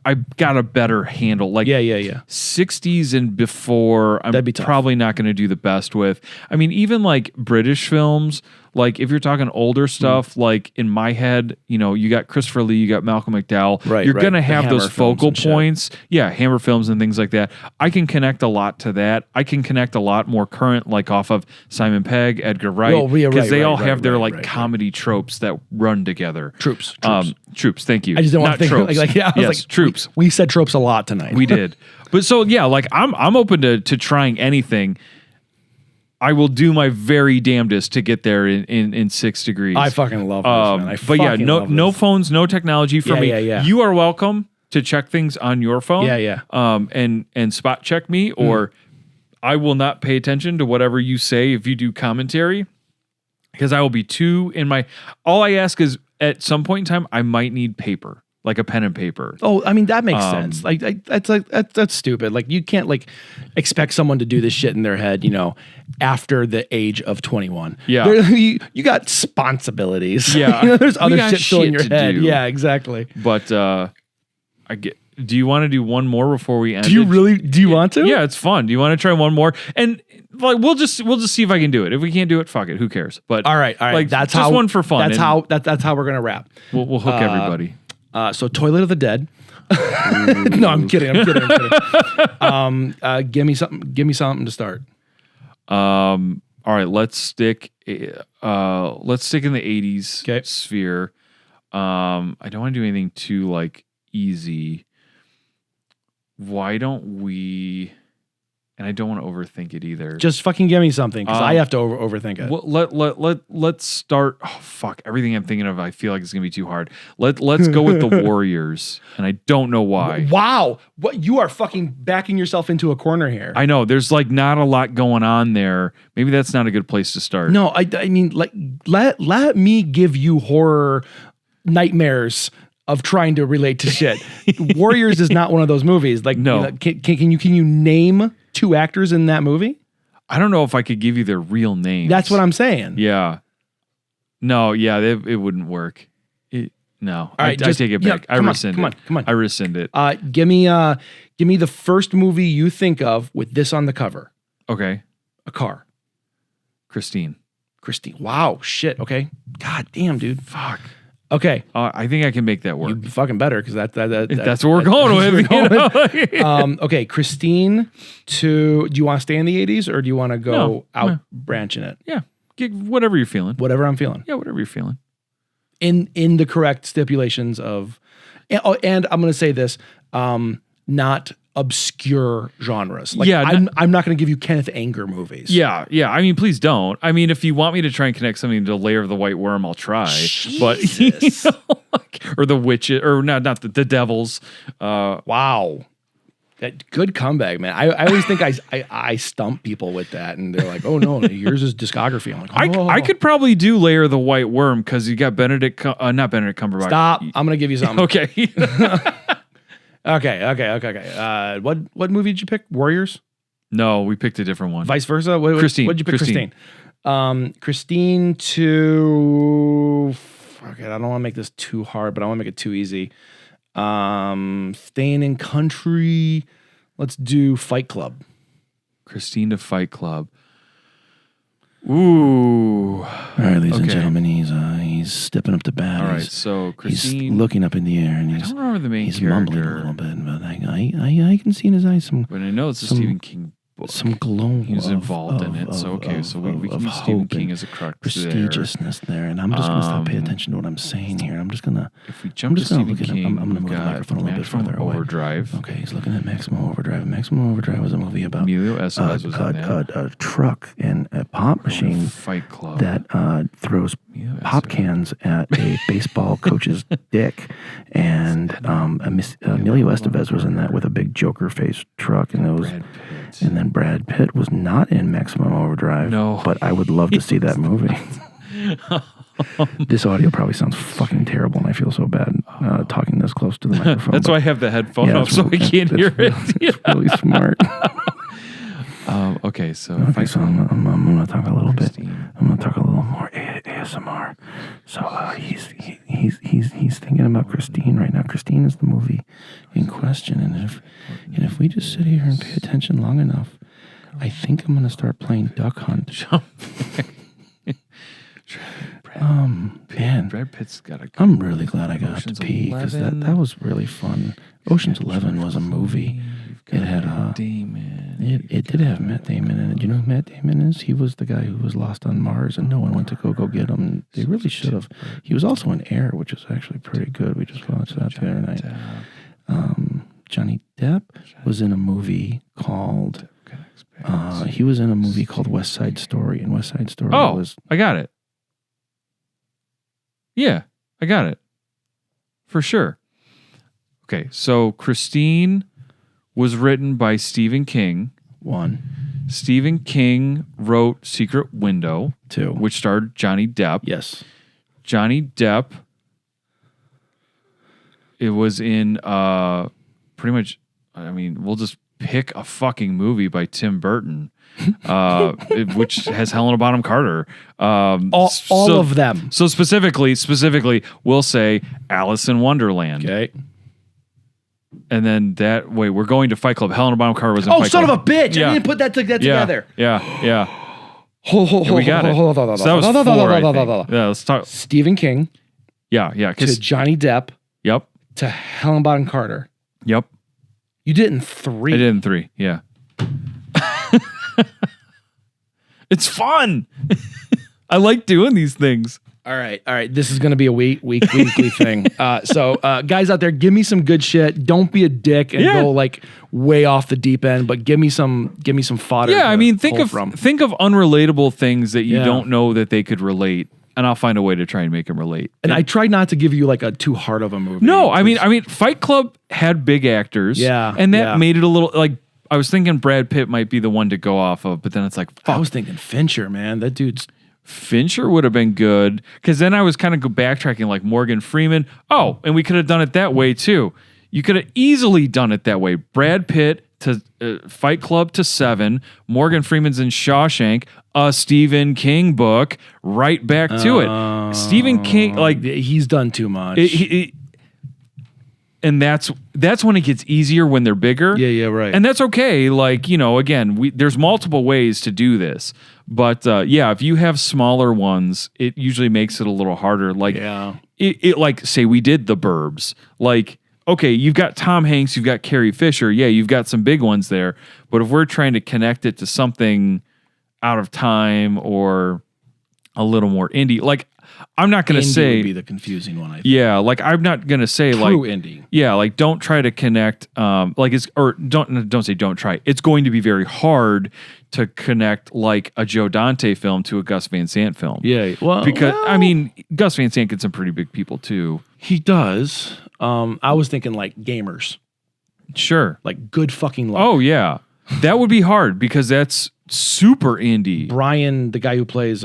I've got a better handle. Like 60s and before, I'm probably not going to do the best with. I mean, even like British films, like if you're talking older stuff, like in my head, you got Christopher Lee, you got Malcolm McDowell. Right, you're going to have those focal points. Shit. Yeah, Hammer films and things like that. I can connect a lot to that. I can connect a lot more current, like off of Simon Pegg, Edgar Wright, because they all have their comedy tropes that run together. Troops. Troops. Thank you. I just don't want to think tropes. I was like, troops. We said tropes a lot tonight. We did. But so yeah, like I'm open to trying anything. I will do my very damnedest to get there in 6 degrees. I fucking love this, man. No phones, no technology for me. Yeah. You are welcome to check things on your phone. Yeah. And spot check me, or I will not pay attention to whatever you say if you do commentary, because I will be too in my. All I ask is at some point in time I might need paper. Like a pen and paper. Oh, I mean that makes sense. That's stupid. Like you can't expect someone to do this shit in their head, after the age of 21. Yeah, you got responsibilities. Yeah, there's other shit still in your head. Do. Yeah, exactly. But I get. Do you want to do one more before we end? Do you really? Do you want to? Yeah, it's fun. Do you want to try one more? And like we'll just see if I can do it. If we can't do it, fuck it. Who cares? But all right. Like that's just one for fun. That's how we're gonna wrap. We'll hook everybody. So Toilet of the Dead. No, I'm kidding. Give me something to start. All right, let's stick in the 80s sphere. I don't want to do anything too like easy. Why don't we? And I don't want to overthink it either. Just fucking give me something, because I have to overthink it. Well, let's start. Oh fuck! Everything I'm thinking of, I feel like it's gonna be too hard. Let's go with the Warriors, and I don't know why. Wow, what you are fucking backing yourself into a corner here. I know there's like not a lot going on there. Maybe that's not a good place to start. No, I mean like let me give you horror nightmares of trying to relate to shit. Warriors is not one of those movies. Like, no. Can you name 2 actors in that movie? I don't know if I could give you their real names. That's what I'm saying. Yeah. No, yeah, it wouldn't work. No. All right, I take it back. I rescind it. Come on. I rescind it. Give me the first movie you think of with this on the cover. Okay. A car. Christine. Wow. Shit. Okay. God damn, dude. Fuck. Okay. I think I can make that work. You fucking better, because that's what we're going with. Okay, Christine do you want to stay in the 80s, or do you want to go out branching it? Yeah. Whatever you're feeling. Whatever I'm feeling. Yeah, whatever you're feeling. In the correct stipulations of, and I'm going to say this, not obscure genres. Like, I'm not going to give you Kenneth Anger movies. Yeah. I mean, please don't. I mean, if you want me to try and connect something to Lair of the White Worm, I'll try. Jesus. But or the witches, or not the devils. Wow. Good comeback, man. I always think I stump people with that, and they're like, "Oh no, here's his discography." I'm like, "Oh." I could probably do Lair of the White Worm, because you got not Benedict Cumberbatch. Stop! I'm gonna give you something. Okay. Okay. What movie did you pick? Warriors? No, we picked a different one. Vice versa? Christine. What did you pick? Christine. Christine to... Fuck it, I don't want to make this too hard, but I want to make it too easy. Staying in country. Let's do Fight Club. Christine to Fight Club. Ooh. All right, ladies and gentlemen, he's stepping up to bat. All right, so Christine, he's looking up in the air, and I don't remember the main he's character. mumbling a little bit, but I can see in his eyes some. But I know it's a Stephen King book. Some glow. He was involved in it. So we can use Stephen King as a crux prestigiousness there. And I'm just going to stop paying attention to what I'm saying here. I'm just going to. If we jump to Stephen King, I'm going to move the microphone a little bit further away. Overdrive. Okay, he's looking at Maximum Overdrive. Maximum Overdrive was a movie about Emilio Estevez was in that. A truck and a pop machine Fight Club that throws pop cans at a baseball coach's dick. And Emilio Estevez was in that with a big Joker face truck, and then Brad Pitt was not in Maximum Overdrive. No, but I would love to see that movie. This audio probably sounds fucking terrible, and I feel so bad talking this close to the microphone. That's why I have the headphone up, so I can't hear it. It's really smart. Okay, so I'm going to talk a little bit. I'm going to talk a little more ASMR. So he's thinking about Christine right now. Christine is the movie in question, and if we just sit here and pay attention long enough, I think I'm going to start playing Duck Hunt. Man, Brad Pitt's got a. I'm really glad I got to pee because that was really fun. Ocean's 11 was a movie. It had Damon. It did have Matt Damon in it. Do you know who Matt Damon is? He was the guy who was lost on Mars, and no one went to go get him. They really should have. He was also in Air, which is actually pretty good. We just watched that the other night. Johnny Depp was in a movie called. He was in a movie called West Side Story, and West Side Story was. I got it. Yeah, I got it. For sure. Okay, so Christine was written by Stephen King. 1. Stephen King wrote Secret Window. 2. Which starred Johnny Depp. Yes. Johnny Depp. It was in pretty much, I mean, we'll just pick a fucking movie by Tim Burton, which has Helena Bonham Carter. All of them. So specifically, we'll say Alice in Wonderland. Okay. And then we're going to Fight Club. Helena Bonham Carter was in Fight Club. Oh, son of a bitch! Yeah. I didn't put that together. Yeah. We got it. Hold on. So that was 4, I think. Yeah, let's talk. Stephen King. Yeah. To Johnny Depp. Yep. To Helena Bonham Carter. Yep. You did it in 3. I did in 3. Yeah. It's fun. I like doing these things. All right. This is going to be a weekly thing. So guys out there, give me some good shit. Don't be a dick and go like way off the deep end, but give me some fodder. Yeah, I mean, think of unrelatable things that you don't know that they could relate, and I'll find a way to try and make them relate. And I tried not to give you like a too hard of a movie. No, I mean, Fight Club had big actors. Yeah, and that made it a little like. I was thinking Brad Pitt might be the one to go off of, but then it's like, fuck. I was thinking Fincher, man. That dude's. Fincher would have been good, because then I was kind of backtracking like Morgan Freeman. Oh, and we could have done it that way too. You could have easily done it that way. Brad Pitt to Fight Club to 7. Morgan Freeman's in Shawshank, a Stephen King book, right back to it. Stephen King, like he's done too much. And that's when it gets easier when they're bigger. Yeah, right. And that's okay. Like, again, there's multiple ways to do this. But if you have smaller ones, it usually makes it a little harder. Like, it like, say we did The Burbs. Like, okay, you've got Tom Hanks, you've got Carrie Fisher. Yeah, you've got some big ones there. But if we're trying to connect it to something out of time or a little more indie, like, I'm not going to say would be the confusing one. I think. Yeah, like I'm not going to say true like indie. Yeah, like don't try to connect. Don't say don't try. It's going to be very hard to connect like a Joe Dante film to a Gus Van Sant film. Yeah, because I mean Gus Van Sant gets some pretty big people too. He does. I was thinking like gamers. Sure, like good fucking luck. Oh yeah, that would be hard because that's super indie. Brian, the guy who plays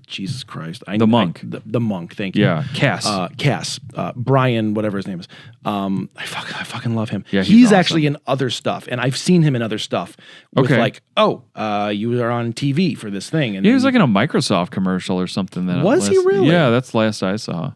Jesus Christ, the monk. The monk. Thank you. Yeah, Cass. Brian, whatever his name is. I fucking love him. Yeah, he's awesome. actually in other stuff, and I've seen him in other stuff. With like, you are on TV for this thing, and he was like in a Microsoft commercial or something. Was he really? Yeah, that's the last I saw.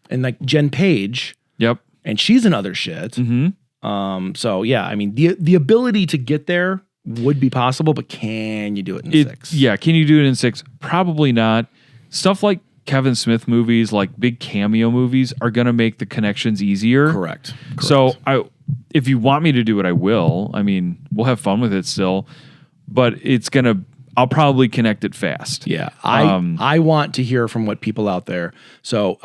And like Jen Page. Yep. And she's in other shit. Mm-hmm. So yeah, I mean the ability to get there would be possible, but can you do it in 6? Yeah, can you do it in 6? Probably not. Stuff like Kevin Smith movies, like big cameo movies, are going to make the connections easier. Correct. So if you want me to do it, I will. I mean, we'll have fun with it still, but I'll probably connect it fast. Yeah. I want to hear from what people out there. So,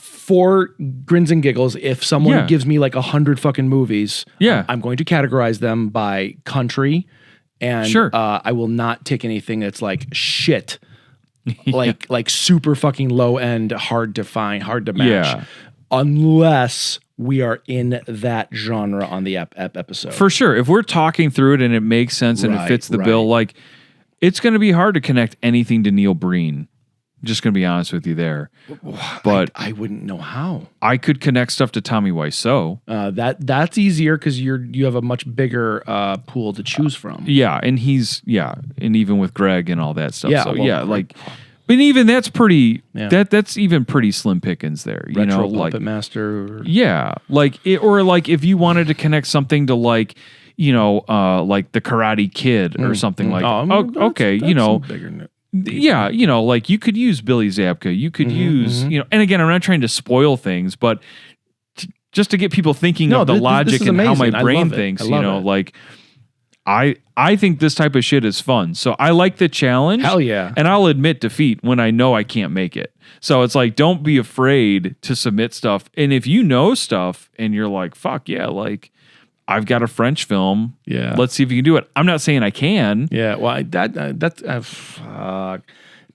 for grins and giggles, if someone gives me like 100 fucking movies, I'm going to categorize them by country, and I will not take anything that's like shit, like super fucking low end, hard to find, hard to match, unless we are in that genre on the episode. For sure. If we're talking through it and it makes sense and it fits the bill, like it's going to be hard to connect anything to Neil Breen. Just going to be honest with you there. But I wouldn't know how. I could connect stuff to Tommy Wiseau. That's easier because you have a much bigger pool to choose from. Yeah, and and even with Greg and all that stuff. Yeah, so well, but even that's pretty. Yeah. That's even pretty slim pickings there. You Retro know, Puppet Master. Yeah, or if you wanted to connect something to like the Karate Kid or something like. Okay, that's bigger. Yeah, like you could use Billy Zabka. You could use, and again, I'm not trying to spoil things, but just to get people thinking of the logic and how my brain thinks, like I think this type of shit is fun. So I like the challenge. Hell yeah. And I'll admit defeat when I know I can't make it. So it's like, don't be afraid to submit stuff. And if you know stuff and you're like, fuck yeah, like I've got a French film. Yeah. Let's see if you can do it. I'm not saying I can. Yeah. Well, fuck.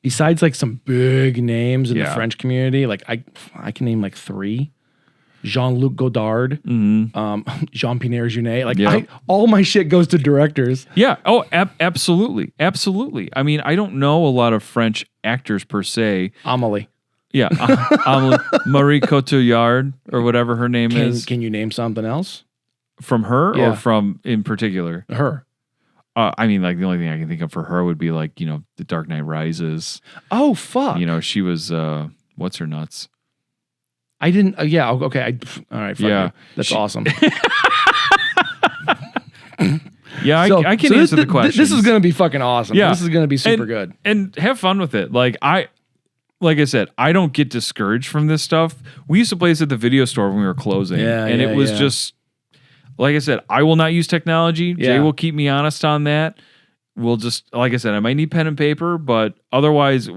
Besides like some big names in the French community, like I can name like 3. Jean-Luc Godard, Jean-Pierre Jeunet. Like all my shit goes to directors. Yeah. Oh, absolutely. Absolutely. I mean, I don't know a lot of French actors per se. Amélie. Yeah. Amélie, Marie Cotillard or whatever her name is. Can you name something else? From her or from in particular? Her. I mean, like the only thing I can think of for her would be like, The Dark Knight Rises. Oh, fuck. She was, what's her nuts? I didn't, okay. All right, fuck you. That's awesome. I can answer the question. This is going to be fucking awesome. Yeah. This is going to be super good. And have fun with it. Like I said, I don't get discouraged from this stuff. We used to play this at the video store when we were closing. And it was just, like I said, I will not use technology. Yeah. Jay will keep me honest on that. We'll just, like I said, I might need pen and paper, but otherwise,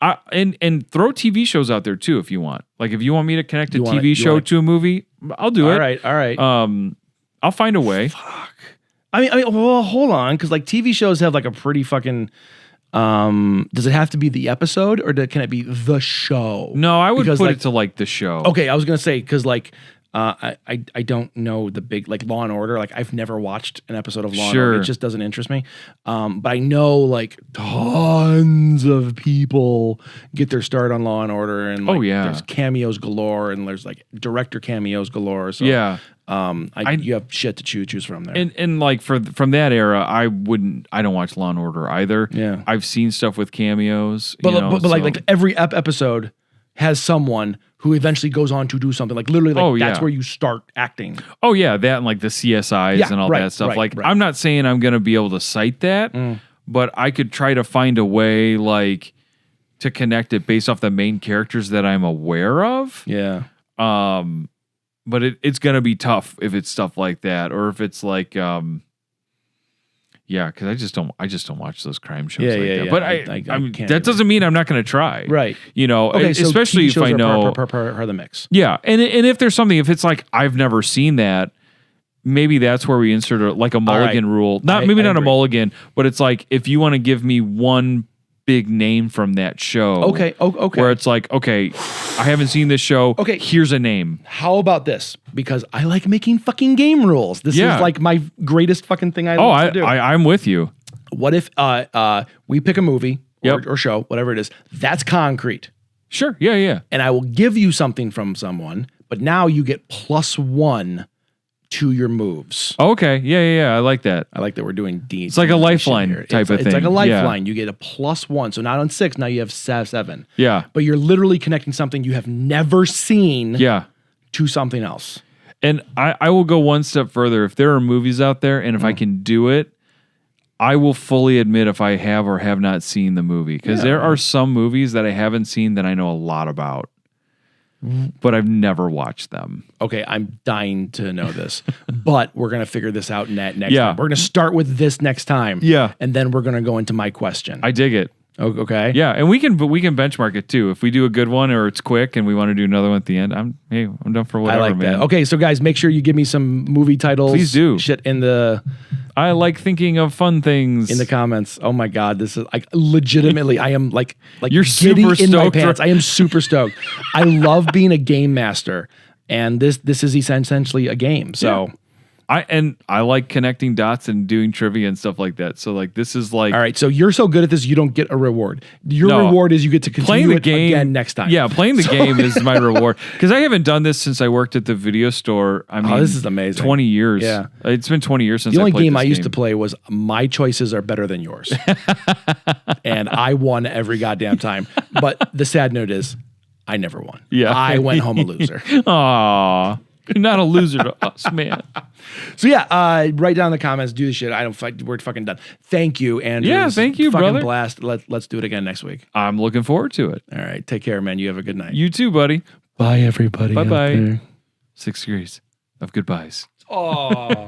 and throw TV shows out there too if you want. Like if you want me to connect a TV show to a movie, I'll do it. All right. I'll find a way. Fuck. I mean, well, hold on, because like TV shows have like a pretty fucking. Does it have to be the episode or can it be the show? No, I would put it to like the show. Okay, I was gonna say because like. I don't know the big like Law and Order. Like I've never watched an episode of Law and Order. It just doesn't interest me. But I know like tons of people get their start on Law and Order, and like, there's cameos galore, and there's like director cameos galore. So you have shit to choose from there. And like from that era, I don't watch Law and Order either. Yeah, I've seen stuff with cameos, but like every episode has someone who eventually goes on to do something. Like literally, that's where you start acting. Oh yeah, that and like the CSIs and all that stuff. I'm not saying I'm going to be able to cite that, but I could try to find a way like to connect it based off the main characters that I'm aware of. Yeah. But it's going to be tough if it's stuff like that, or if it's like because I just don't watch those crime shows that. But I mean, that doesn't mean I'm not going to try. Right. Okay, so especially if I know part of the mix. Yeah, and if there's something, if it's like I've never seen that, maybe that's where we insert a mulligan rule. Not a mulligan, but it's like if you want to give me one big name from that show. Okay. Where it's like, okay, I haven't seen this show. Okay. Here's a name. How about this? Because I like making fucking game rules. This is like my greatest fucking thing I love to do. I'm with you. What if we pick a movie or show, whatever it is, that's concrete. Sure. Yeah. And I will give you something from someone, but now you get +1 to your moves. Okay. Yeah. I like that. I like that we're doing D. It's like a lifeline type of thing. It's like a lifeline. You get a +1. So not on 6, now you have 7. Yeah. But you're literally connecting something you have never seen to something else. And I will go one step further. If there are movies out there and if I can do it, I will fully admit if I have or have not seen the movie. Because there are some movies that I haven't seen that I know a lot about. but I've never watched them. Okay, I'm dying to know this, but we're gonna figure this out next Yeah. time. We're gonna start with this next time. Yeah. and then we're gonna go into my question. I dig it. Okay. Yeah, and we can benchmark it too. If we do a good one or it's quick and we want to do another one at the end, I'm done for whatever, I like man. that. Okay, so guys, make sure you give me some movie titles. Please do. Shit in the I like thinking of fun things. in the comments. Oh my god, this is like legitimately. I am like You're giddy super in my stoked, pants. right? I am super stoked. I love being a game master, and this is essentially a game. So. Yeah. I like connecting dots and doing trivia and stuff like that. So like this is like All right, so you're so good at this, you don't get a reward. Your No. reward is you get to playing continue the it game again next time. Yeah, playing the game is my reward because I haven't done this since I worked at the video store. I mean, this is amazing. 20 years. Yeah. It's been 20 years since The only I played game this I used to play was My Choices Are Better Than Yours. And I won every goddamn time. But the sad note is, I never won. Yeah. I went home a loser. Aw, you're not a loser to us, man. So yeah, write down in the comments, do the shit. We're fucking done. Thank you, Andrew. Yeah, This is thank you, fucking brother. blast. Let's do it again next week. I'm looking forward to it. All right, take care, man. You have a good night. You too, buddy. Bye, everybody. Bye out bye. there. 6 degrees of goodbyes. Oh.